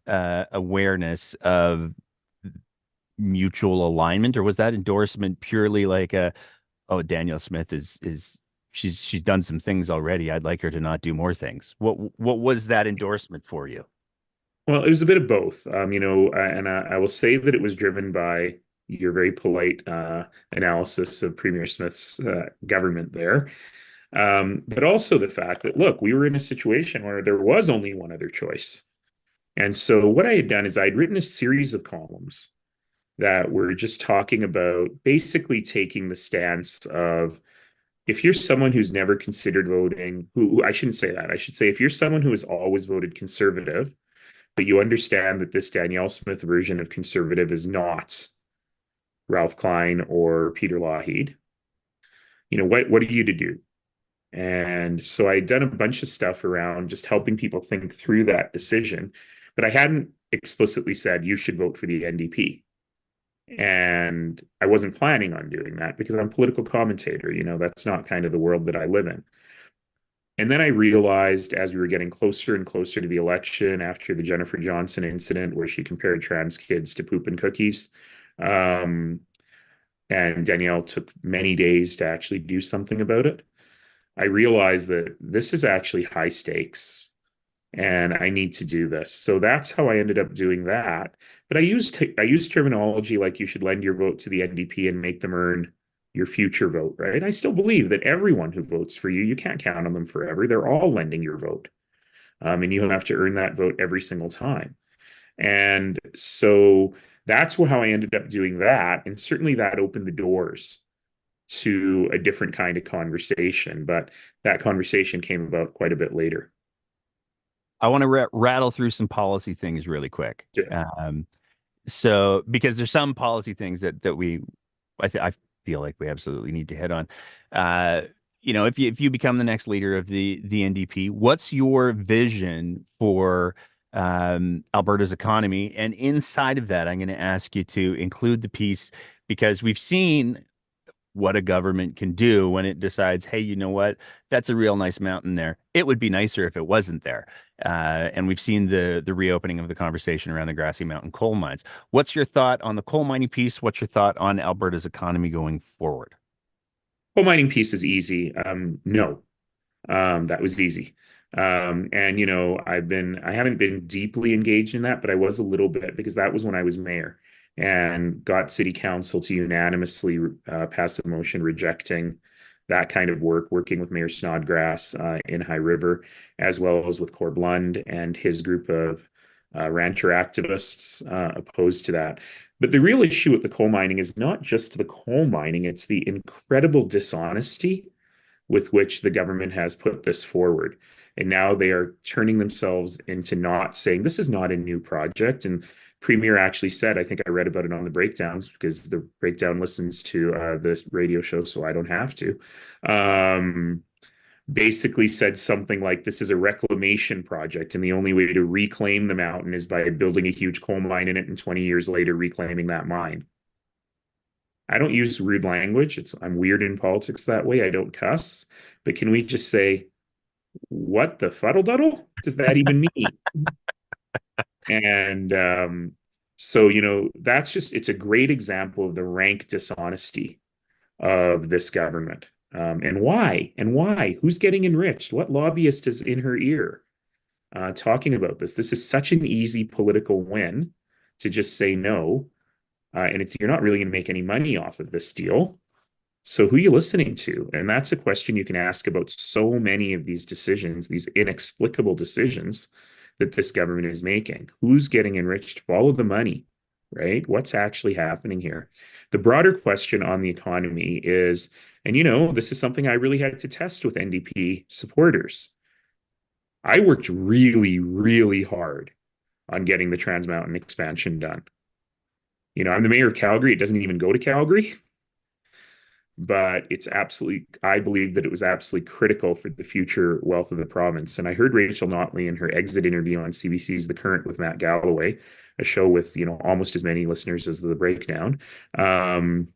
awareness of mutual alignment, or was that endorsement purely like Danielle Smith is she's done some things already. I'd like her to not do more things. What was that endorsement for you? Well, it was a bit of both, and I will say that it was driven by your very polite analysis of Premier Smith's government there. But also the fact that, look, we were in a situation where there was only one other choice. And so what I had done is I'd written a series of columns that were just talking about basically taking the stance of, if you're someone who's never considered voting, who I shouldn't say that. I should say, if you're someone who has always voted conservative, but you understand that this Danielle Smith version of conservative is not Ralph Klein or Peter Lougheed, what are you to do? And so I'd done a bunch of stuff around just helping people think through that decision, but I hadn't explicitly said you should vote for the NDP. And I wasn't planning on doing that because I'm a political commentator. That's not kind of the world that I live in. And then I realized as we were getting closer and closer to the election after the Jennifer Johnson incident where she compared trans kids to poop and cookies, and Danielle took many days to actually do something about it, I realized that this is actually high stakes and I need to do this. So that's how I ended up doing that. But I used terminology like you should lend your vote to the NDP and make them earn your future vote, right? I still believe that everyone who votes for you can't count on them forever. They're all lending your vote. And you have to earn that vote every single time. And so that's how I ended up doing that. And certainly that opened the doors to a different kind of conversation. But that conversation came about quite a bit later. I want to rattle through some policy things really quick. Yeah. So because there's some policy things that I feel like we absolutely need to hit on. If you become the next leader of the NDP, what's your vision for Alberta's economy? And inside of that, I'm going to ask you to include the piece because we've seen what a government can do when it decides, hey, you know what? That's a real nice mountain there. It would be nicer if it wasn't there. And we've seen the reopening of the conversation around the Grassy Mountain coal mines. What's your thought on the coal mining piece? What's your thought on Alberta's economy going forward? Coal mining piece is easy. No, that was easy. And I haven't been deeply engaged in that, but I was a little bit because that was when I was mayor and got city council to unanimously pass a motion rejecting that kind of work, working with Mayor Snodgrass in High River, as well as with Corb Lund and his group of rancher activists opposed to that. But the real issue with the coal mining is not just the coal mining, it's the incredible dishonesty with which the government has put this forward. And now they are turning themselves into not saying this is not a new project. And Premier actually said, I think I read about it on the breakdowns because the breakdown listens to the radio show, so I don't have to. Basically said something like this is a reclamation project, and the only way to reclaim the mountain is by building a huge coal mine in it and 20 years later reclaiming that mine. I don't use rude language. I'm weird in politics that way. I don't cuss. But can we just say, what the fuddle-duddle does that even mean? And so, it's a great example of the rank dishonesty of this government. And why? And why? Who's getting enriched? What lobbyist is in her ear talking about this? This is such an easy political win to just say no. And you're not really going to make any money off of this deal. So who are you listening to? And that's a question you can ask about so many of these decisions, these inexplicable decisions that this government is making. Who's getting enriched? Follow the money, right? What's actually happening here? The broader question on the economy is, and this is something I really had to test with NDP supporters. I worked really, really hard on getting the Trans Mountain expansion done. I'm the mayor of Calgary. It doesn't even go to Calgary. But I believe that it was absolutely critical for the future wealth of the province. And I heard Rachel Notley in her exit interview on CBC's The Current with Matt Galloway, a show with, almost as many listeners as The Breakdown. And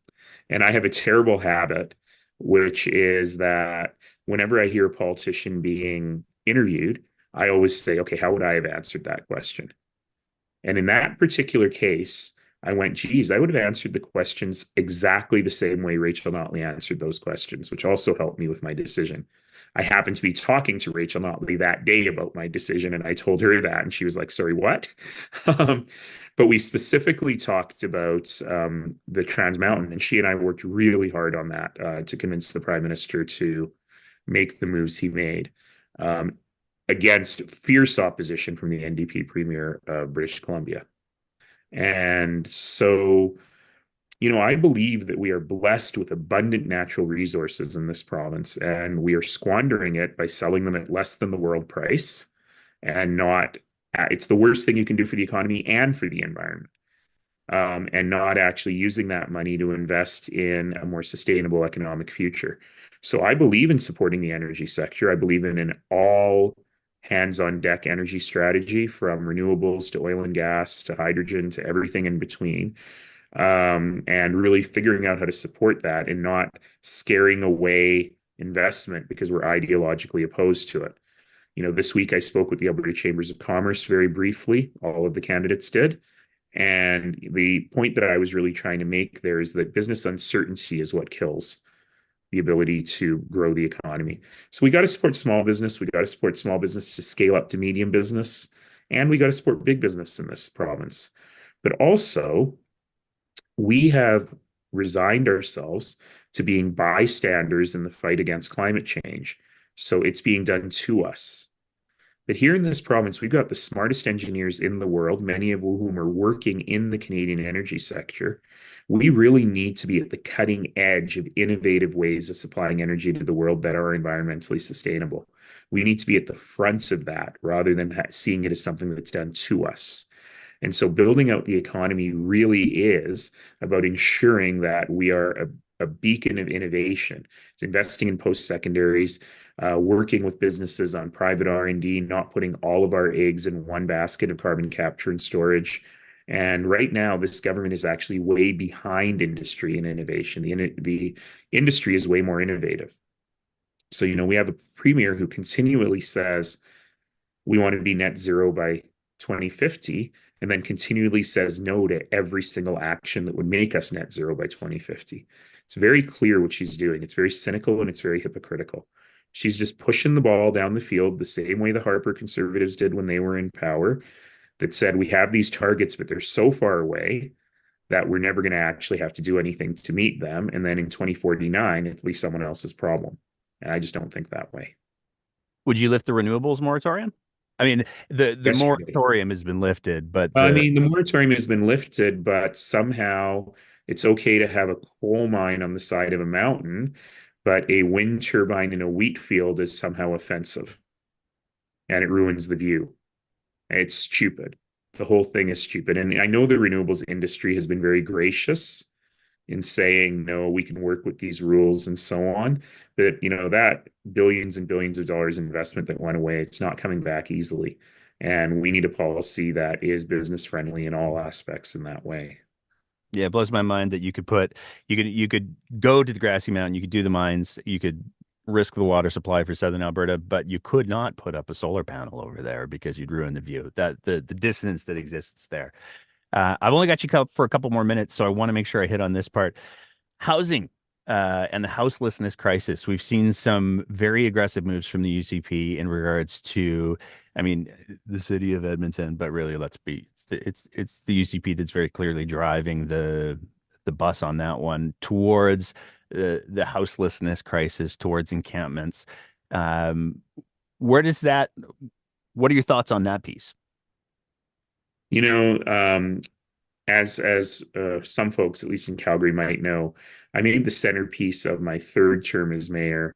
I have a terrible habit, which is that whenever I hear a politician being interviewed, I always say, okay, how would I have answered that question? And in that particular case, I went, geez, I would have answered the questions exactly the same way Rachel Notley answered those questions, which also helped me with my decision. I happened to be talking to Rachel Notley that day about my decision, and I told her that, and she was like, sorry, what? But we specifically talked about the Trans Mountain, and she and I worked really hard on that to convince the Prime Minister to make the moves he made against fierce opposition from the NDP Premier of British Columbia. And so, I believe that we are blessed with abundant natural resources in this province, and we are squandering it by selling them at less than the world price and it's the worst thing you can do for the economy and for the environment. And not actually using that money to invest in a more sustainable economic future. So I believe in supporting the energy sector. I believe in an all hands on deck energy strategy, from renewables to oil and gas to hydrogen to everything in between. And really figuring out how to support that and not scaring away investment because we're ideologically opposed to it. This week I spoke with the Alberta Chambers of Commerce very briefly. All of the candidates did. And the point that I was really trying to make there is that business uncertainty is what kills the ability to grow the economy. So we got to support small business. We got to support small business to scale up to medium business. And we got to support big business in this province. But also, we have resigned ourselves to being bystanders in the fight against climate change. So it's being done to us. But here in this province, we've got the smartest engineers in the world, many of whom are working in the Canadian energy sector. We really need to be at the cutting edge of innovative ways of supplying energy to the world that are environmentally sustainable. We need to be at the front of that rather than seeing it as something that's done to us. And so building out the economy really is about ensuring that we are a beacon of innovation. It's investing in post-secondaries, working with businesses on private R&D, not putting all of our eggs in one basket of carbon capture and storage. And right now, this government is actually way behind industry and innovation. The industry is way more innovative. So, we have a premier who continually says, we want to be net zero by 2050, and then continually says no to every single action that would make us net zero by 2050. It's very clear what she's doing. It's very cynical and it's very hypocritical. She's just pushing the ball down the field the same way the Harper Conservatives did when they were in power, that said, we have these targets, but they're so far away that we're never going to actually have to do anything to meet them. And then in 2049, it'll be someone else's problem. And I just don't think that way. Would you lift the renewables moratorium? I mean, the moratorium has been lifted, but the moratorium has been lifted, but somehow it's okay to have a coal mine on the side of a mountain, but a wind turbine in a wheat field is somehow offensive, and it ruins the view. It's stupid. The whole thing is stupid. And I know the renewables industry has been very gracious in saying, no, we can work with these rules and so on. But, that billions and billions of dollars investment that went away, it's not coming back easily. And we need a policy that is business friendly in all aspects in that way. Yeah, it blows my mind that you could go to the grassy mountain, you could do the mines, you could risk the water supply for southern Alberta, but you could not put up a solar panel over there because you'd ruin the view. That the dissonance that exists there. I've only got you for a couple more minutes, so I want to make sure I hit on this part. Housing and the houselessness crisis. We've seen some very aggressive moves from the UCP in regards to, I mean, the city of Edmonton, but really, it's the UCP that's very clearly driving the bus on that one towards the houselessness crisis, towards encampments. What are your thoughts on that piece? As some folks, at least in Calgary, might know, I made the centerpiece of my third term as mayor,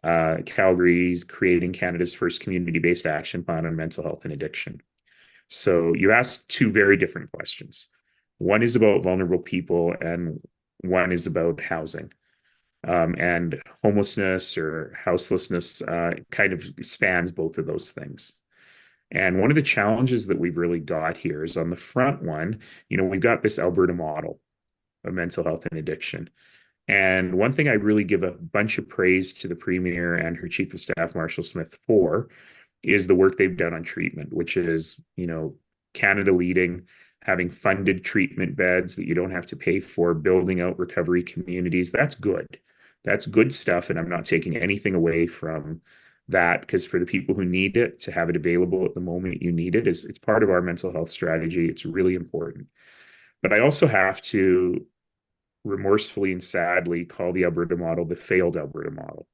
Calgary's creating Canada's first community-based action plan on mental health and addiction. So you asked two very different questions. One is about vulnerable people, and one is about housing. And homelessness or houselessness kind of spans both of those things. And one of the challenges that we've really got here is on the front one, we've got this Alberta model of mental health and addiction. And one thing I really give a bunch of praise to the Premier and her Chief of Staff, Marshall Smith, for is the work they've done on treatment, which is, Canada leading, having funded treatment beds that you don't have to pay for, building out recovery communities. That's good. That's good stuff. And I'm not taking anything away from that, because for the people who need it, to have it available at the moment you need it, it's part of our mental health strategy. It's really important. But I also have to remorsefully and sadly call the Alberta model the failed Alberta model,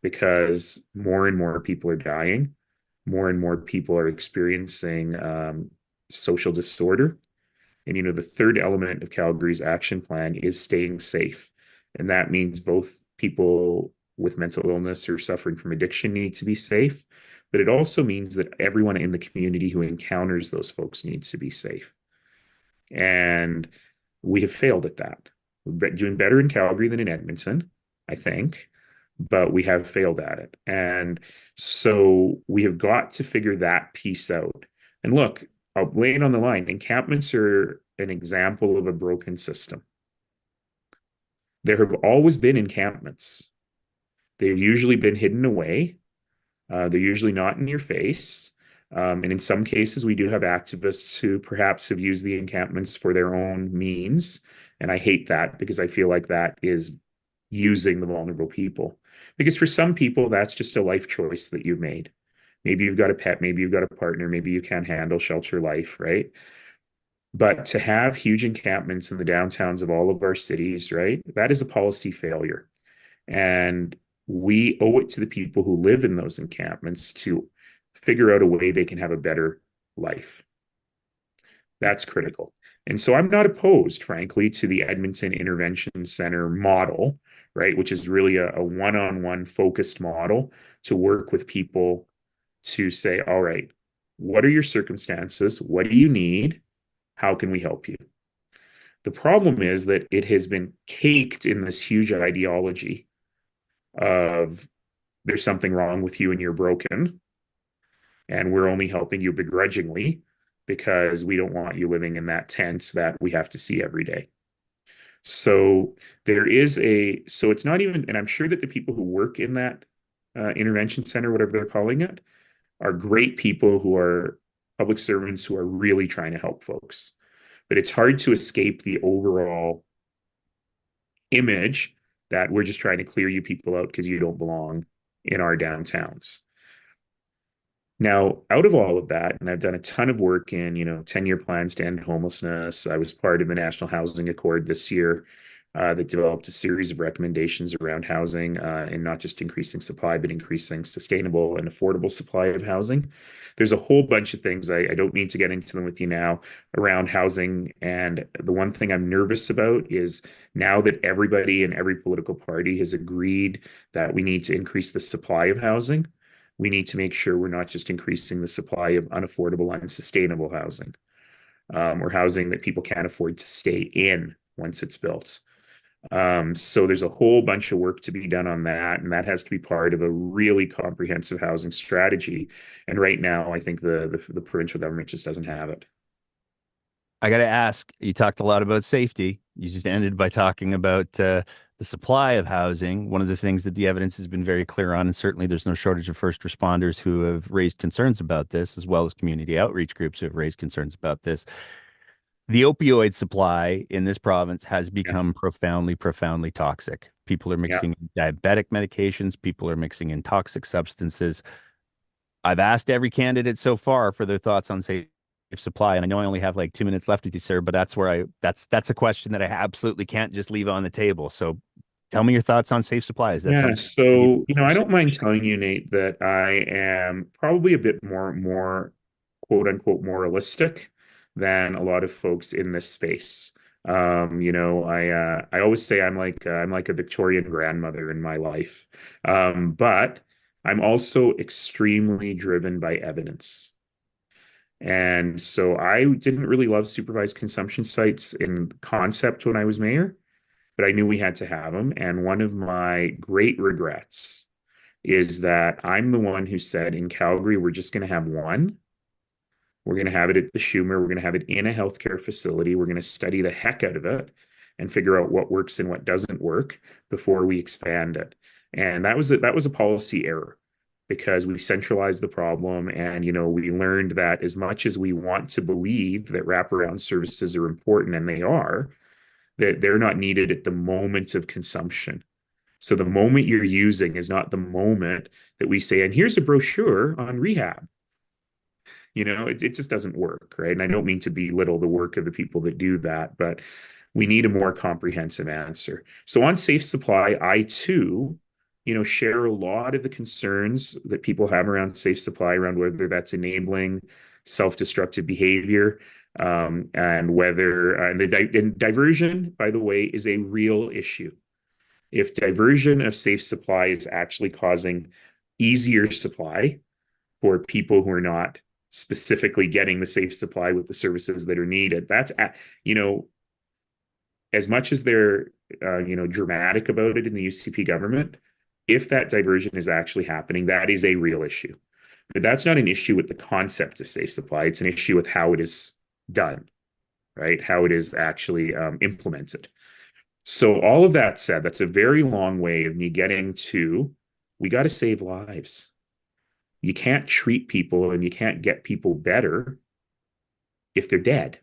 because more and more people are dying, more and more people are experiencing social disorder. And the third element of Calgary's action plan is staying safe, and that means both people with mental illness or suffering from addiction need to be safe, but it also means that everyone in the community who encounters those folks needs to be safe. And we have failed at that. We're doing better in Calgary than in Edmonton, I think, but we have failed at it. And so we have got to figure that piece out. And look, I'll lay it on the line. Encampments are an example of a broken system. There have always been encampments. They've usually been hidden away. They're usually not in your face. And in some cases, we do have activists who perhaps have used the encampments for their own means. And I hate that because I feel like that is using the vulnerable people. Because for some people, that's just a life choice that you've made. Maybe you've got a pet, maybe you've got a partner, maybe you can't handle shelter life, right? But to have huge encampments in the downtowns of all of our cities, right? That is a policy failure. And we owe it to the people who live in those encampments to figure out a way they can have a better life. That's critical. And so I'm not opposed, frankly, to the Edmonton Intervention Center model, right, which is really a one-on-one focused model to work with people to say, all right, what are your circumstances? What do you need? How can we help you? The problem is that it has been caked in this huge ideology of there's something wrong with you and you're broken, and we're only helping you begrudgingly because we don't want you living in that tent that we have to see every day. So so it's not even, and I'm sure that the people who work in that intervention center, whatever they're calling it, are great people who are public servants who are really trying to help folks. But it's hard to escape the overall image that we're just trying to clear you people out because you don't belong in our downtowns. Now, out of all of that, and I've done a ton of work in, 10-year plans to end homelessness. I was part of the National Housing Accord this year that developed a series of recommendations around housing and not just increasing supply, but increasing sustainable and affordable supply of housing. There's a whole bunch of things. I don't need to get into them with you now around housing. And the one thing I'm nervous about is now that everybody in every political party has agreed that we need to increase the supply of housing, we need to make sure we're not just increasing the supply of unaffordable, unsustainable housing or housing that people can't afford to stay in once it's built. So there's a whole bunch of work to be done on that, and that has to be part of a really comprehensive housing strategy. And right now, I think the provincial government just doesn't have it. I got to ask, you talked a lot about safety. You just ended by talking about the supply of housing. One of the things that the evidence has been very clear on, and certainly there's no shortage of first responders who have raised concerns about this, as well as community outreach groups who have raised concerns about this. The opioid supply in this province has become profoundly, profoundly toxic. People are Yeah. mixing diabetic medications, people are mixing in toxic substances. I've asked every candidate so far for their thoughts on safe supply, and I know I only have like 2 minutes left with you, sir, but that's a question that I absolutely can't just leave on the table. So tell me your thoughts on safe supply. Is that Yeah, something so I don't mind telling you, Nate, that I am probably a bit more quote unquote moralistic than a lot of folks in this space. I always say I'm like a Victorian grandmother in my life. But I'm also extremely driven by evidence. And so I didn't really love supervised consumption sites in concept when I was mayor, but I knew we had to have them. And one of my great regrets is that I'm the one who said in Calgary, we're just going to have one. We're going to have it at the Schumer. We're going to have it in a healthcare facility. We're going to study the heck out of it and figure out what works and what doesn't work before we expand it. And that was a policy error because we centralized the problem. And, we learned that as much as we want to believe that wraparound services are important, and they are, that they're not needed at the moment of consumption. So the moment you're using is not the moment that we say, and here's a brochure on rehab. It just doesn't work, right? And I don't mean to belittle the work of the people that do that, but we need a more comprehensive answer. So on safe supply, I too, share a lot of the concerns that people have around safe supply, around whether that's enabling self-destructive behavior, and whether and diversion, by the way, is a real issue. If diversion of safe supply is actually causing easier supply for people who are not specifically getting the safe supply with the services that are needed, that's as much as they're dramatic about it in the UCP government, If that diversion is actually happening, that is a real issue. But that's not an issue with the concept of safe supply. It's an issue with how it is done, right? How it is actually implemented. So all of that said, that's a very long way of me getting to, we got to save lives. You can't treat people and you can't get people better if they're dead.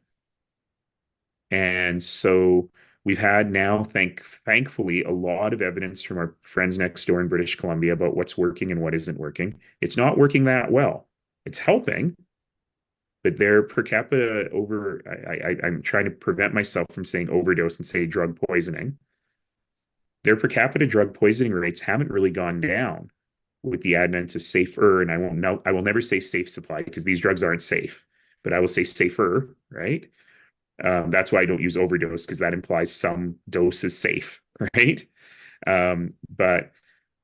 And so we've had now, thankfully, a lot of evidence from our friends next door in British Columbia about what's working and what isn't working. It's not working that well. It's helping, but their per capita I'm trying to prevent myself from saying overdose and say drug poisoning. Their per capita drug poisoning rates haven't really gone down with the advent of safer, and I will never say safe supply because these drugs aren't safe, but I will say safer, right? That's why I don't use overdose because that implies some dose is safe, right? But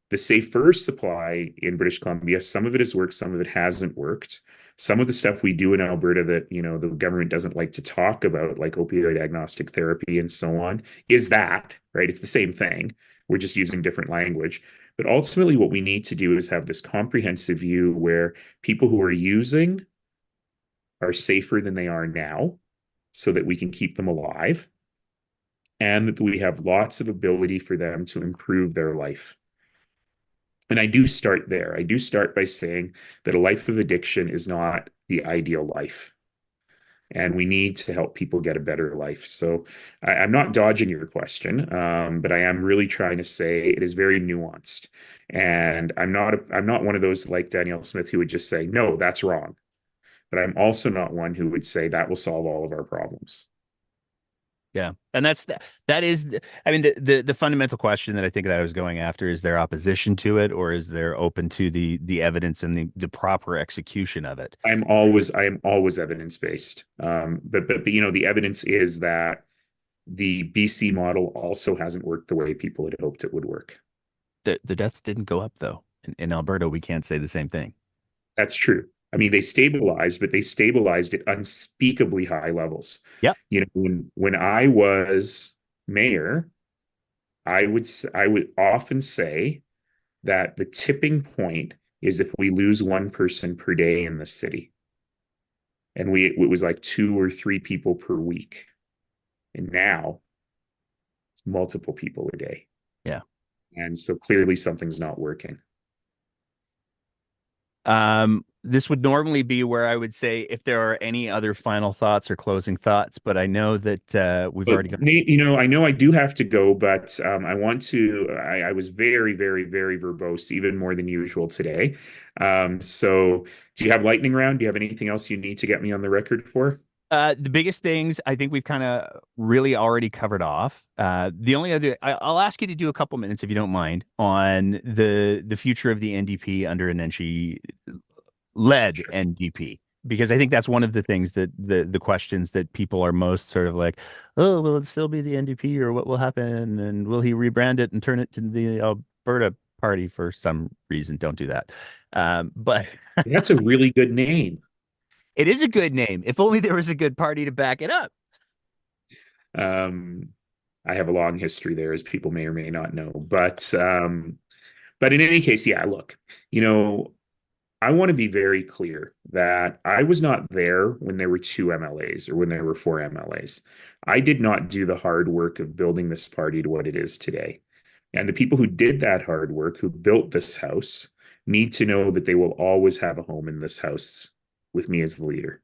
the safer supply in British Columbia, some of it has worked, some of it hasn't worked. Some of the stuff we do in Alberta that, the government doesn't like to talk about, like opioid agnostic therapy and so on, is that, right? It's the same thing. We're just using different language. But ultimately, what we need to do is have this comprehensive view where people who are using are safer than they are now so that we can keep them alive and that we have lots of ability for them to improve their life. And I do start there. I do start by saying that a life of addiction is not the ideal life. And we need to help people get a better life. So I'm not dodging your question, but I am really trying to say it is very nuanced. And I'm not one of those like Danielle Smith who would just say, no, that's wrong. But I'm also not one who would say that will solve all of our problems. Yeah. And that is, I mean, the fundamental question that I think that I was going after is there opposition to it, or is there open to the evidence and the proper execution of it? I am always evidence-based. But the evidence is that the BC model also hasn't worked the way people had hoped it would work. The deaths didn't go up though. In Alberta, we can't say the same thing. That's true. I mean, they stabilized, but they stabilized at unspeakably high levels. Yep. When I was mayor, I would often say that the tipping point is if we lose one person per day in the city. And it was like 2 or 3 people per week. And now it's multiple people a day. Yeah. And so clearly something's not working. This would normally be where I would say if there are any other final thoughts or closing thoughts, but I know that we've already gone. Nate, I know I do have to go, but I want to. I was very, very, very verbose, even more than usual today. So, do you have lightning round? Do you have anything else you need to get me on the record for? The biggest things I think we've kind of really already covered off. The only other I'll ask you to do a couple minutes if you don't mind on the future of the NDP under an NSHE led Sure. NDP, because I think that's one of the things that the questions that people are most sort of like, oh, will it still be the NDP or what will happen? And will he rebrand it and turn it to the Alberta Party for some reason? Don't do that. But That's a really good name. it is a good name. If only there was a good party to back it up. I have a long history there, as people may or may not know. But in any case, yeah, look, I want to be very clear that I was not there when there were 2 MLAs or when there were 4 MLAs. I did not do the hard work of building this party to what it is today. And the people who did that hard work, who built this house, need to know that they will always have a home in this house with me as the leader.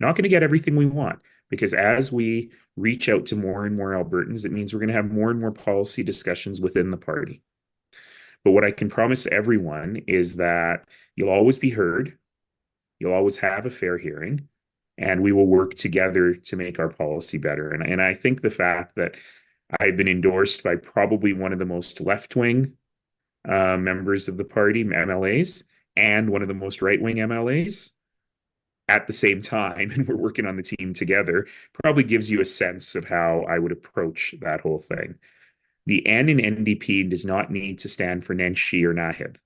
Not going to get everything we want, because as we reach out to more and more Albertans, it means we're going to have more and more policy discussions within the party. But what I can promise everyone is that you'll always be heard, you'll always have a fair hearing, and we will work together to make our policy better. And I think the fact that I've been endorsed by probably one of the most left-wing members of the party, MLAs, and one of the most right-wing MLAs at the same time, and we're working on the team together, probably gives you a sense of how I would approach that whole thing. The N in NDP does not need to stand for Nenshi or Nahib,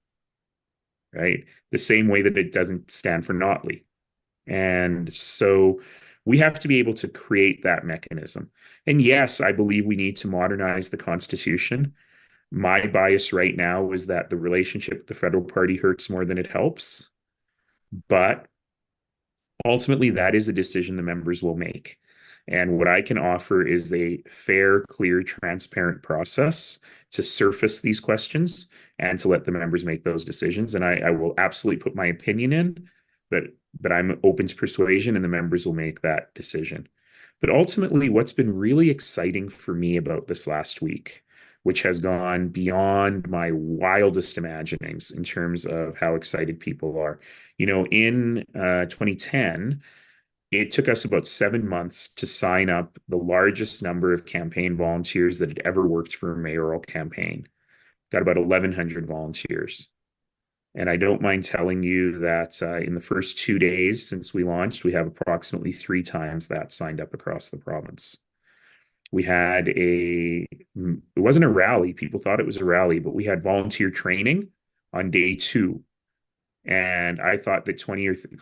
right? The same way that it doesn't stand for Notley. And so we have to be able to create that mechanism. And yes, I believe we need to modernize the Constitution. My bias right now is that the relationship with the federal party hurts more than it helps. But ultimately, that is a decision the members will make. And what I can offer is a fair, clear, transparent process to surface these questions and to let the members make those decisions. And I will absolutely put my opinion in, but I'm open to persuasion, and the members will make that decision. But ultimately, what's been really exciting for me about this last week, which has gone beyond my wildest imaginings in terms of how excited people are. In 2010, it took us about 7 months to sign up the largest number of campaign volunteers that had ever worked for a mayoral campaign. Got about 1,100 volunteers. And I don't mind telling you that in the first 2 days since we launched, we have approximately 3 times that signed up across the province. We had it wasn't a rally. People thought it was a rally, but we had volunteer training on day 2. And I thought that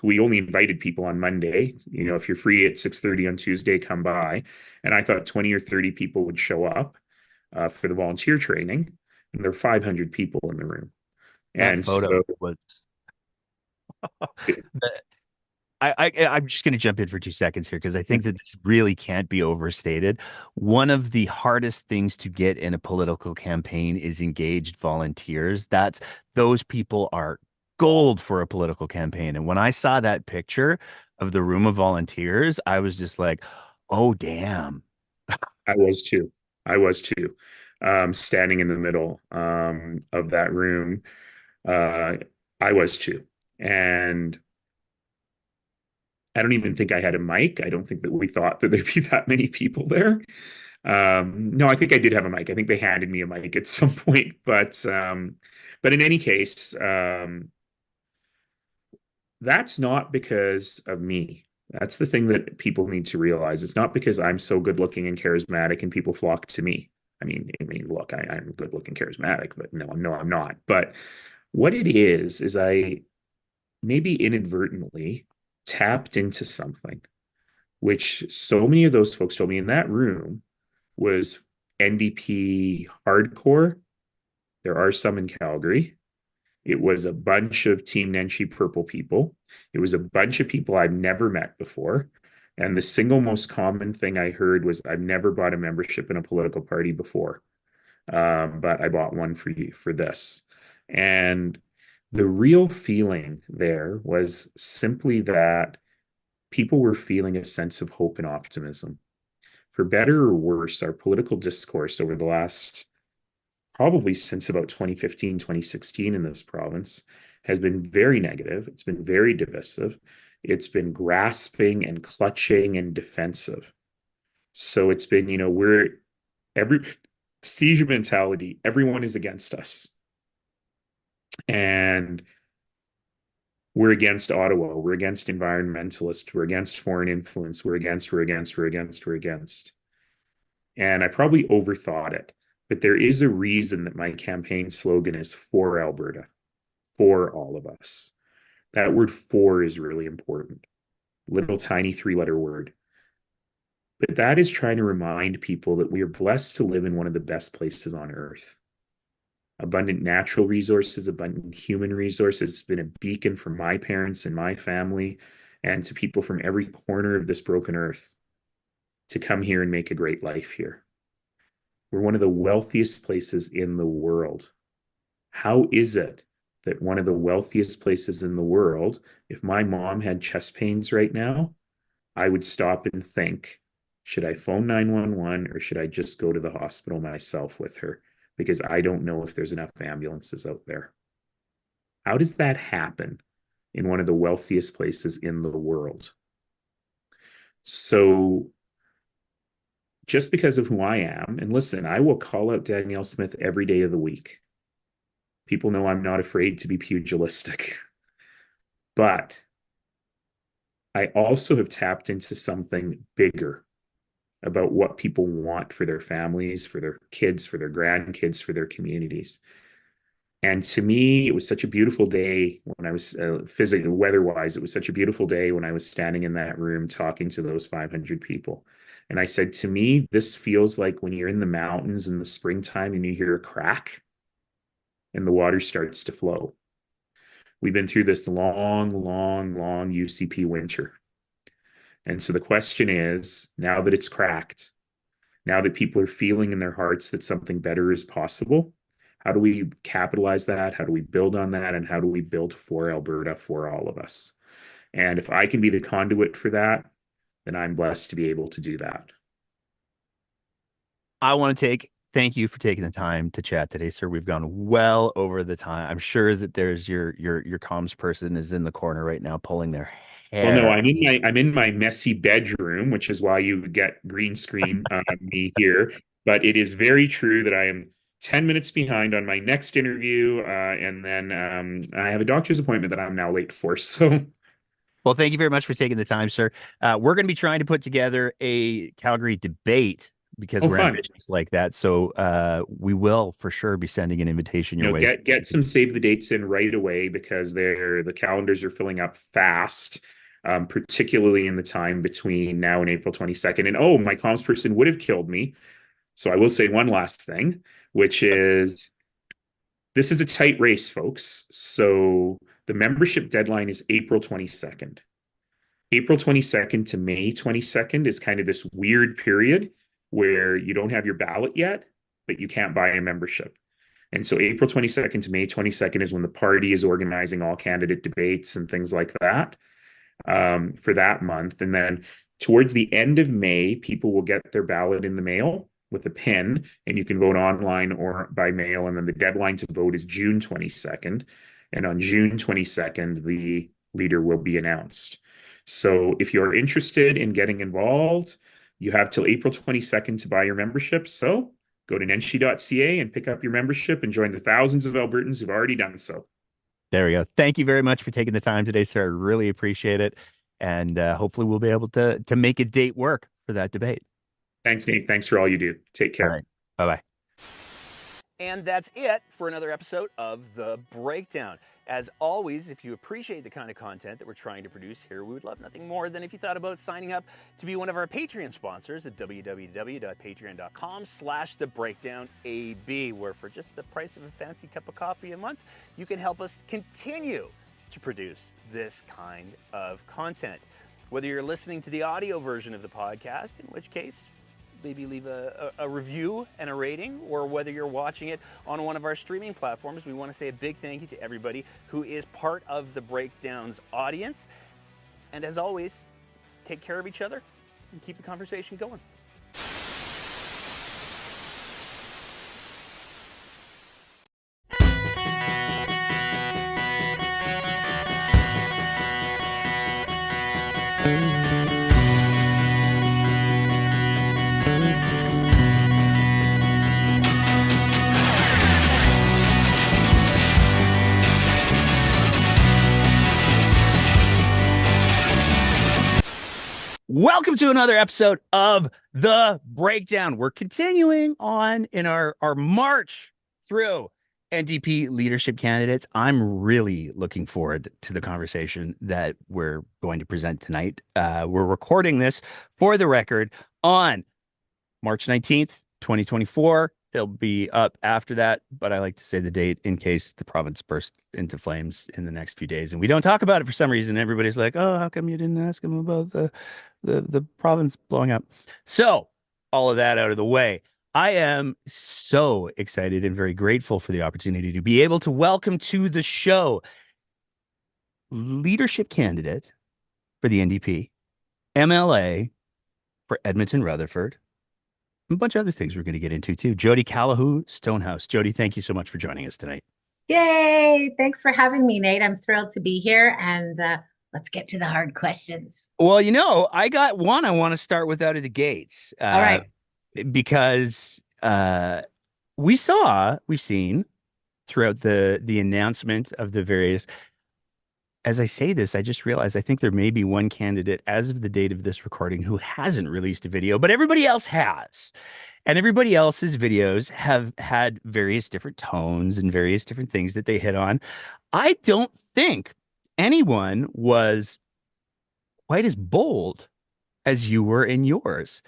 we only invited people on Monday. If you're free at 6:30 on Tuesday, come by. And I thought 20 or 30 people would show up for the volunteer training. And there were 500 people in the room. That And photo so was. I'm just going to jump in for 2 seconds here because I think that this really can't be overstated. One of the hardest things to get in a political campaign is engaged volunteers. Those people are gold for a political campaign. And when I saw that picture of the room of volunteers, I was just like, oh, damn. I was too. Standing in the middle of that room. I was too. And I don't even think I had a mic. I don't think that we thought that there'd be that many people there. No, I think I did have a mic. I think they handed me a mic at some point. But in any case, that's not because of me. That's the thing that people need to realize. It's not because I'm so good looking and charismatic and people flock to me. Look, I'm good looking, charismatic, but no, I'm not. But what it is I maybe inadvertently tapped into something, which so many of those folks told me in that room was NDP hardcore. There are some in Calgary. It was a bunch of Team Nenshi Purple people. It was a bunch of people I've never met before. And the single most common thing I heard was, I've never bought a membership in a political party before, but I bought one for you for this. And the real feeling there was simply that people were feeling a sense of hope and optimism. For better or worse, our political discourse over the last, probably since about 2015, 2016 in this province, has been very negative. It's been very divisive. It's been grasping and clutching and defensive. So it's been, every seizure mentality, everyone is against us. And we're against Ottawa. We're against environmentalists. We're against foreign influence. We're against. And I probably overthought it. But there is a reason that my campaign slogan is for Alberta, for all of us. That word for is really important. Little tiny 3-letter word. But that is trying to remind people that we are blessed to live in one of the best places on earth. Abundant natural resources, abundant human resources. It's been a beacon for my parents and my family, and to people from every corner of this broken earth to come here and make a great life here. We're one of the wealthiest places in the world. How is it that one of the wealthiest places in the world, if my mom had chest pains right now, I would stop and think, should I phone 911 or should I just go to the hospital myself with her? Because I don't know if there's enough ambulances out there. How does that happen in one of the wealthiest places in the world? So just because of who I am, and listen, I will call out Danielle Smith every day of the week. People know I'm not afraid to be pugilistic. But I also have tapped into something bigger about what people want for their families, for their kids, for their grandkids, for their communities. And to me, it was such a beautiful day when I was physically, weather-wise, it was such a beautiful day when I was standing in that room talking to those 500 people. And I said, to me, this feels like when you're in the mountains in the springtime and you hear a crack and the water starts to flow. We've been through this long, long, long UCP winter. And so the question is, now that it's cracked, now that people are feeling in their hearts that something better is possible, how do we capitalize that? How do we build on that? And how do we build for Alberta for all of us? And if I can be the conduit for that, then I'm blessed to be able to do that. I want to thank you for taking the time to chat today, sir. We've gone well over the time. I'm sure that there's your comms person is in the corner right now pulling their Well, no, hair. I'm in my messy bedroom, which is why you get green screen me here. But it is very true that I am 10 minutes behind on my next interview, and then I have a doctor's appointment that I'm now late for. So, Well, thank you very much for taking the time, sir. We're going to be trying to put together a Calgary debate because oh, we're fun. ambitious like that. So we will for sure be sending an invitation your way. Get some save the dates in right away because the calendars are filling up fast. Particularly in the time between now and April 22nd. And oh, my comms person would have killed me. So I will say one last thing, which is this is a tight race, folks. So the membership deadline is April 22nd. April 22nd to May 22nd is kind of this weird period where you don't have your ballot yet, but you can't buy a membership. And so April 22nd to May 22nd is when the party is organizing all candidate debates and things like that. For that month. And then towards the end of May, people will get their ballot in the mail with a pin, and you can vote online or by mail. And then the deadline to vote is June 22nd. And on June 22nd, the leader will be announced. So if you're interested in getting involved, you have till April 22nd to buy your membership. So go to nenshi.ca and pick up your membership and join the thousands of Albertans who've already done so. There we go. Thank you very much for taking the time today, sir. I really appreciate it. And hopefully we'll be able to make a date work for that debate. Thanks, Nate. Thanks for all you do. Take care. All right. Bye-bye. And that's it for another episode of The Breakdown. As always, if you appreciate the kind of content that we're trying to produce here, we would love nothing more than if you thought about signing up to be one of our Patreon sponsors at www.patreon.com/thebreakdownab, where for just the price of a fancy cup of coffee a month, you can help us continue to produce this kind of content. Whether you're listening to the audio version of the podcast, in which case, maybe leave a review and a rating, or whether you're watching it on one of our streaming platforms, we want to say a big thank you to everybody who is part of the Breakdowns audience. And as always, take care of each other and keep the conversation going. Welcome to another episode of The Breakdown. We're continuing on in our march through NDP leadership candidates. I'm really looking forward to the conversation that we're going to present tonight. We're recording this for the record on March 19th, 2024. It'll be up after that, but I like to say the date in case the province bursts into flames in the next few days. And we don't talk about it for some reason. Everybody's like, oh, how come you didn't ask him about the province blowing up? So all of that out of the way, I am so excited and very grateful for the opportunity to be able to welcome to the show leadership candidate for the NDP, MLA for Edmonton Rutherford, and a bunch of other things we're going to get into too. Jody Calahoo Stonehouse. Jody, thank you so much for joining us tonight. Yay! Thanks for having me, Nate. I'm thrilled to be here, and let's get to the hard questions. Well, I got one I want to start with out of the gates. All right. Because we've seen throughout the announcement of the various, as I say this, I just realized I think there may be one candidate as of the date of this recording who hasn't released a video, but everybody else has. And everybody else's videos have had various different tones and various different things that they hit on. I don't think anyone was quite as bold as you were in yours.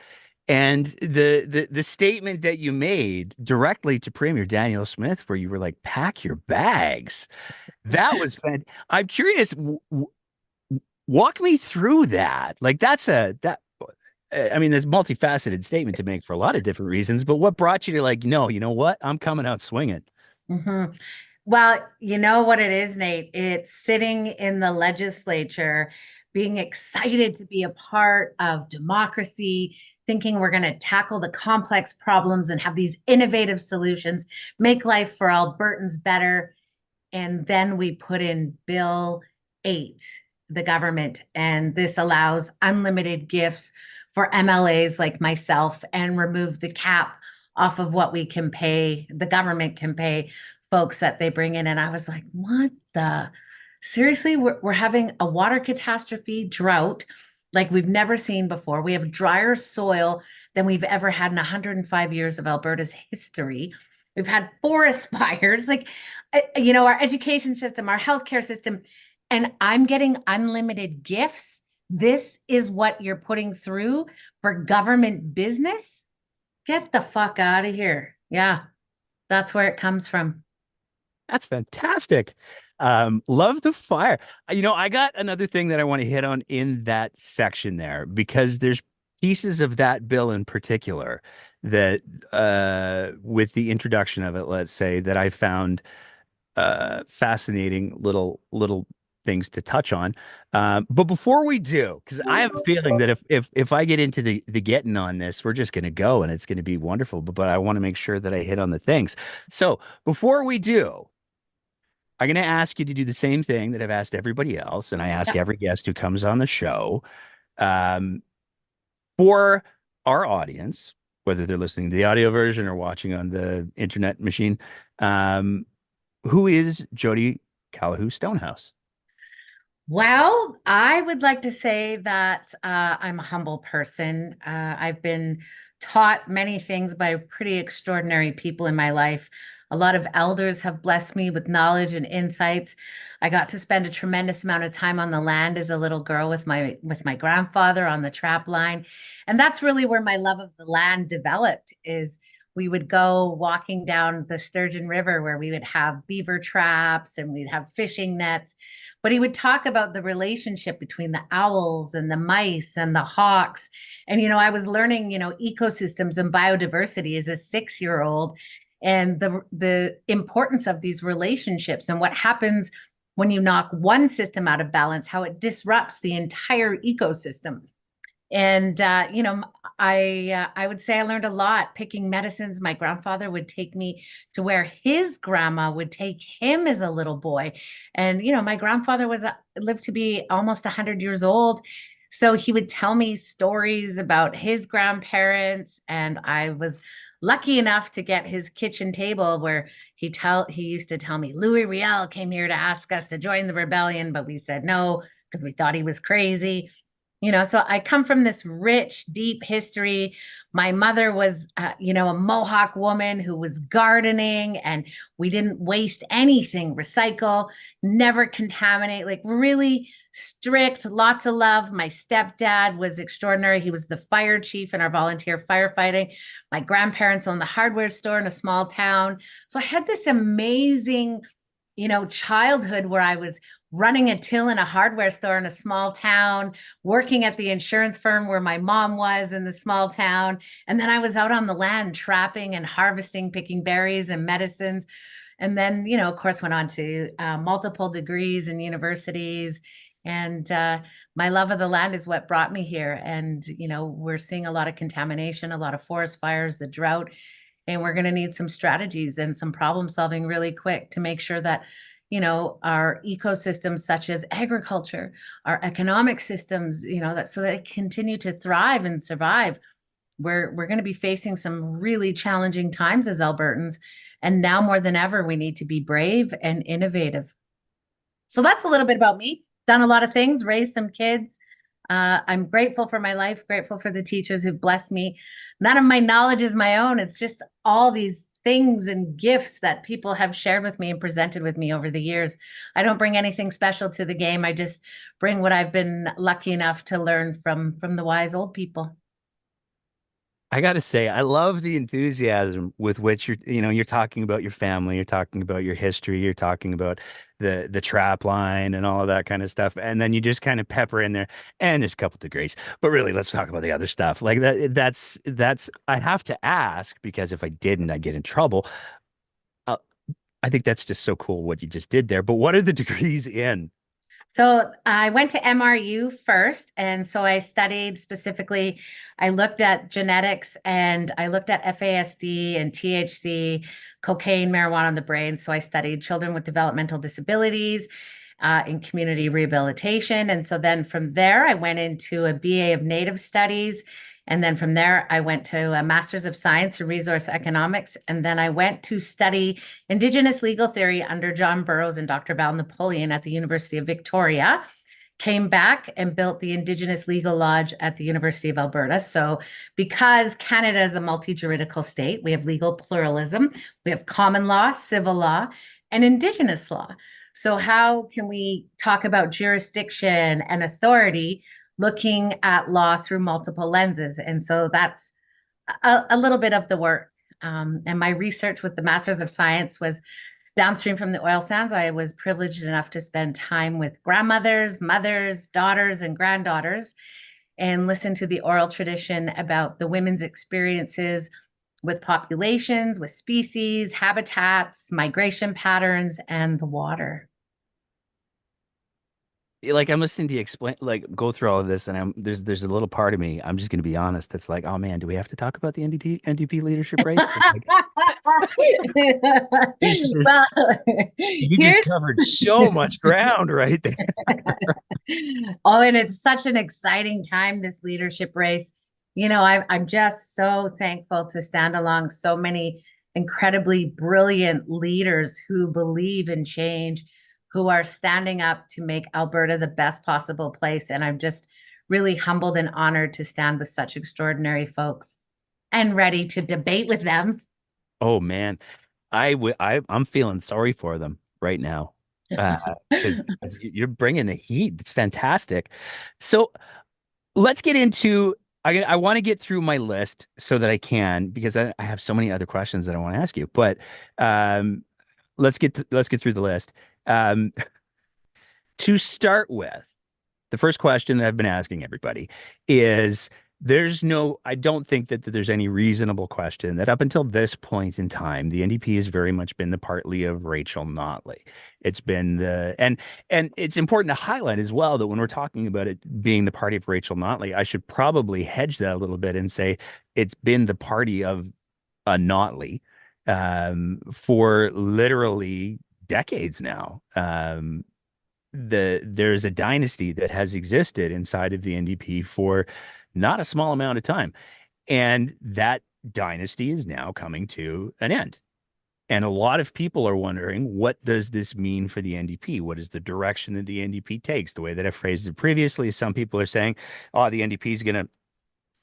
And the statement that you made directly to Premier Daniel Smith, where you were like, pack your bags. That was I'm curious. Walk me through that. Like I mean, there's a multifaceted statement to make for a lot of different reasons, but what brought you to like, no, you know what? I'm coming out swinging. Mhm. Well, you know what it is, Nate? It's sitting in the legislature, being excited to be a part of democracy, thinking we're going to tackle the complex problems and have these innovative solutions, make life for Albertans better. And then we put in Bill 8, the government, and this allows unlimited gifts for MLAs like myself and remove the cap off of what we can pay, the government can pay folks that they bring in. And I was like, what the? Seriously, we're having a water catastrophe, drought like we've never seen before. We have drier soil than we've ever had in 105 years of Alberta's history. We've had forest fires. Like, you know, our education system, our healthcare system, and I'm getting unlimited gifts. This is what you're putting through for government business. Get the fuck out of here. Yeah, that's where it comes from. That's fantastic. Love the fire. I got another thing that I want to hit on in that section there because there's pieces of that bill in particular that, with the introduction of it, let's say, that I found fascinating little things to touch on. But before we do, because I have a feeling that if I get into the getting on this, we're just going to go and it's going to be wonderful. But I want to make sure that I hit on the things. So before we do, I'm going to ask you to do the same thing that I've asked everybody else, and I ask Yeah. every guest who comes on the show, um, for our audience, whether they're listening to the audio version or watching on the internet machine. Um, who is Jody Calahoo Stonehouse? Well, I would like to say that I'm a humble person. I've been taught many things by pretty extraordinary people in my life. A lot of elders have blessed me with knowledge and insights. I got to spend a tremendous amount of time on the land as a little girl with my grandfather on the trap line. And that's really where my love of the land developed is we would go walking down the Sturgeon River where we would have beaver traps and we'd have fishing nets. But he would talk about the relationship between the owls and the mice and the hawks. And, I was learning, ecosystems and biodiversity as a 6-year-old and the importance of these relationships and what happens when you knock one system out of balance, how it disrupts the entire ecosystem. And I would say I learned a lot picking medicines. My grandfather would take me to where his grandma would take him as a little boy. And my grandfather lived to be almost 100 years old. So he would tell me stories about his grandparents, and I was lucky enough to get his kitchen table where he used to tell me Louis Riel came here to ask us to join the rebellion, but we said no because we thought he was crazy. So I come from this rich, deep history. My mother was, a Mohawk woman who was gardening, and we didn't waste anything, recycle, never contaminate, like really strict, lots of love. My stepdad was extraordinary. He was the fire chief in our volunteer firefighting. My grandparents owned the hardware store in a small town. So I had this amazing childhood where I was running a till in a hardware store in a small town, working at the insurance firm where my mom was in the small town. And then I was out on the land trapping and harvesting, picking berries and medicines. And then, of course, went on to multiple degrees in universities. And my love of the land is what brought me here. And, we're seeing a lot of contamination, a lot of forest fires, the drought. And we're going to need some strategies and some problem solving really quick to make sure that, our ecosystems such as agriculture, our economic systems, that so they continue to thrive and survive. We're going to be facing some really challenging times as Albertans. And now more than ever, we need to be brave and innovative. So that's a little bit about me. Done a lot of things, raised some kids. I'm grateful for my life, grateful for the teachers who've blessed me. None of my knowledge is my own. It's just all these things and gifts that people have shared with me and presented with me over the years. I don't bring anything special to the game. I just bring what I've been lucky enough to learn from the wise old people. I gotta say, I love the enthusiasm with which you're talking about your family, you're talking about your history, you're talking about the trap line and all of that kind of stuff. And then you just kind of pepper in there, and there's a couple degrees. But really, let's talk about the other stuff. Like that's I have to ask because if I didn't, I'd get in trouble. Uh, I think that's just so cool what you just did there. But what are the degrees in? So I went to MRU first. And so I studied specifically, I looked at genetics and I looked at FASD and THC, cocaine, marijuana in the brain. So I studied children with developmental disabilities in community rehabilitation. And so then from there, I went into a BA of Native Studies. And then from there, I went to a Master's of Science in Resource Economics. And then I went to study Indigenous legal theory under John Burroughs and Dr. Val Napoleon at the University of Victoria. Came back and built the Indigenous Legal Lodge at the University of Alberta. So, because Canada is a multi juridical state, we have legal pluralism, we have common law, civil law, and Indigenous law. So, how can we talk about jurisdiction and authority looking at law through multiple lenses? And so that's a little bit of the work. And my research with the Masters of Science was downstream from the oil sands. I was privileged enough to spend time with grandmothers, mothers, daughters, and granddaughters and listen to the oral tradition about the women's experiences with populations, with species, habitats, migration patterns, and the water. Like I'm listening to you explain, like go through all of this, and there's a little part of me. I'm just gonna be honest. It's like, oh man, do we have to talk about the NDP leadership race? Like, Well, you just here's covered so much ground right there. oh, and it's such an exciting time, this leadership race. I'm just so thankful to stand along so many incredibly brilliant leaders who believe in change, who are standing up to make Alberta the best possible place. And I'm just really humbled and honored to stand with such extraordinary folks and ready to debate with them. Oh man, I'm feeling sorry for them right now, because you're bringing the heat. It's fantastic. So let's get into. I want to get through my list so that I can, because I have so many other questions that I want to ask you. But um, let's get through the list. Um, to start with, the first question that I've been asking everybody is I don't think that there's any reasonable question that up until this point in time, the NDP has very much been the party of Rachel Notley. It's been and it's important to highlight as well that when we're talking about it being the party of Rachel Notley, I should probably hedge that a little bit and say it's been the party of a Notley for literally decades now. There's a dynasty that has existed inside of the NDP for not a small amount of time. And that dynasty is now coming to an end. And a lot of people are wondering, what does this mean for the NDP? What is the direction that the NDP takes? The way that I phrased it previously, some people are saying, oh, the NDP is going to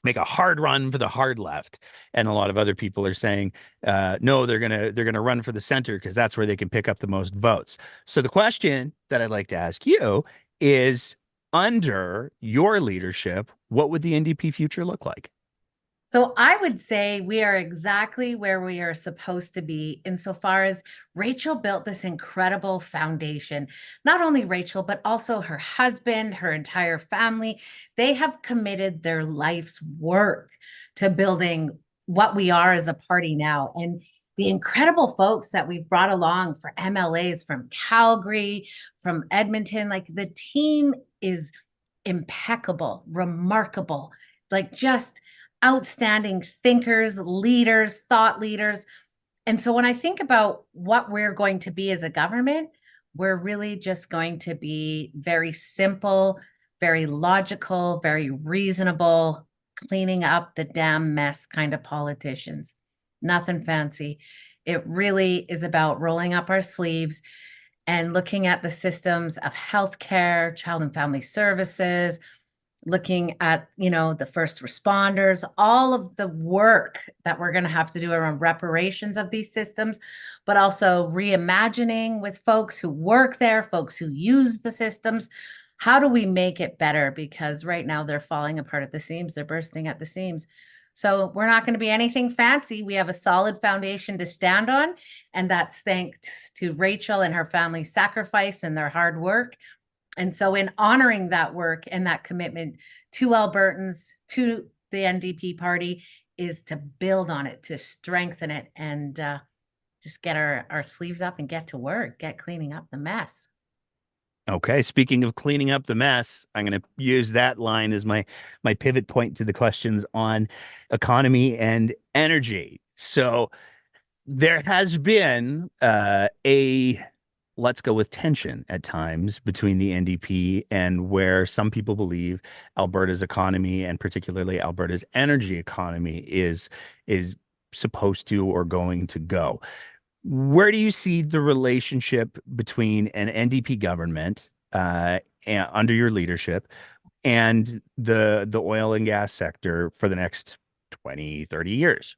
make a hard run for the hard left, and a lot of other people are saying no, they're gonna run for the center because that's where they can pick up the most votes. So the question that I'd like to ask you is, under your leadership, what would the NDP future look like? So I would say we are exactly where we are supposed to be insofar as Rachel built this incredible foundation. Not only Rachel, but also her husband, her entire family. They have committed their life's work to building what we are as a party now. And the incredible folks that we've brought along for MLAs from Calgary, from Edmonton, like the team is impeccable, remarkable, like just outstanding thinkers, leaders, thought leaders. And so when I think about what we're going to be as a government, we're really just going to be very simple, very logical, very reasonable, cleaning up the damn mess kind of politicians. Nothing fancy. It really is about rolling up our sleeves and looking at the systems of healthcare, child and family services, looking at, the first responders, all of the work that we're going to have to do around reparations of these systems, but also reimagining with folks who work there, folks who use the systems. How do we make it better? Because right now they're falling apart at the seams, they're bursting at the seams. So we're not going to be anything fancy. We have a solid foundation to stand on. And that's thanks to Rachel and her family's sacrifice and their hard work. And so in honoring that work and that commitment to Albertans, to the NDP party, is to build on it, to strengthen it, and just get our sleeves up and get to work, get cleaning up the mess. Okay, speaking of cleaning up the mess, I'm going to use that line as my pivot point to the questions on economy and energy. So there has been a let's go with tension at times between the NDP and where some people believe Alberta's economy and particularly Alberta's energy economy is supposed to or going to go. Where do you see the relationship between an NDP government under your leadership and the oil and gas sector for the next 20, 30 years?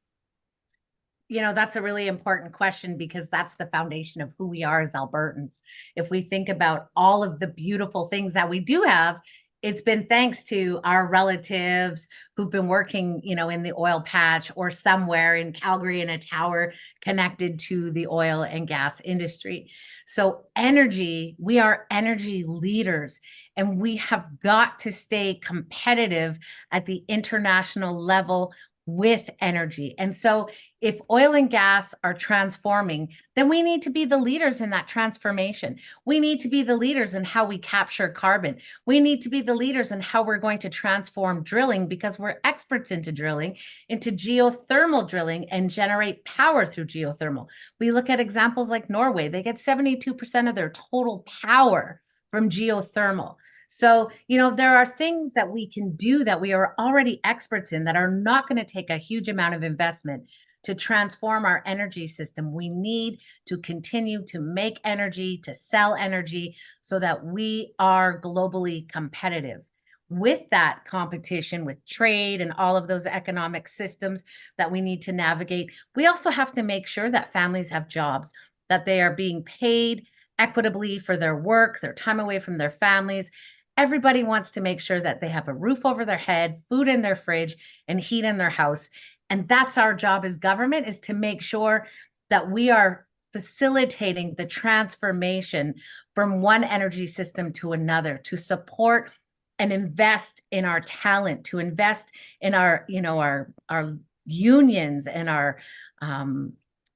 You know, that's a really important question because that's the foundation of who we are as Albertans. If we think about all of the beautiful things that we do have, it's been thanks to our relatives who've been working, you know, in the oil patch or somewhere in Calgary in a tower connected to the oil and gas industry. So energy, we are energy leaders, and we have got to stay competitive at the international level with energy. And so if oil and gas are transforming, then we need to be the leaders in that transformation. We need to be the leaders in how we capture carbon. We need to be the leaders in how we're going to transform drilling, because we're experts into drilling, into geothermal drilling, and generate power through geothermal. We look at examples like Norway. They get 72% of their total power from geothermal. So, you know, there are things that we can do that we are already experts in that are not going to take a huge amount of investment to transform our energy system. We need to continue to make energy, to sell energy, so that we are globally competitive. With that competition, with trade and all of those economic systems that we need to navigate, we also have to make sure that families have jobs, that they are being paid equitably for their work, their time away from their families. Everybody wants to make sure that they have a roof over their head, food in their fridge, and heat in their house. And that's our job as government, is to make sure that we are facilitating the transformation from one energy system to another, to support and invest in our talent, to invest in our, you know, our unions and our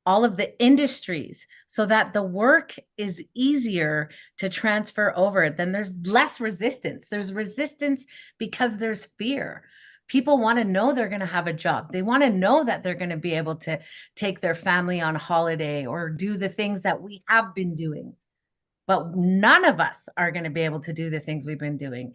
all of the industries, so that the work is easier to transfer over. Then there's less resistance. There's resistance because there's fear. People want to know they're going to have a job. They want to know that they're going to be able to take their family on holiday or do the things that we have been doing. But none of us are going to be able to do the things we've been doing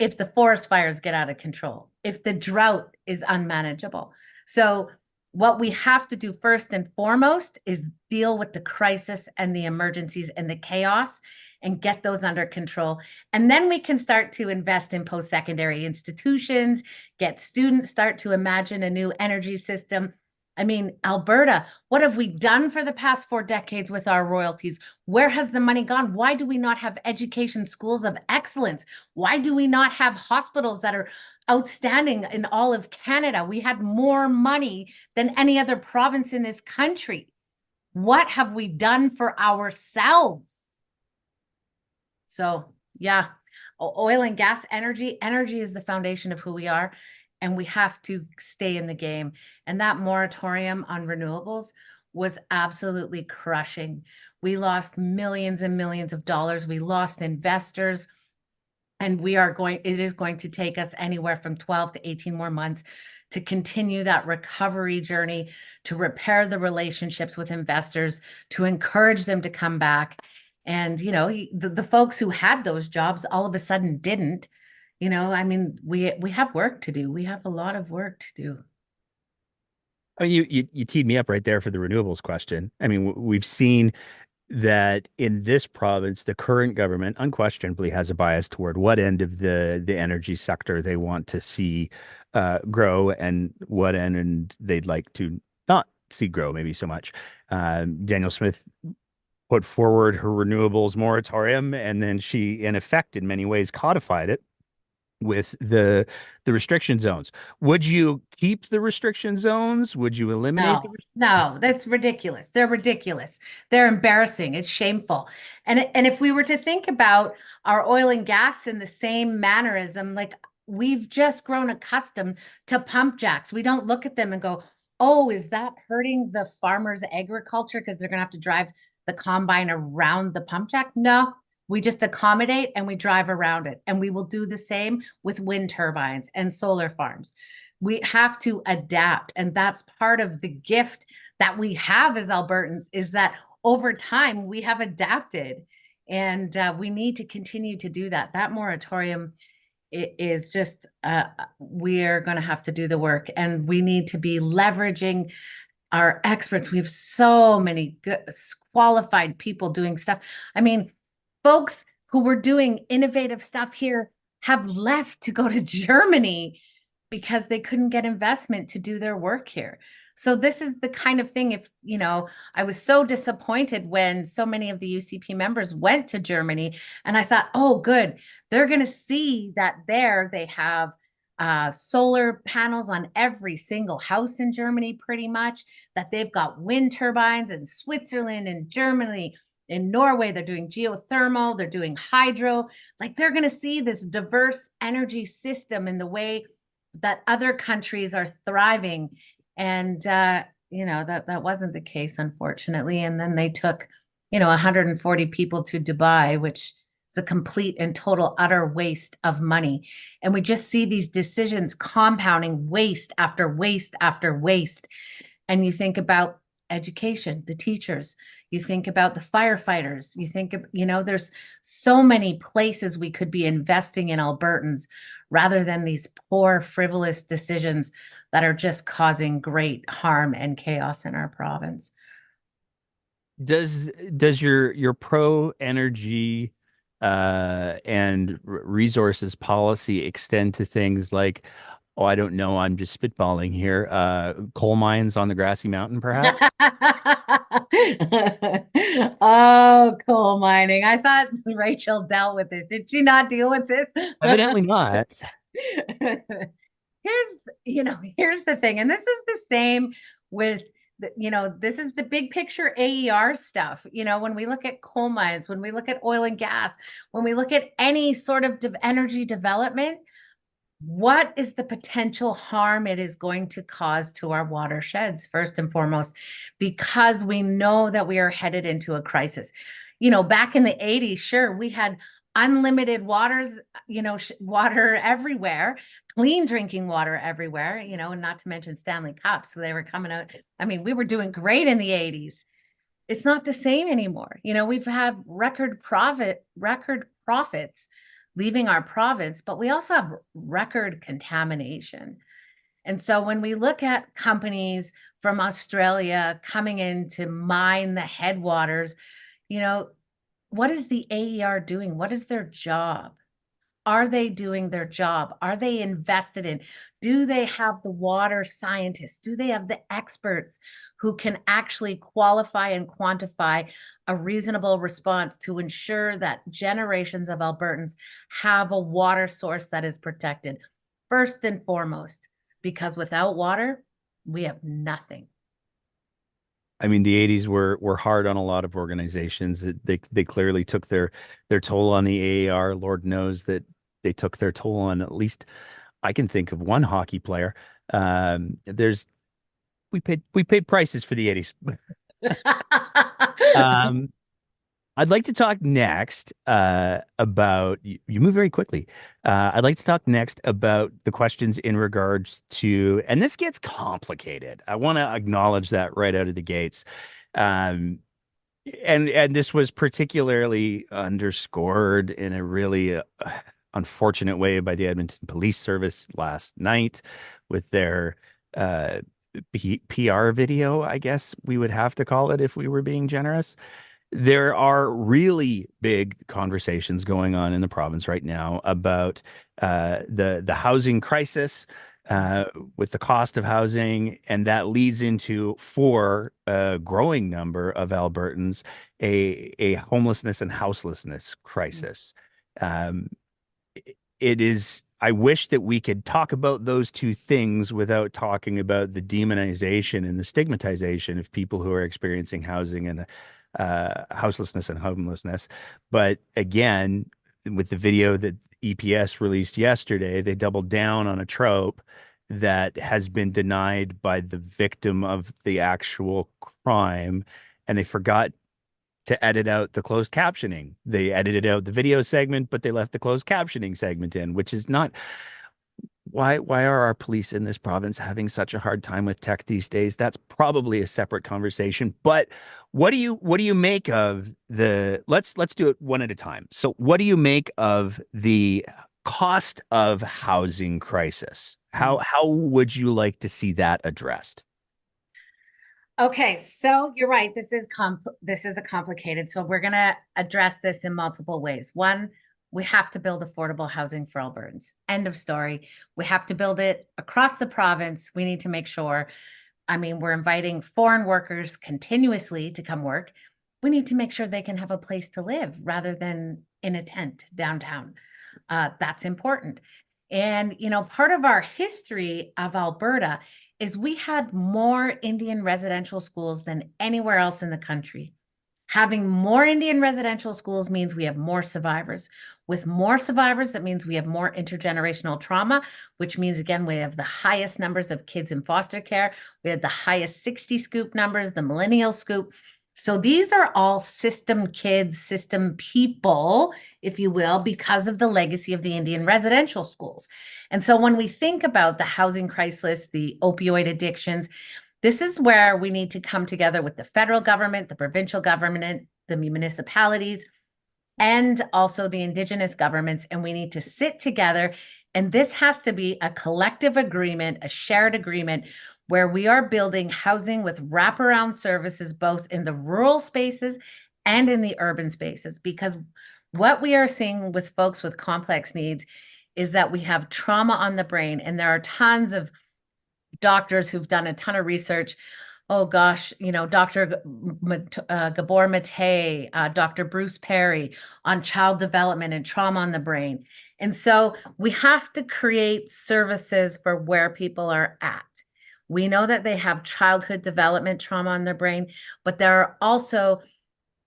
if the forest fires get out of control, if the drought is unmanageable. So what we have to do first and foremost is deal with the crisis and the emergencies and the chaos and get those under control. And then we can start to invest in post-secondary institutions, get students start to imagine a new energy system. I mean, Alberta, what have we done for the past 4 decades with our royalties? Where has the money gone? Why do we not have education schools of excellence? Why do we not have hospitals that are outstanding in all of Canada? We had more money than any other province in this country. What have we done for ourselves? So, yeah, oil and gas, energy is the foundation of who we are, and we have to stay in the game. And that moratorium on renewables was absolutely crushing. We lost millions and millions of dollars. We lost investors. And it is going to take us anywhere from 12 to 18 more months to continue that recovery journey, to repair the relationships with investors, to encourage them to come back. And, you know, the folks who had those jobs all of a sudden didn't. You know, I mean, we have work to do. We have a lot of work to do. I mean, you teed me up right there for the renewables question. I mean, we've seen that in this province, the current government unquestionably has a bias toward what end of the energy sector they want to see grow and what end they'd like to not see grow, maybe so much. Danielle Smith put forward her renewables moratorium, and then she, in effect, in many ways, codified it with the restriction zones. Would you keep the restriction zones? Would you eliminate the No, that's ridiculous. They're ridiculous. They're embarrassing. It's shameful. And if we were to think about our oil and gas in the same mannerism, like we've just grown accustomed to pump jacks. We don't look at them and go, oh, is that hurting the farmer's agriculture because they're going to have to drive the combine around the pump jack? No, we just accommodate and we drive around it. And we will do the same with wind turbines and solar farms. We have to adapt. And that's part of the gift that we have as Albertans, is that over time we have adapted, and we need to continue to do that. That moratorium is just, we're going to have to do the work, and we need to be leveraging our experts. We have so many good, qualified people doing stuff. I mean, folks who were doing innovative stuff here have left to go to Germany because they couldn't get investment to do their work here. So this is the kind of thing, if, you know, I was so disappointed when so many of the UCP members went to Germany, and I thought, oh, good, they're going to see that there they have solar panels on every single house in Germany, pretty much, that they've got wind turbines in Switzerland and Germany. In Norway, they're doing geothermal, they're doing hydro. Like, they're going to see this diverse energy system in the way that other countries are thriving. And, you know, that wasn't the case, unfortunately. And then they took, you know, 140 people to Dubai, which is a complete and total utter waste of money. And we just see these decisions compounding, waste after waste after waste. And you think about education, the teachers, you think about the firefighters, you think of, you know, there's so many places we could be investing in Albertans rather than these poor, frivolous decisions that are just causing great harm and chaos in our province. Does your pro energy and resources policy extend to things like, oh, I don't know, I'm just spitballing here, coal mines on the grassy mountain, perhaps? Oh, coal mining. I thought Rachel dealt with this. Did she not deal with this? Evidently not. Here's the thing, and this is the same with this is the big picture AER stuff. You know, when we look at coal mines, when we look at oil and gas, when we look at any sort of energy development, what is the potential harm it is going to cause to our watersheds, first and foremost, because we know that we are headed into a crisis. You know, back in the 80s, sure, we had unlimited waters, water everywhere, clean drinking water everywhere, and not to mention Stanley Cups. So they were coming out. I mean, we were doing great in the 80s. It's not the same anymore. We've had record profits leaving our province, but we also have record contamination. And so when we look at companies from Australia coming in to mine the headwaters, what is the AER doing? What is their job? Are they doing their job? Are they invested in? Do they have the water scientists? Do they have the experts who can actually qualify and quantify a reasonable response to ensure that generations of Albertans have a water source that is protected? First and foremost, because without water, we have nothing. I mean, the 80s were hard on a lot of organizations. They clearly took their toll on the AAR. Lord knows that they took their toll on, at least I can think of, one hockey player. We paid prices for the 80s. I'd like to talk next about, you move very quickly. I'd like to talk next about the questions in regards to, and this gets complicated. I want to acknowledge that right out of the gates. And this was particularly underscored in a really unfortunate way by the Edmonton Police Service last night with their PR video, I guess we would have to call it if we were being generous. There are really big conversations going on in the province right now about the housing crisis, with the cost of housing, and that leads into, for a growing number of Albertans, a homelessness and houselessness crisis. It is I wish that we could talk about those two things without talking about the demonization and the stigmatization of people who are experiencing housing and houselessness and homelessness. But again, with the video that EPS released yesterday, they doubled down on a trope that has been denied by the victim of the actual crime, and they forgot to edit out the closed captioning. They edited out the video segment, but they left the closed captioning segment in, which is not why are our police in this province having such a hard time with tech these days? That's probably a separate conversation. But what do you make of the let's do it one at a time. So what do you make of the cost of housing crisis? How would you like to see that addressed? Okay, so you're right. This is a complicated. So we're going to address this in multiple ways. One, we have to build affordable housing for Albertans. End of story. We have to build it across the province. We need to make sure, I mean, we're inviting foreign workers continuously to come work. We need to make sure they can have a place to live rather than in a tent downtown. That's important. And, you know, part of our history of Alberta is we had more Indian residential schools than anywhere else in the country. Having more Indian residential schools means we have more survivors. With more survivors, that means we have more intergenerational trauma, which means, again, we have the highest numbers of kids in foster care. We had the highest 60 scoop numbers, the millennial scoop. So these are all system kids, system people, if you will, because of the legacy of the Indian residential schools. And so when we think about the housing crisis, the opioid addictions, this is where we need to come together with the federal government, the provincial government, the municipalities, and also the Indigenous governments. And we need to sit together. And this has to be a collective agreement, a shared agreement, where we are building housing with wraparound services, both in the rural spaces and in the urban spaces. Because what we are seeing with folks with complex needs is that we have trauma on the brain. And there are tons of doctors who've done a ton of research. Oh gosh, you know, Dr. Gabor Mate, Dr. Bruce Perry on child development and trauma on the brain. And so we have to create services for where people are at. We know that they have childhood development trauma on their brain, but there are also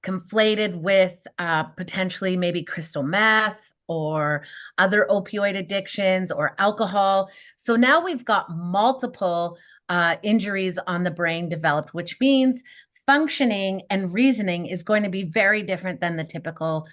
conflated with potentially maybe crystal meth or other opioid addictions or alcohol. So now we've got multiple injuries on the brain developed, which means functioning and reasoning is going to be very different than the typical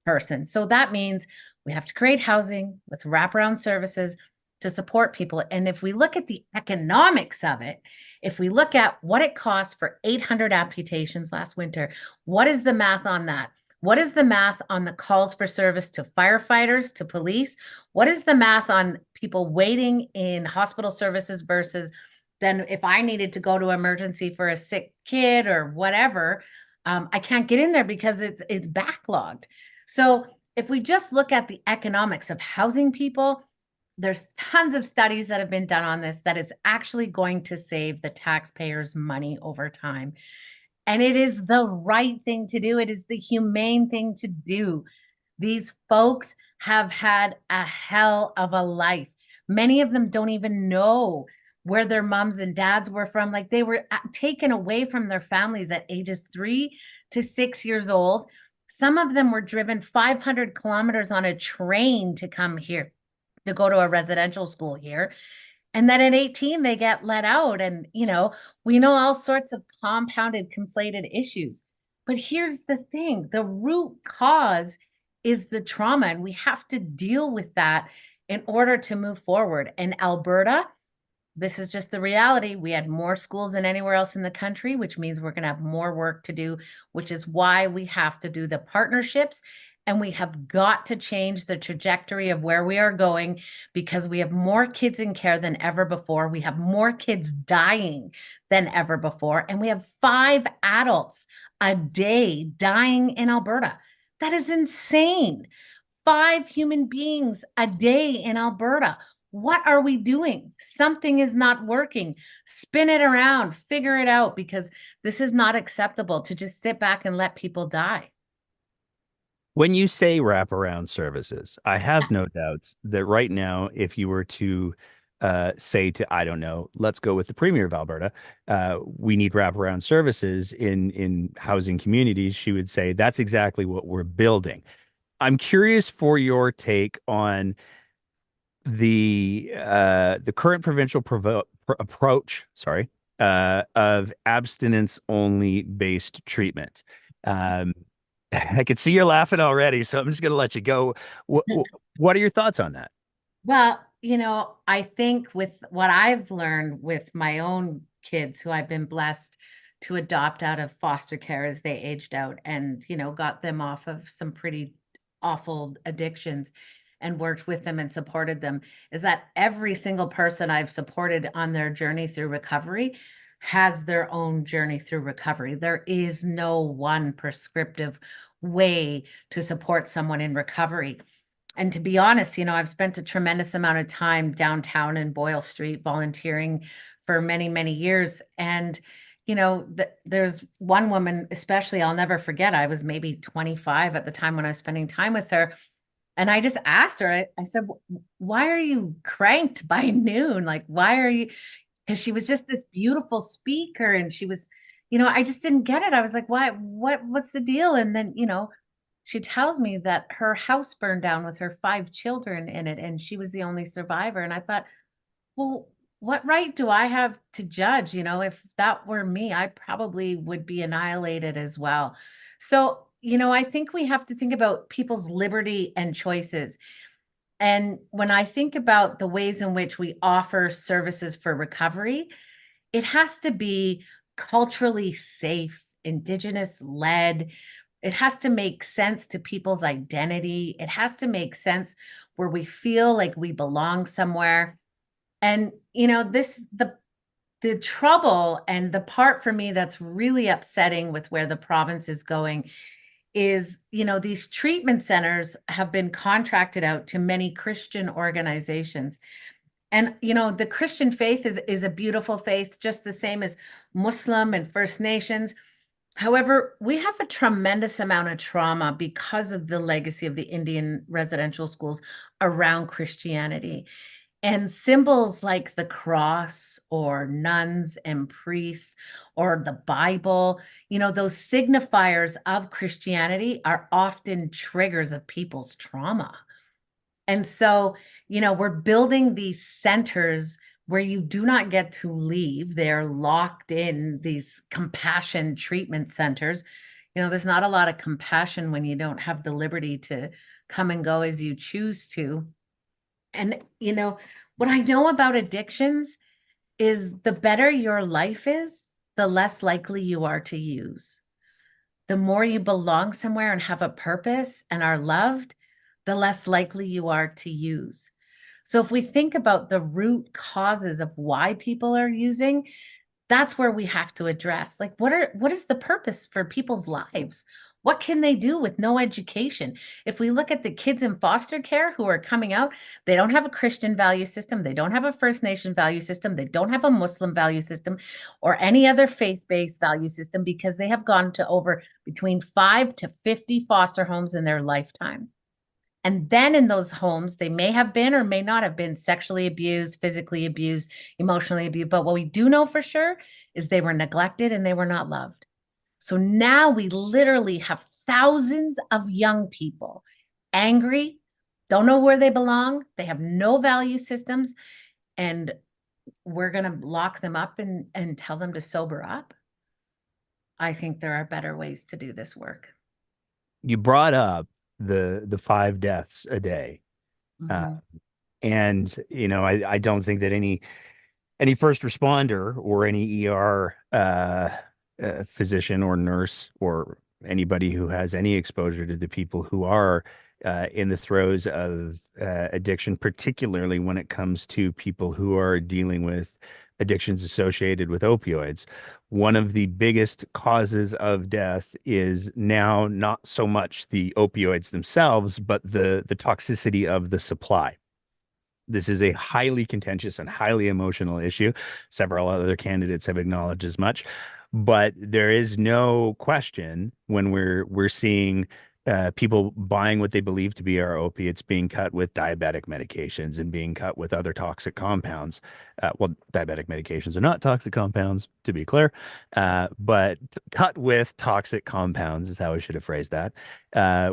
person. So that means we have to create housing with wraparound services to support people. And if we look at the economics of it, if we look at what it cost for 800 amputations last winter, what is the math on that? What is the math on the calls for service to firefighters, to police? What is the math on people waiting in hospital services versus then if I needed to go to emergency for a sick kid or whatever, I can't get in there because it's backlogged. So if we just look at the economics of housing people, there's tons of studies that have been done on this, that it's actually going to save the taxpayers money over time. And it is the right thing to do. It is the humane thing to do. These folks have had a hell of a life. Many of them don't even know where their moms and dads were from. Like, they were taken away from their families at ages 3 to 6 years old. Some of them were driven 500 kilometers on a train to come here, to go to a residential school here. And then at 18, they get let out. And, you know, we know all sorts of compounded, conflated issues. But here's the thing, the root cause is the trauma, and we have to deal with that in order to move forward. In Alberta, this is just the reality. We had more schools than anywhere else in the country, which means we're going to have more work to do, which is why we have to do the partnerships. And we have got to change the trajectory of where we are going, because we have more kids in care than ever before. We have more kids dying than ever before. And we have 5 adults a day dying in Alberta. That is insane. 5 human beings a day in Alberta. What are we doing? Something is not working. Spin it around, figure it out, because this is not acceptable to just sit back and let people die. When you say wraparound services, I have no doubts that right now, if you were to say to, I don't know, let's go with the Premier of Alberta, we need wraparound services in housing communities, she would say that's exactly what we're building. I'm curious for your take on the current provincial approach, sorry, of abstinence only based treatment. Um, I could see you're laughing already, so I'm just going to let you go. What are your thoughts on that? Well, I think with what I've learned with my own kids who I've been blessed to adopt out of foster care as they aged out and, got them off of some pretty awful addictions and worked with them and supported them, is that every single person I've supported on their journey through recovery has their own journey through recovery. There is no one prescriptive way to support someone in recovery. And to be honest, I've spent a tremendous amount of time downtown in Boyle Street volunteering for many, many years. And, there's one woman, especially, I'll never forget. I was maybe 25 at the time when I was spending time with her. And I just asked her, I said, why are you cranked by noon? Like, why are you? Because she was just this beautiful speaker and she was, I just didn't get it. I was like, why, what's the deal? And then, she tells me that her house burned down with her 5 children in it, and she was the only survivor. And I thought, well, what right do I have to judge? If that were me, I probably would be annihilated as well. So, I think we have to think about people's liberty and choices. And when I think about the ways in which we offer services for recovery, it has to be culturally safe, Indigenous led. It has to make sense to people's identity. It has to make sense where we feel like we belong somewhere. And the trouble and the part for me that's really upsetting with where the province is going is, these treatment centers have been contracted out to many Christian organizations. And, the Christian faith is a beautiful faith, just the same as Muslim and First Nations. However, we have a tremendous amount of trauma because of the legacy of the Indian residential schools around Christianity. And symbols like the cross or nuns and priests or the Bible, those signifiers of Christianity are often triggers of people's trauma. And so, we're building these centers where you do not get to leave. They're locked in these compassion treatment centers. There's not a lot of compassion when you don't have the liberty to come and go as you choose to. And, what I know about addictions is the better your life is, the less likely you are to use. The more you belong somewhere and have a purpose and are loved, the less likely you are to use. So if we think about the root causes of why people are using, that's where we have to address. Like, what is the purpose for people's lives? What can they do with no education? If we look at the kids in foster care who are coming out, they don't have a Christian value system. They don't have a First Nation value system. They don't have a Muslim value system or any other faith-based value system because they have gone to over between 5 to 50 foster homes in their lifetime. And then in those homes, they may have been or may not have been sexually abused, physically abused, emotionally abused. But what we do know for sure is they were neglected and they were not loved. So now we literally have thousands of young people angry, don't know where they belong. They have no value systems. And we're going to lock them up and tell them to sober up. I think there are better ways to do this work. You brought up the 5 deaths a day. Mm-hmm. And, I don't think that any first responder or any ER physician or nurse or anybody who has any exposure to the people who are in the throes of addiction, particularly when it comes to people who are dealing with addictions associated with opioids. One of the biggest causes of death is now not so much the opioids themselves, but the toxicity of the supply. This is a highly contentious and highly emotional issue. Several other candidates have acknowledged as much, but there is no question when we're seeing people buying what they believe to be our opiates being cut with diabetic medications and being cut with other toxic compounds. Well, diabetic medications are not toxic compounds, to be clear, but cut with toxic compounds is how I should have phrased that.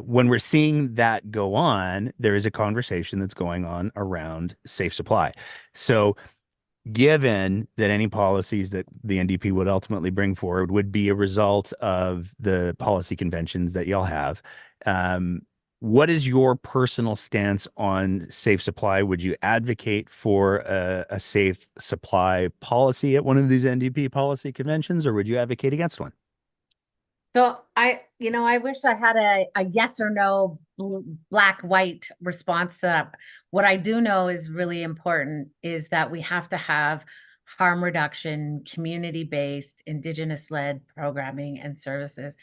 When we're seeing that go on, there is a conversation that's going on around safe supply. So given that any policies that the NDP would ultimately bring forward would be a result of the policy conventions that y'all have, what is your personal stance on safe supply? Would you advocate for a safe supply policy at one of these NDP policy conventions, or would you advocate against one? So I wish I had a yes or no black, white response to that. What I do know is really important is that we have to have harm reduction, community-based, Indigenous-led programming and services.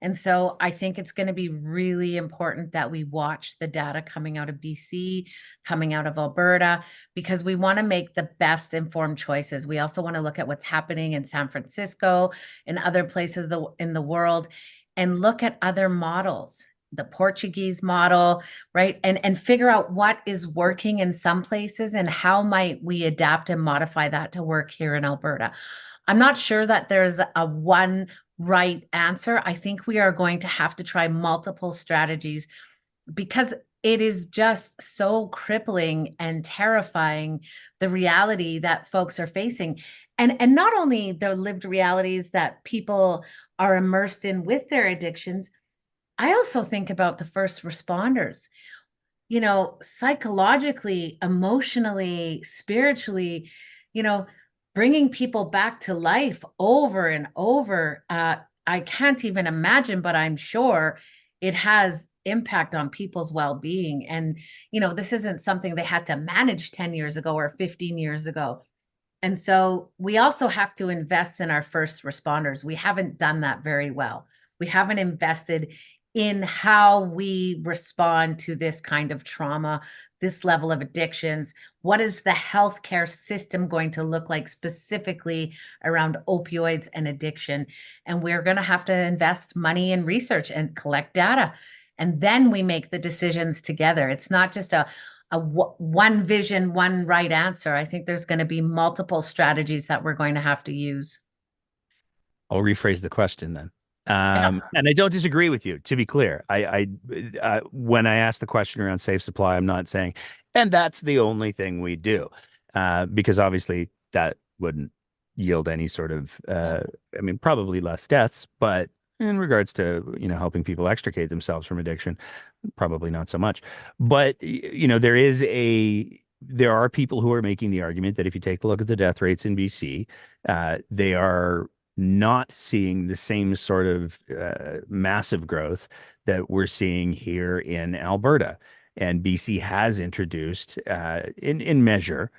And so I think it's going to be really important that we watch the data coming out of BC, coming out of Alberta, because we want to make the best informed choices. We also want to look at what's happening in San Francisco and other places in the world and look at other models, the Portuguese model, right? And figure out what is working in some places and how might we adapt and modify that to work here in Alberta. I'm not sure that there's a one right answer. I think we are going to have to try multiple strategies because it is just so crippling and terrifying, the reality that folks are facing. And not only the lived realities that people are immersed in with their addictions, I also think about the first responders. Psychologically, emotionally, spiritually, bringing people back to life over and over. I can't even imagine, but I'm sure it has impact on people's well-being. And, this isn't something they had to manage 10 years ago or 15 years ago. And so we also have to invest in our first responders. We haven't done that very well. We haven't invested in how we respond to this kind of trauma, this level of addictions. What is the healthcare system going to look like specifically around opioids and addiction? And we're going to have to invest money in research and collect data. And then we make the decisions together. It's not just a one vision, one right answer. I think there's going to be multiple strategies that we're going to have to use. I'll rephrase the question then. Yeah. And I don't disagree with you, to be clear. When I ask the question around safe supply, I'm not saying, and that's the only thing we do, because obviously that wouldn't yield any sort of, probably less deaths, but in regards to, helping people extricate themselves from addiction, probably not so much. But, there are people who are making the argument that if you take a look at the death rates in BC, they are not seeing the same sort of massive growth that we're seeing here in Alberta. And BC has introduced, in measure,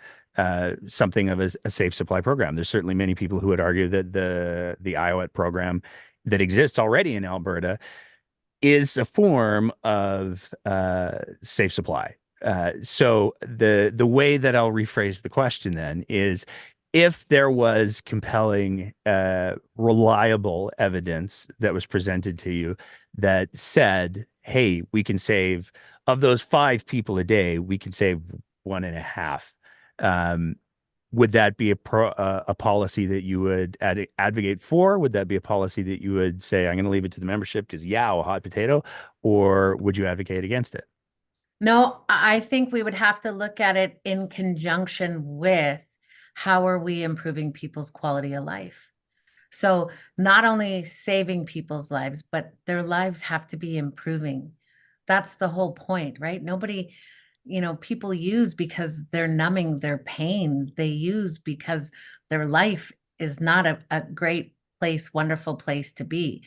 something of a safe supply program. There's certainly many people who would argue that the IOET program that exists already in Alberta is a form of safe supply. So the way that I'll rephrase the question then is, if there was compelling, reliable evidence that was presented to you that said, hey, we can save, of those 5 people a day, we can save 1.5. Would that be a policy that you would advocate for? Would that be a policy that you would say, I'm going to leave it to the membership because, yeah, a hot potato? Or would you advocate against it? No, I think we would have to look at it in conjunction with how are we improving people's quality of life. So not only saving people's lives, but their lives have to be improving. That's the whole point, right? Nobody, people use because they're numbing their pain. They use because their life is not a great place, wonderful place to be.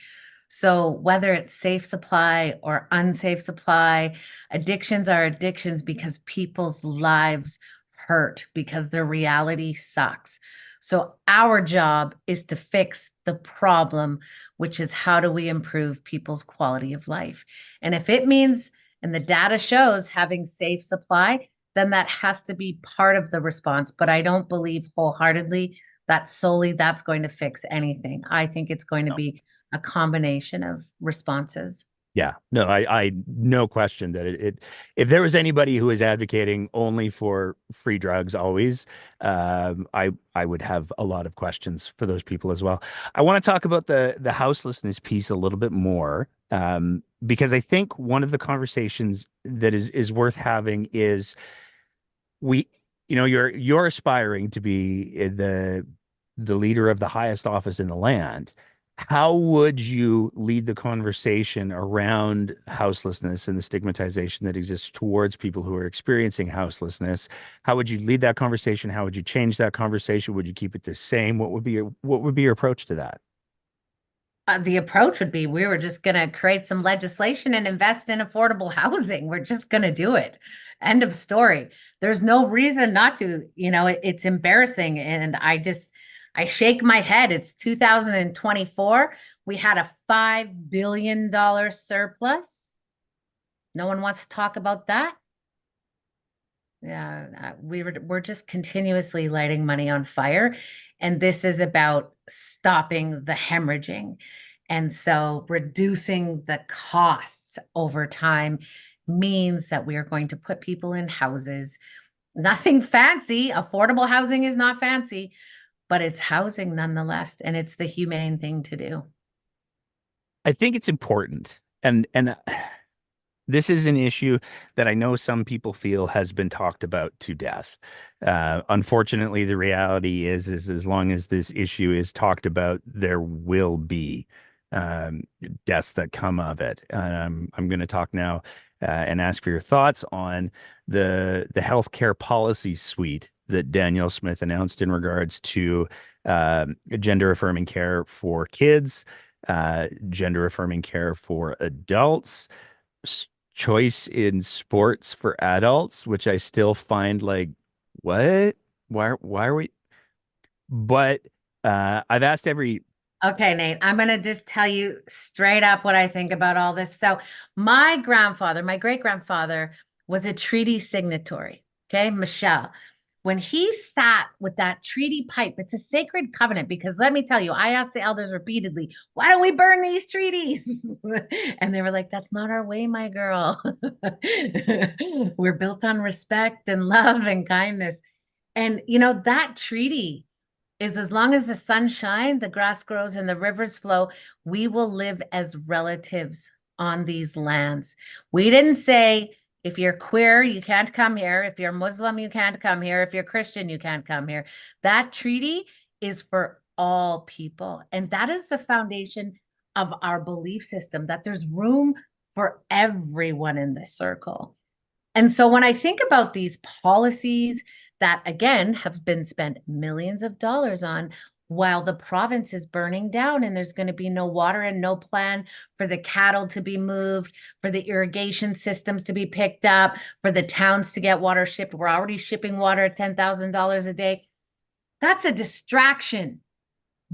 So whether it's safe supply or unsafe supply, addictions are addictions because people's lives hurt, because their reality sucks. So our job is to fix the problem, which is how do we improve people's quality of life? And if it means, and the data shows, having safe supply, then that has to be part of the response. But I don't believe wholeheartedly that solely that's going to fix anything. I think it's going to be a combination of responses. Yeah, no, I no question that if there was anybody who is advocating only for free drugs always, I would have a lot of questions for those people as well. I want to talk about the houselessness piece a little bit more, because I think one of the conversations that is worth having is we, you're aspiring to be the leader of the highest office in the land. How would you lead the conversation around houselessness and the stigmatization that exists towards people who are experiencing houselessness? How would you lead that conversation? How would you change that conversation? Would you keep it the same? What would be your approach to that? The approach would be we were just going to create some legislation and invest in affordable housing. We're just going to do it. End of story. There's no reason not to. It's embarrassing. And I shake my head. It's 2024. We had a $5 billion surplus. No one wants to talk about that. Yeah, we're just continuously lighting money on fire, and this is about stopping the hemorrhaging. And so reducing the costs over time means that we are going to put people in houses. Nothing fancy. Affordable housing is not fancy, but it's housing nonetheless, and it's the humane thing to do. I think it's important, and this is an issue that I know some people feel has been talked about to death. Unfortunately, the reality is as long as this issue is talked about, there will be deaths that come of it. I'm going to talk now and ask for your thoughts on the healthcare policy suite that Danielle Smith announced in regards to gender affirming care for kids, gender affirming care for adults, choice in sports for adults, which I still find like, what? Why are we? But I've asked every. Okay, Nate, I'm going to just tell you straight up what I think about all this. So, my grandfather, my great grandfather, was a treaty signatory. Okay, Michelle. When he sat with that treaty pipe, it's a sacred covenant because let me tell you, I asked the elders repeatedly, why don't we burn these treaties? And they were like, that's not our way, my girl. We're built on respect and love and kindness. And, that treaty is as long as the sun shines, the grass grows, and the rivers flow, we will live as relatives on these lands. We didn't say, if you're queer, you can't come here. If you're Muslim, you can't come here. If you're Christian, you can't come here. That treaty is for all people. And that is the foundation of our belief system, that there's room for everyone in this circle. And so when I think about these policies that, again, have been spent millions of dollars on while the province is burning down and there's going to be no water and no plan for the cattle to be moved, for the irrigation systems to be picked up, for the towns to get water shipped. We're already shipping water at $10,000 a day. That's a distraction.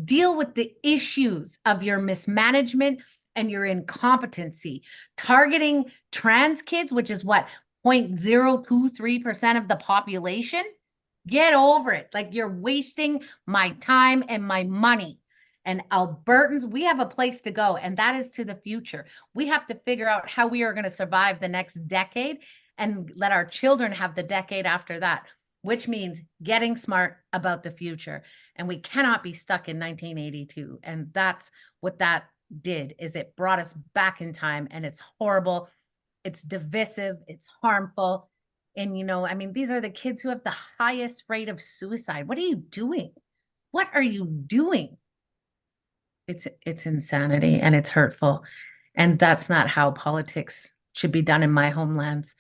Deal with the issues of your mismanagement and your incompetency. Targeting trans kids, which is what, 0.023% of the population? Get over it. Like, you're wasting my time and my money. And Albertans, we have a place to go, and that is to the future. We have to figure out how we are going to survive the next decade and let our children have the decade after that, which means getting smart about the future. And we cannot be stuck in 1982. And that's what that did, is it brought us back in time, and it's horrible. It's divisive, it's harmful. And, these are the kids who have the highest rate of suicide. What are you doing? What are you doing? It's insanity, and it's hurtful. And that's not how politics should be done in my homelands.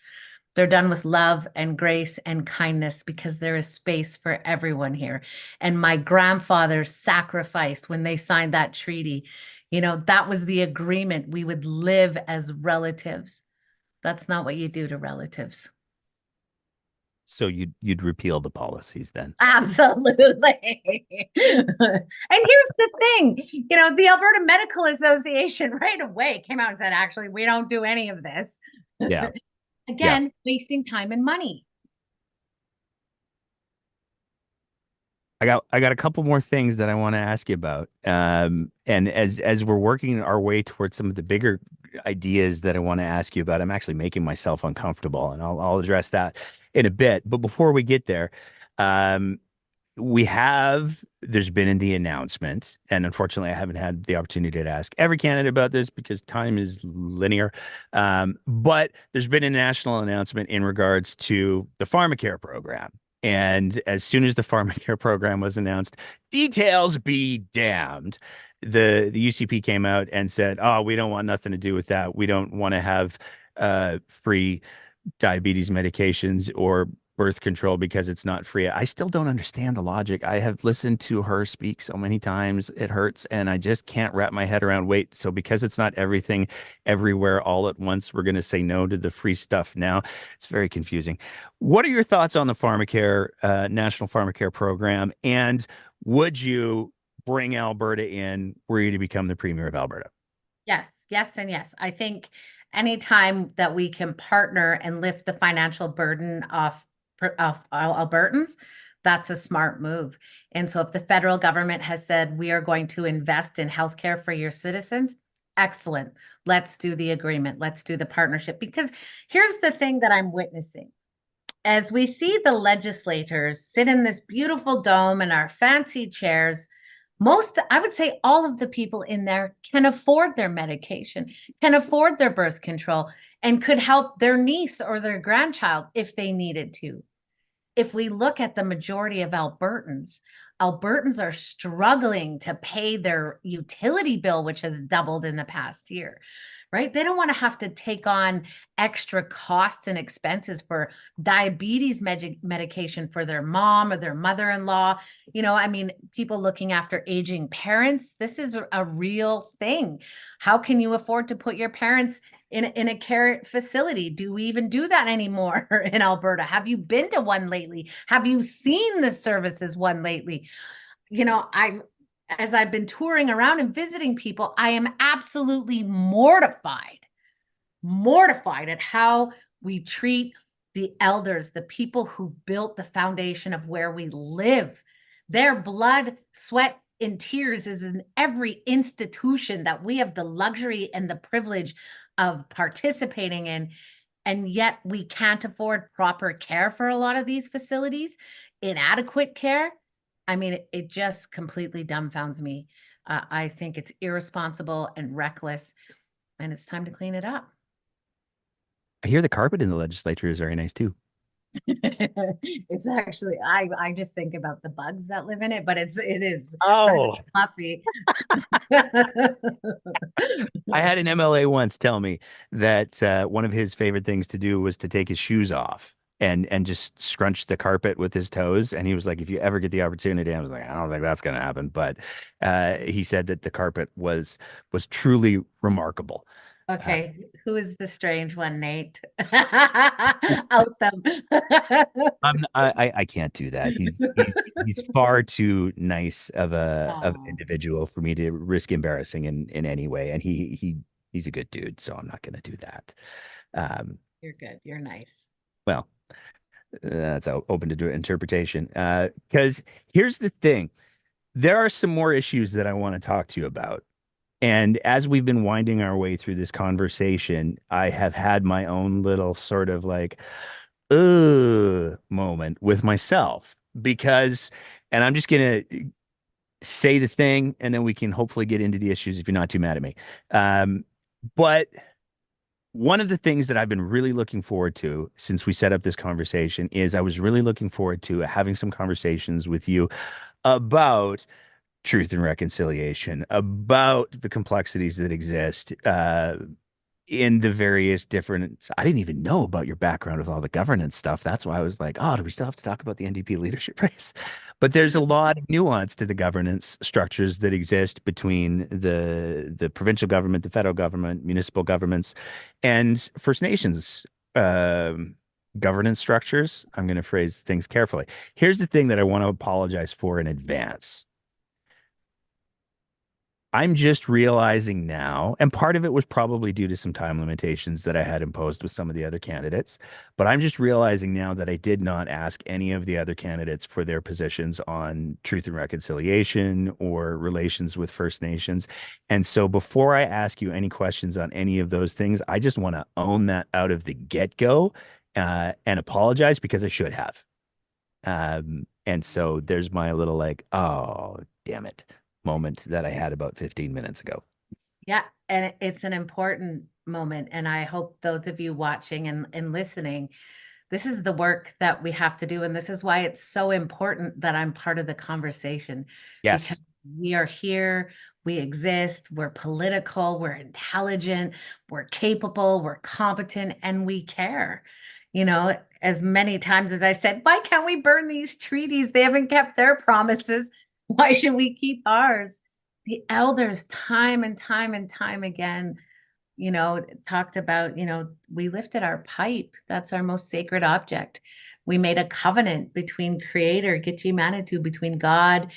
They're done with love and grace and kindness because there is space for everyone here. And my grandfather sacrificed when they signed that treaty. That was the agreement. We would live as relatives. That's not what you do to relatives. So you'd repeal the policies then? Absolutely. And here's the thing, the Alberta Medical Association right away came out and said, actually, we don't do any of this. Yeah. Again, wasting time and money. I got a couple more things that I want to ask you about. And as we're working our way towards some of the bigger ideas that I want to ask you about. I'm actually making myself uncomfortable, and I'll address that in a bit. But before we get there, um, there's been in the announcement, and unfortunately, I haven't had the opportunity to ask every candidate about this because time is linear. But there's been a national announcement in regards to the pharmacare program. And as soon as the pharmacare program was announced, details be damned. The UCP came out and said, "Oh, we don't want nothing to do with that. We don't want to have free diabetes medications or birth control because it's not free." I still don't understand the logic. I have listened to her speak so many times, it hurts, and I just can't wrap my head around, wait, so because it's not everything everywhere all at once, we're going to say no to the free stuff now? It's very confusing. What are your thoughts on the pharmacare, National Pharmacare Program, and would you bring Alberta in were you to become the Premier of Alberta? Yes, yes, and yes. I think anytime that we can partner and lift the financial burden off Albertans, that's a smart move. And so if the federal government has said we are going to invest in healthcare for your citizens, excellent. Let's do the agreement. Let's do the partnership. Because here's the thing that I'm witnessing. As we see the legislators sit in this beautiful dome in our fancy chairs, I would say all of the people in there can afford their medication, can afford their birth control, and could help their niece or their grandchild if they needed to. If we look at the majority of Albertans are struggling to pay their utility bill, which has doubled in the past year, right? They don't want to have to take on extra costs and expenses for diabetes medication for their mom or their mother-in-law. I mean, people looking after aging parents, this is a real thing. How can you afford to put your parents in a care facility? Do we even do that anymore in Alberta? Have you been to one lately? Have you seen the services one lately? As I've been touring around and visiting people, I am absolutely mortified at how we treat the elders, the people who built the foundation of where we live. Their blood, sweat, and tears is in every institution that we have the luxury and the privilege of participating in. And yet we can't afford proper care for a lot of these facilities, inadequate care. I mean, it just completely dumbfounds me. I think it's irresponsible and reckless, and it's time to clean it up. I hear the carpet in the legislature is very nice too. It's actually, I just think about the bugs that live in it, but it is Oh, fluffy. I had an MLA once tell me that one of his favorite things to do was to take his shoes off and just scrunch the carpet with his toes. And he was like, if you ever get the opportunity, I was like, I don't think that's going to happen. But he said that the carpet was truly remarkable. Okay, who is the strange one, Nate? Out them. I can't do that. He's far too nice of an Oh, individual for me to risk embarrassing in any way. And he's a good dude, so I'm not going to do that. you're good. You're nice. Well, that's open to interpretation. Because here's the thing, there are some more issues that I want to talk to you about. And as we've been winding our way through this conversation, I have had my own little sort of like, moment with myself because, and I'm just going to say the thing and then we can hopefully get into the issues if you're not too mad at me. But one of the things that I've been really looking forward to since we set up this conversation is I was really looking forward to having some conversations with you about truth and reconciliation, about the complexities that exist in the various different. I didn't even know about your background with all the governance stuff. That's why I was like, oh, do we still have to talk about the NDP leadership race? But there's a lot of nuance to the governance structures that exist between the provincial government, the federal government, municipal governments, and First Nations governance structures. I'm going to phrase things carefully. Here's the thing that I want to apologize for in advance. I'm just realizing now, and part of it was probably due to some time limitations that I had imposed with some of the other candidates, but I'm just realizing now that I did not ask any of the other candidates for their positions on truth and reconciliation or relations with First Nations. And so before I ask you any questions on any of those things, I just want to own that out of the get-go, and apologize because I should have. And so there's my little like, oh, damn it moment that I had about 15 minutes ago. Yeah, and it's an important moment. And I hope those of you watching and listening, this is the work that we have to do. And this is why it's so important that I'm part of the conversation, because Yes. we are here, we exist, we're political, we're intelligent, we're capable, we're competent, and we care. You know, as many times as I said, why can't we burn these treaties? They haven't kept their promises. Why should we keep ours? The elders, time and time and time again, you know, talked about, you know, we lifted our pipe. That's our most sacred object. We made a covenant between Creator, Gitche Manitou, between God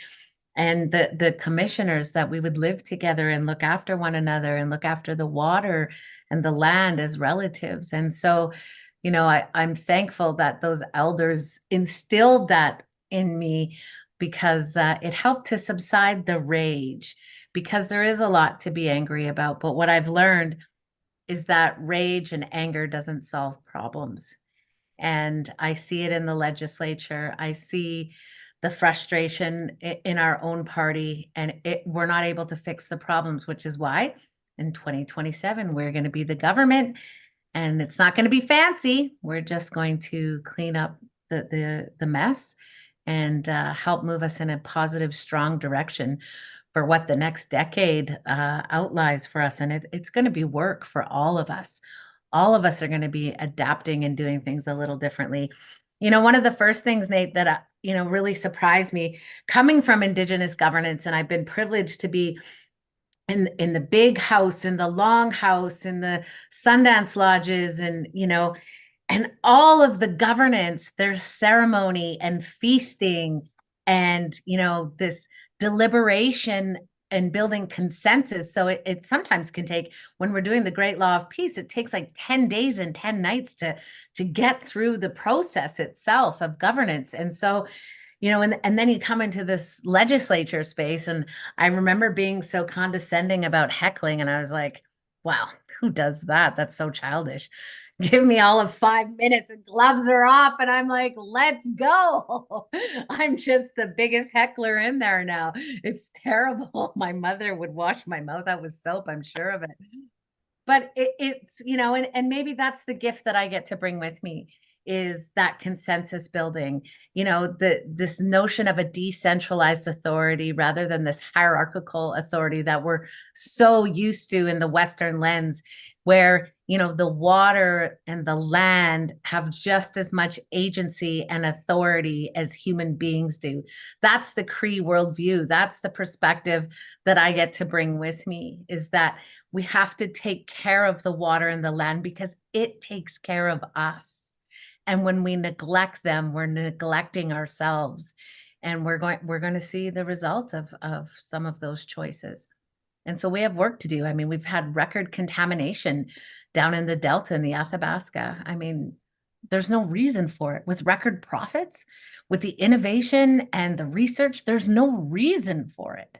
and the commissioners, that we would live together and look after one another and look after the water and the land as relatives. And so, you know, I'm thankful that those elders instilled that in me, because it helped to subside the rage, because there is a lot to be angry about. But what I've learned is that rage and anger doesn't solve problems. And I see it in the legislature. I see the frustration in our own party, and we're not able to fix the problems, which is why in 2027, we're going to be the government, and it's not going to be fancy. We're just going to clean up the mess and help move us in a positive, strong direction for what the next decade outlines for us. And it's going to be work for all of us. All of us are going to be adapting and doing things a little differently. You know, one of the first things, Nate, that you know, really surprised me coming from Indigenous governance, and I've been privileged to be in the big house, in the long house, in the Sundance lodges, and you know, and all of the governance, there's ceremony and feasting and, you know, this deliberation and building consensus. So it sometimes can take, when we're doing the Great Law of Peace, it takes like 10 days and 10 nights to get through the process itself of governance. And so, you know, and then you come into this legislature space, and I remember being so condescending about heckling, and I was like, wow, who does that? That's so childish. Give me all of 5 minutes and gloves are off. And I'm like, let's go. I'm just the biggest heckler in there now. It's terrible. My mother would wash my mouth out with soap, I'm sure of it. But it's, you know, and maybe that's the gift that I get to bring with me, is that consensus building, you know, this notion of a decentralized authority rather than this hierarchical authority that we're so used to in the Western lens, where, you know, the water and the land have just as much agency and authority as human beings do. That's the Cree worldview. That's the perspective that I get to bring with me, is that we have to take care of the water and the land because it takes care of us. And when we neglect them, we're neglecting ourselves. And we're going to see the result of some of those choices. And so we have work to do. I mean, we've had record contamination down in the Delta, in the Athabasca. I mean, there's no reason for it. With record profits, with the innovation and the research, there's no reason for it.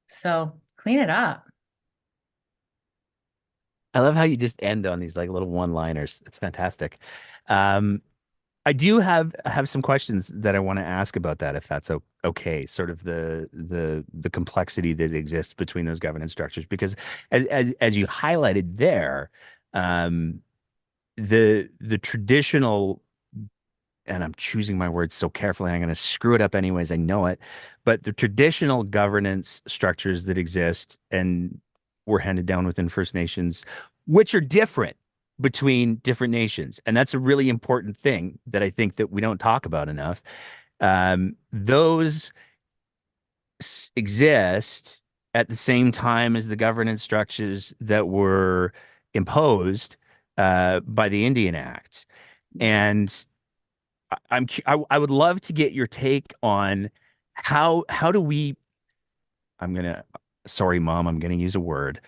So clean it up. I love how you just end on these like little one-liners. It's fantastic. Um, I do have some questions that I want to ask about that, if that's okay. Sort of the complexity that exists between those governance structures, because as you highlighted there, um, the traditional, and I'm choosing my words so carefully, I'm going to screw it up anyways, I know it, but the traditional governance structures that exist and were handed down within First Nations, which are different between different nations. And that's a really important thing that I think that we don't talk about enough. Those exist at the same time as the governance structures that were imposed by the Indian Act. And I would love to get your take on how do we, I'm gonna sorry, Mom, I'm going to use a word.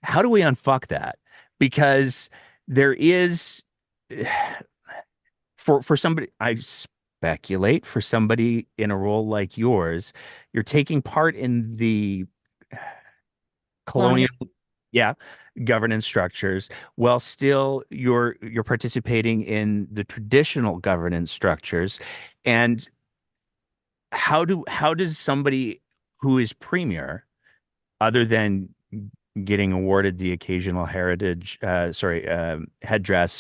How do we unfuck that? Because there is for somebody, I speculate for somebody in a role like yours, you're taking part in the colonial, Colonial. yeah, governance structures, while still you're participating in the traditional governance structures. And how does somebody who is premier, other than getting awarded the occasional headdress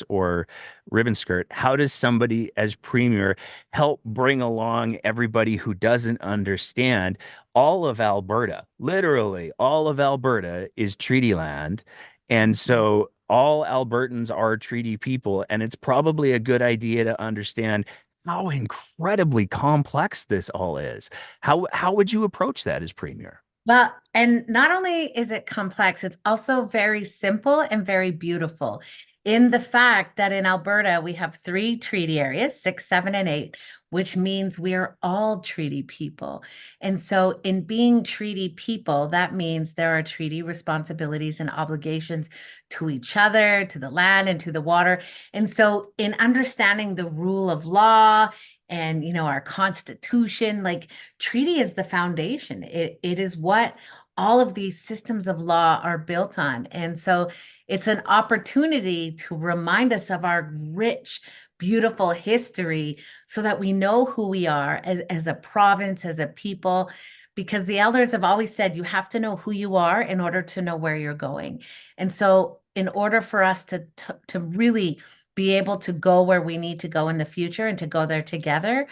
or ribbon skirt, how does somebody as premier help bring along everybody who doesn't understand all of Alberta? Literally, all of Alberta is treaty land. And so all Albertans are treaty people. And it's probably a good idea to understand how incredibly complex this all is. How would you approach that as premier? Well, and not only is it complex, it's also very simple and very beautiful in the fact that in Alberta, we have three treaty areas, 6, 7, and 8, which means we are all treaty people. And so, in being treaty people, that means there are treaty responsibilities and obligations to each other, to the land, and to the water. And so, in understanding the rule of law, and our constitution, like, treaty is the foundation. It is what all of these systems of law are built on. And so it's an opportunity to remind us of our rich, beautiful history so that we know who we are as a province, as a people, because the elders have always said you have to know who you are in order to know where you're going. And so in order for us to really be able to go where we need to go in the future and to go there together,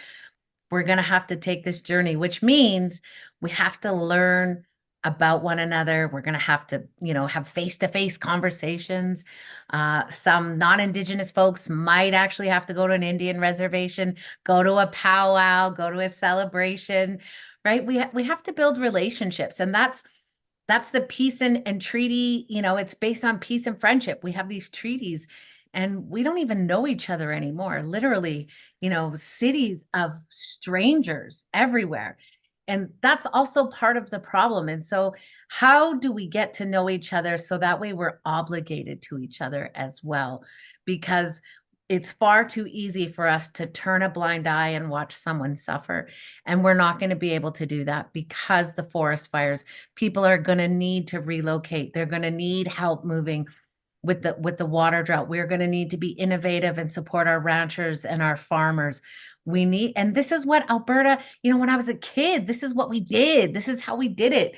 we're going to have to take this journey, which means we have to learn about one another. We're going to have to, have face-to-face conversations. Some non-Indigenous folks might actually have to go to an Indian reservation, go to a powwow, go to a celebration, right? We have to build relationships, and that's the peace and treaty. It's based on peace and friendship. We have these treaties and we don't even know each other anymore. Literally, cities of strangers everywhere. And that's also part of the problem. And so how do we get to know each other so that way we're obligated to each other as well? Because it's far too easy for us to turn a blind eye and watch someone suffer. And we're not going to be able to do that because the forest fires, people are going to need to relocate. They're going to need help moving with the water drought. We're going to need to be innovative and support our ranchers and our farmers. And this is what Alberta, when I was a kid, this is what we did. This is how we did it.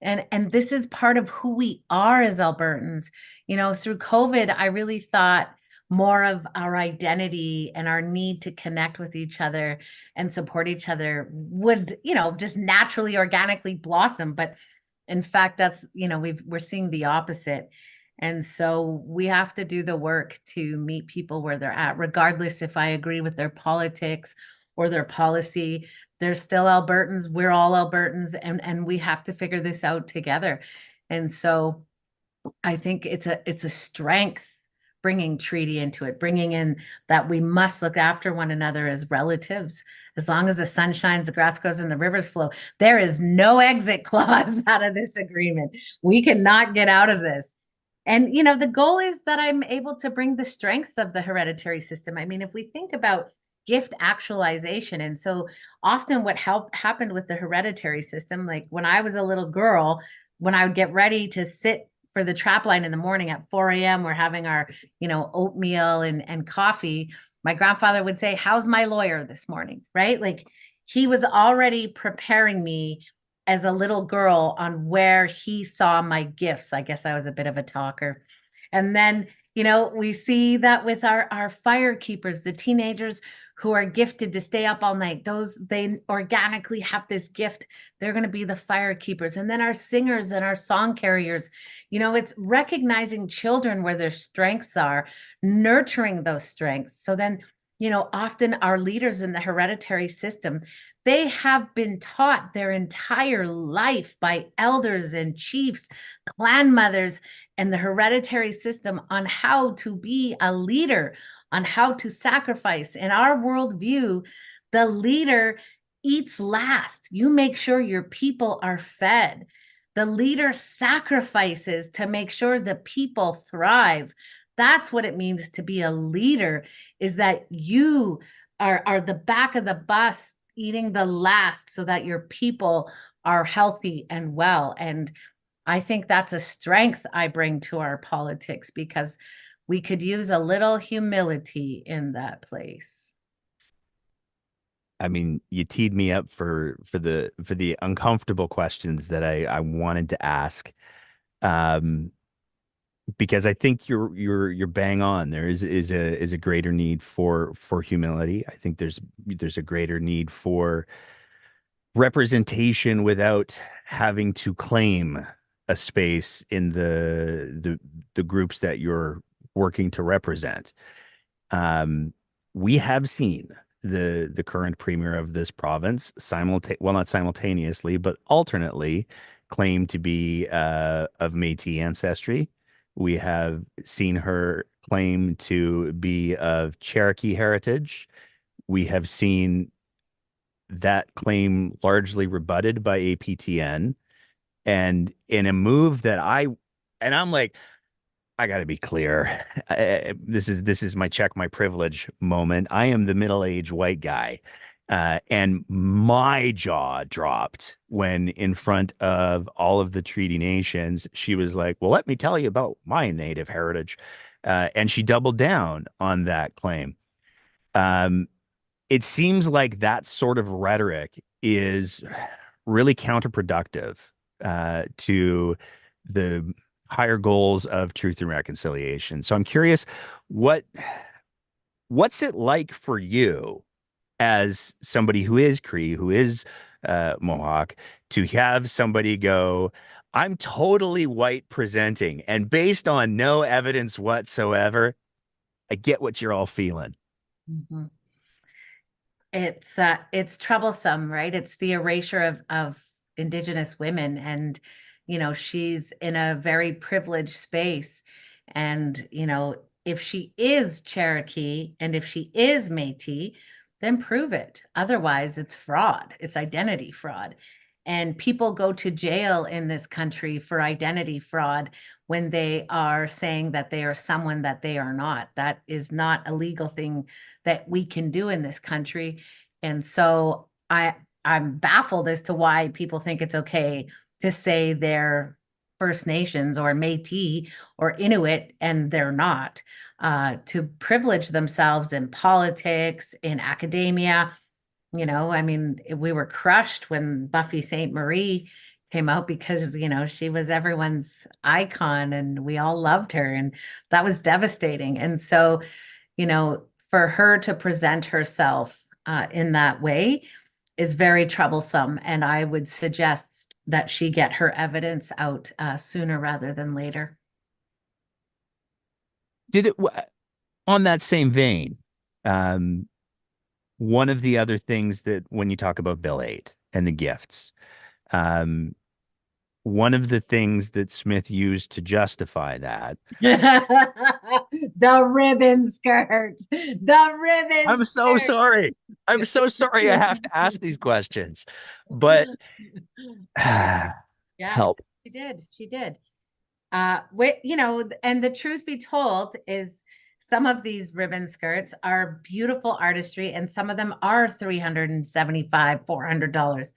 And this is part of who we are as Albertans. Through COVID, I really thought more of our identity and our need to connect with each other and support each other would, just naturally, organically blossom. But in fact, that's, we're seeing the opposite. And so we have to do the work to meet people where they're at, regardless if I agree with their politics or their policy. They're still Albertans. We're all Albertans, and we have to figure this out together. And so I think it's a strength bringing treaty into it, bringing in that we must look after one another as relatives. As long as the sun shines, the grass grows, and the rivers flow, there is no exit clause out of this agreement. We cannot get out of this. And, the goal is that I'm able to bring the strengths of the hereditary system. I mean, if we think about gift actualization, and so often what happened with the hereditary system, like when I was a little girl, when I would get ready to sit for the trap line in the morning at 4 a.m., we're having our, oatmeal and coffee. My grandfather would say, "How's my lawyer this morning?" Right? Like, he was already preparing me as a little girl on where he saw my gifts. I guess I was a bit of a talker. And then, we see that with our fire keepers, the teenagers who are gifted to stay up all night. They organically have this gift. They're going to be the fire keepers. And then our singers and our song carriers, it's recognizing children where their strengths are, nurturing those strengths. So then, often our leaders in the hereditary system, they have been taught their entire life by elders and chiefs, clan mothers, and the hereditary system on how to be a leader, on how to sacrifice. In our worldview, the leader eats last. You make sure your people are fed. The leader sacrifices to make sure the people thrive. That's what it means to be a leader, is that you are the back of the bus eating the last so that your people are healthy and well. And I think that's a strength I bring to our politics, because we could use a little humility in that place. I mean, you teed me up for the uncomfortable questions that I wanted to ask. Um, because I think you're bang on. There is a greater need for humility. I think there's a greater need for representation without having to claim a space in the groups that you're working to represent. Um, we have seen the current premier of this province not simultaneously, but alternately claim to be of Métis ancestry. We have seen her claim to be of Cherokee heritage. We have seen that claim largely rebutted by APTN. And in a move that I'm like, I got to be clear. This is my check my privilege moment. I am the middle-aged white guy. And my jaw dropped when, in front of all of the treaty nations, she was like, well, let me tell you about my native heritage. And she doubled down on that claim. Um, it seems like that sort of rhetoric is really counterproductive to the higher goals of truth and reconciliation. So I'm curious, what what's it like for you as somebody who is Cree, who is Mohawk, to have somebody go, I'm totally white presenting, and based on no evidence whatsoever, I get what you're all feeling. Mhm. It's troublesome, right? It's the erasure of Indigenous women, and she's in a very privileged space. And if she is Cherokee and if she is Métis, then prove it. Otherwise, it's fraud. It's identity fraud. And people go to jail in this country for identity fraud when they are saying that they are someone that they are not. That is not a legal thing that we can do in this country. And so I'm baffled as to why people think it's okay to say they're First Nations or Métis or Inuit, and they're not, to privilege themselves in politics, in academia. I mean, we were crushed when Buffy St. Marie came out, because, she was everyone's icon and we all loved her, and that was devastating. And so, for her to present herself in that way is very troublesome. And I would suggest that she get her evidence out sooner rather than later. Did it on that same vein? Um, One of the other things that, when you talk about Bill 8 and the gifts, um, one of the things that Smith used to justify that. The ribbon skirt. The ribbon I'm so skirt. sorry. I'm so sorry I have to ask these questions, but Yeah, help. she did. She did. And the truth be told is, some of these ribbon skirts are beautiful artistry, and some of them are $375, $400.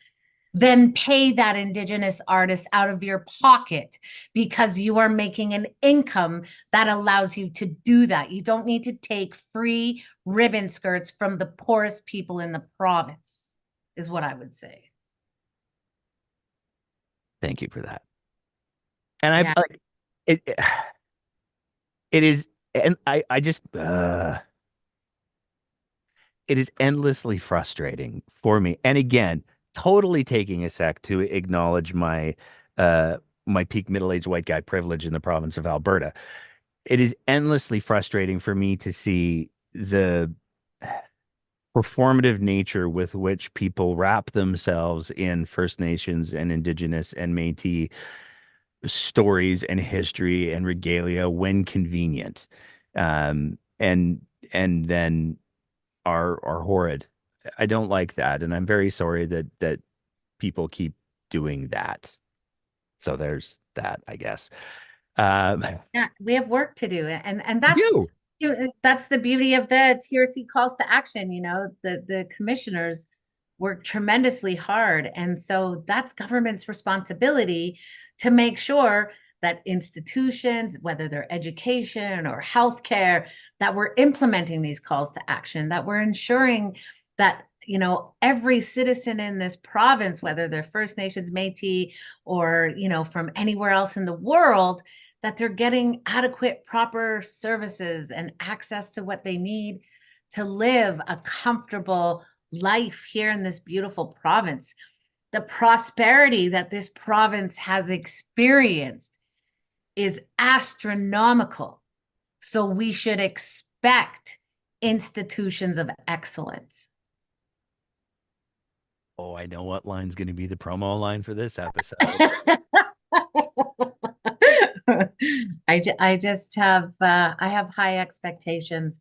Then pay that Indigenous artist out of your pocket, because you are making an income that allows you to do that. You don't need to take free ribbon skirts from the poorest people in the province, is what I would say. Thank you for that. And Yeah. I like it. It is, and I just it is endlessly frustrating for me. And again, totally taking a sec to acknowledge my peak middle-aged white guy privilege in the province of Alberta. It is endlessly frustrating for me to see the performative nature with which people wrap themselves in First Nations and Indigenous and Métis stories and history and regalia when convenient, and then are horrid. I don't like that, and I'm very sorry that people keep doing that. So there's that, I guess. Yeah, we have work to do, and that's You. that's the beauty of the TRC calls to action. The commissioners work tremendously hard, and so that's government's responsibility to make sure that institutions, whether they're education or healthcare, that we're implementing these calls to action, that we're ensuring that every citizen in this province, whether they're First Nations, Métis, or from anywhere else in the world, that they're getting adequate, proper services and access to what they need to live a comfortable life here in this beautiful province. The prosperity that this province has experienced is astronomical. So we should expect institutions of excellence. Oh, I know what line's going to be the promo line for this episode. I just have I have high expectations,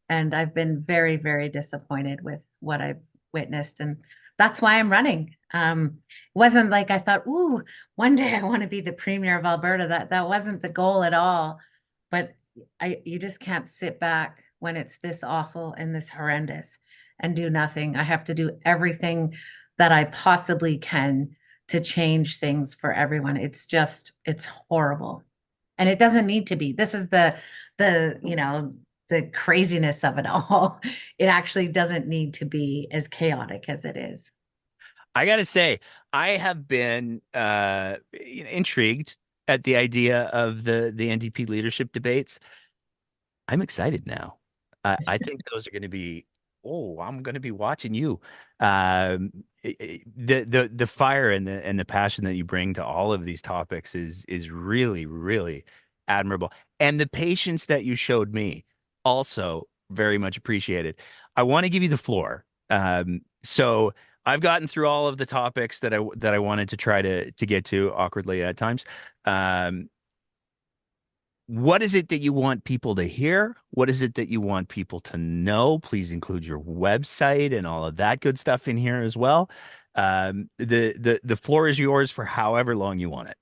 and I've been very, very disappointed with what I've witnessed, and that's why I'm running. It wasn't like I thought, ooh, one day I want to be the premier of Alberta. That wasn't the goal at all. But you just can't sit back when it's this awful and this horrendous and do nothing. I have to do everything that I possibly can to change things for everyone. It's horrible. And it doesn't need to be. This is the the craziness of it all. It actually doesn't need to be as chaotic as it is. I gotta say, I have been intrigued at the idea of the NDP leadership debates. I'm excited now. I think those are going to be. Oh, I'm going to be watching you. The fire and the passion that you bring to all of these topics is really, really admirable, and the patience that you showed me also very much appreciated. I want to give you the floor. So I've gotten through all of the topics that I wanted to try to get to awkwardly at times. What is it that you want people to hear? What is it that you want people to know? Please include your website and all of that good stuff in here as well. The floor is yours for however long you want it.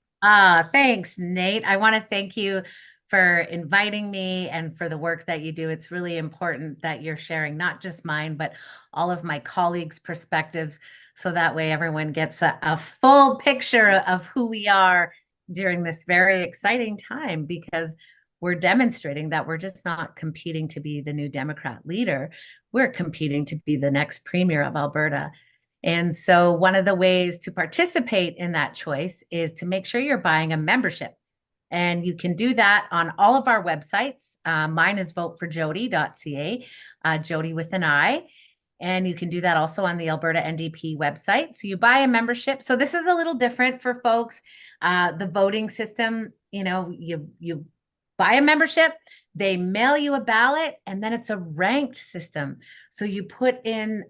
Thanks, Nate. I want to thank you for inviting me and for the work that you do. It's really important that you're sharing not just mine, but all of my colleagues' perspectives. So that way everyone gets a full picture of who we are during this very exciting time, because we're demonstrating that we're just not competing to be the new Democrat leader. We're competing to be the next premier of Alberta. And so one of the ways to participate in that choice is to make sure you're buying a membership. And you can do that on all of our websites. Mine is voteforjody.ca, Jody with an I. And you can do that also on the Alberta NDP website. So you buy a membership. So this is a little different for folks. The voting system, you buy a membership, they mail you a ballot, and then it's a ranked system. So you put in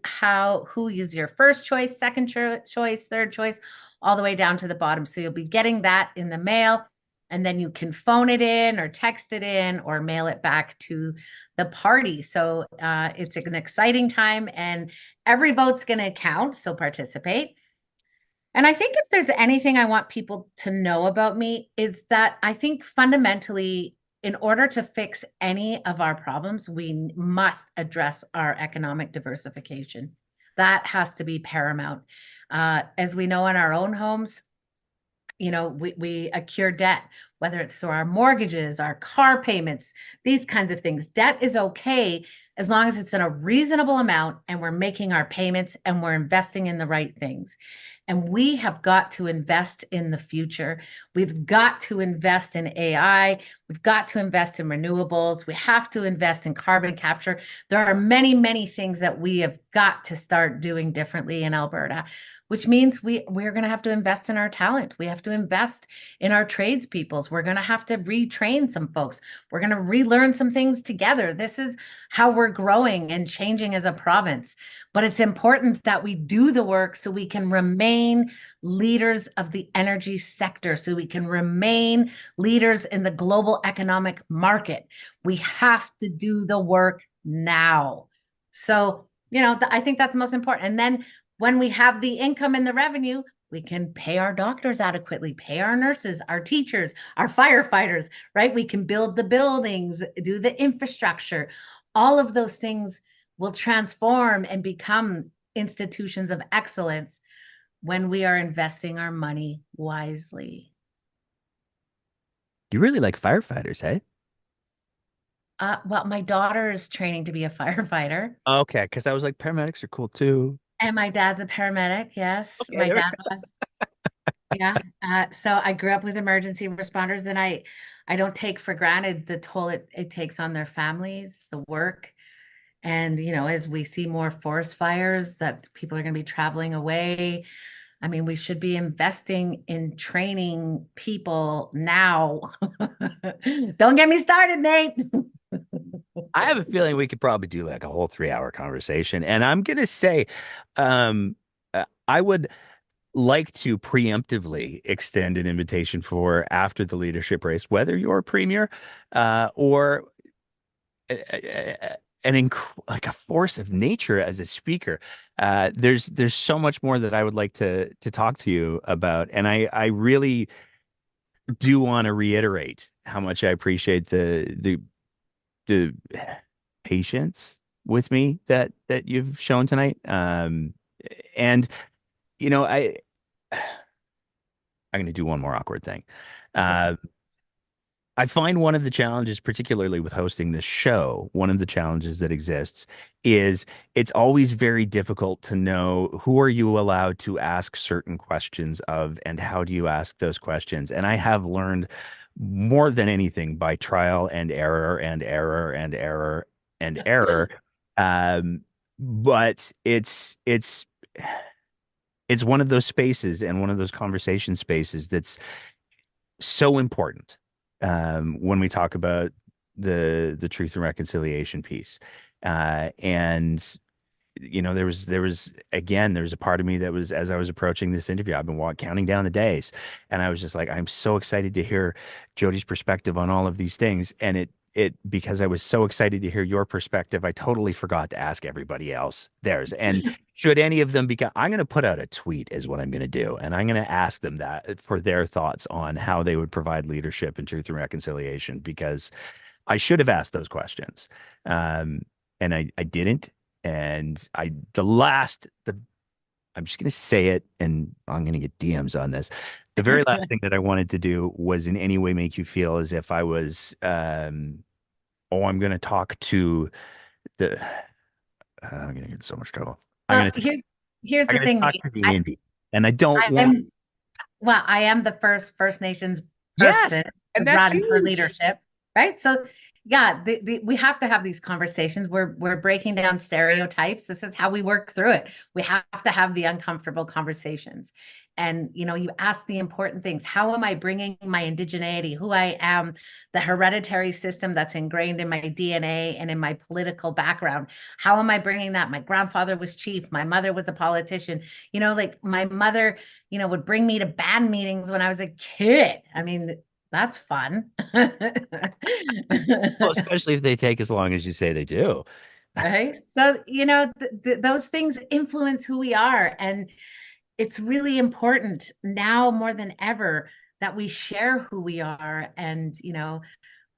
who is your first choice, second choice, third choice, all the way down to the bottom. So you'll be getting that in the mail, and then you can phone it in or text it in or mail it back to the party. So it's an exciting time, and every vote's going to count. So participate. And I think if there's anything I want people to know about me is that I think fundamentally, in order to fix any of our problems, we must address our economic diversification. That has to be paramount. As we know in our own homes, we accrue debt, whether it's through our mortgages, our car payments, these kinds of things. Debt is okay as long as it's in a reasonable amount and we're making our payments and we're investing in the right things. And we have got to invest in the future. We've got to invest in AI. We've got to invest in renewables. We have to invest in carbon capture. There are many, many things that we have got to start doing differently in Alberta, which means we're going to have to invest in our talent. We have to invest in our tradespeoples. We're going to have to retrain some folks. We're going to relearn some things together. This is how we're growing and changing as a province. But it's important that we do the work so we can remain leaders of the energy sector, so we can remain leaders in the global economic market. We have to do the work now. So, I think that's most important. And then when we have the income and the revenue, We can pay our doctors adequately, pay our nurses, our teachers, our firefighters, right? We can build the buildings, do the infrastructure. All of those things will transform and become institutions of excellence when we are investing our money wisely. You really like firefighters, hey? Well, my daughter is training to be a firefighter, Okay, because I was like, paramedics are cool too. and my dad's a paramedic. Yes, Okay, my there we dad was. Yeah. So I grew up with emergency responders, and I don't take for granted the toll it takes on their families, the work. And, as we see more forest fires, that people are going to be traveling away. I mean, we should be investing in training people now. Don't get me started, Nate. I have a feeling we could probably do like a whole 3-hour conversation. And I'm gonna say, I would like to preemptively extend an invitation for after the leadership race, whether you're a premier or like a force of nature as a speaker. There's so much more that I would like to talk to you about, and I really do want to reiterate how much I appreciate the patience with me that you've shown tonight. And I I'm going to do one more awkward thing. Uh, I find one of the challenges, particularly with hosting this show, one of the challenges that exists is it's always very difficult to know who are you allowed to ask certain questions of and how do you ask those questions. And I have learned more than anything by trial and error and error and error and error. Um, but it's one of those spaces and one of those conversation spaces that's so important when we talk about the truth and reconciliation piece. And there was again, there was a part of me that was, as I was approaching this interview, I've been counting down the days, and I was just like, I'm so excited to hear Jody's perspective on all of these things. And it because I was so excited to hear your perspective, I totally forgot to ask everybody else theirs. And should any of them become, I'm going to put out a tweet is what I'm going to do, and I'm going to ask them that for their thoughts on how they would provide leadership and truth and reconciliation, because I should have asked those questions. And I didn't. And I'm just going to say it, and I'm going to get DMs on this. The very last thing that I wanted to do was in any way make you feel as if I was, I'm going to talk to the, I'm going to get in so much trouble. I'm Well, going to, here's I the got to thing, talk Nate. to the indie, and I don't I want, am Well, I am the first First Nations yes, person to and that's run for huge. leadership, right? So, yeah, we have to have these conversations. We're breaking down stereotypes. This is how we work through it. We have to have the uncomfortable conversations. And, you ask the important things. How am I bringing my indigeneity, who I am, the hereditary system that's ingrained in my DNA and in my political background? How am I bringing that? My grandfather was chief. My mother was a politician. Like my mother would bring me to band meetings when I was a kid. I mean, that's fun. Well, especially if they take as long as you say they do. Right? So, those things influence who we are. And it's really important now more than ever that we share who we are. And,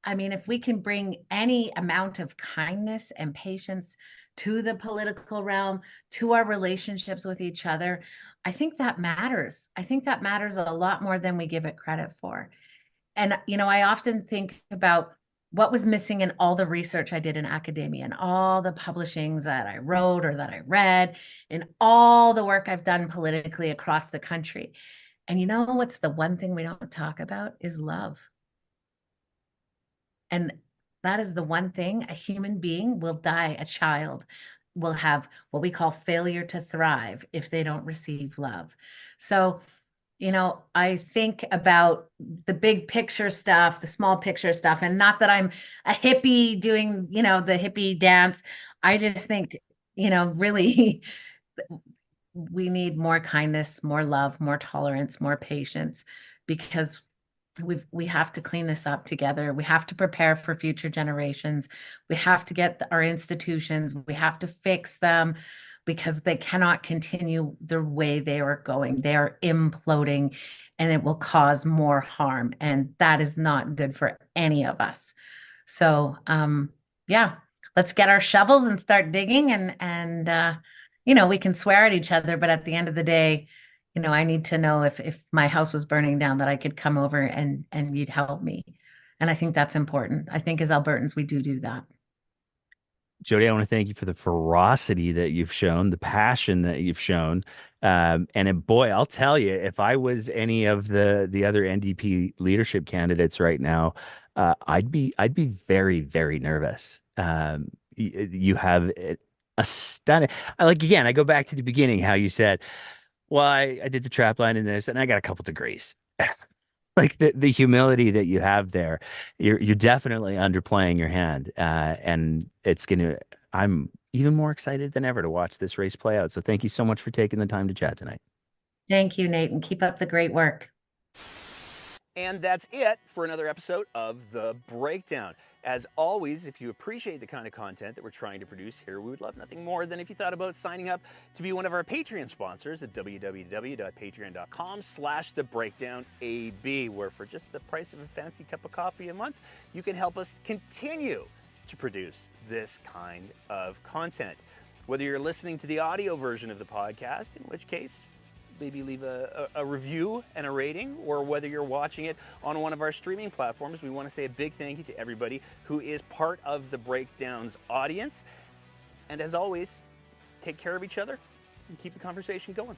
I mean, if we can bring any amount of kindness and patience to the political realm, to our relationships with each other, I think that matters. I think that matters a lot more than we give it credit for. And, I often think about what was missing in all the research I did in academia and all the publishings that I wrote or that I read and all the work I've done politically across the country. And what's the one thing we don't talk about is love. And that is the one thing a human being will die, a child will have what we call failure to thrive if they don't receive love. So, I think about the big picture stuff, the small picture stuff, and not that I'm a hippie doing, the hippie dance. I just think, really we need more kindness, more love, more tolerance, more patience, because we have to clean this up together. We have to prepare for future generations. We have to get our institutions, we have to fix them. because they cannot continue the way they are going. They are imploding, and it will cause more harm. And that is not good for any of us. So, yeah, let's get our shovels and start digging, and we can swear at each other, but at the end of the day, I need to know if my house was burning down, that I could come over and you'd help me. And I think that's important. I think as Albertans, we do that. Jody, I want to thank you for the ferocity that you've shown, the passion that you've shown. Boy, I'll tell you, if I was any of the other NDP leadership candidates right now, I'd be very, very nervous. You have a stunning, like, again, I go back to the beginning, how you said, well, I did the trap line in this and I got a couple degrees. Like the humility that you have there, you're definitely underplaying your hand, and I'm even more excited than ever to watch this race play out. So thank you so much for taking the time to chat tonight. Thank you, Nate, and keep up the great work. And that's it for another episode of The Breakdown. As always, if you appreciate the kind of content that we're trying to produce here, we would love nothing more than if you thought about signing up to be one of our Patreon sponsors at www.patreon.com/thebreakdownab, where for just the price of a fancy cup of coffee a month, you can help us continue to produce this kind of content. Whether you're listening to the audio version of the podcast, in which case, maybe leave a review and a rating, or whether you're watching it on one of our streaming platforms, we want to say a big thank you to everybody who is part of the Breakdown's audience. And as always, take care of each other and keep the conversation going.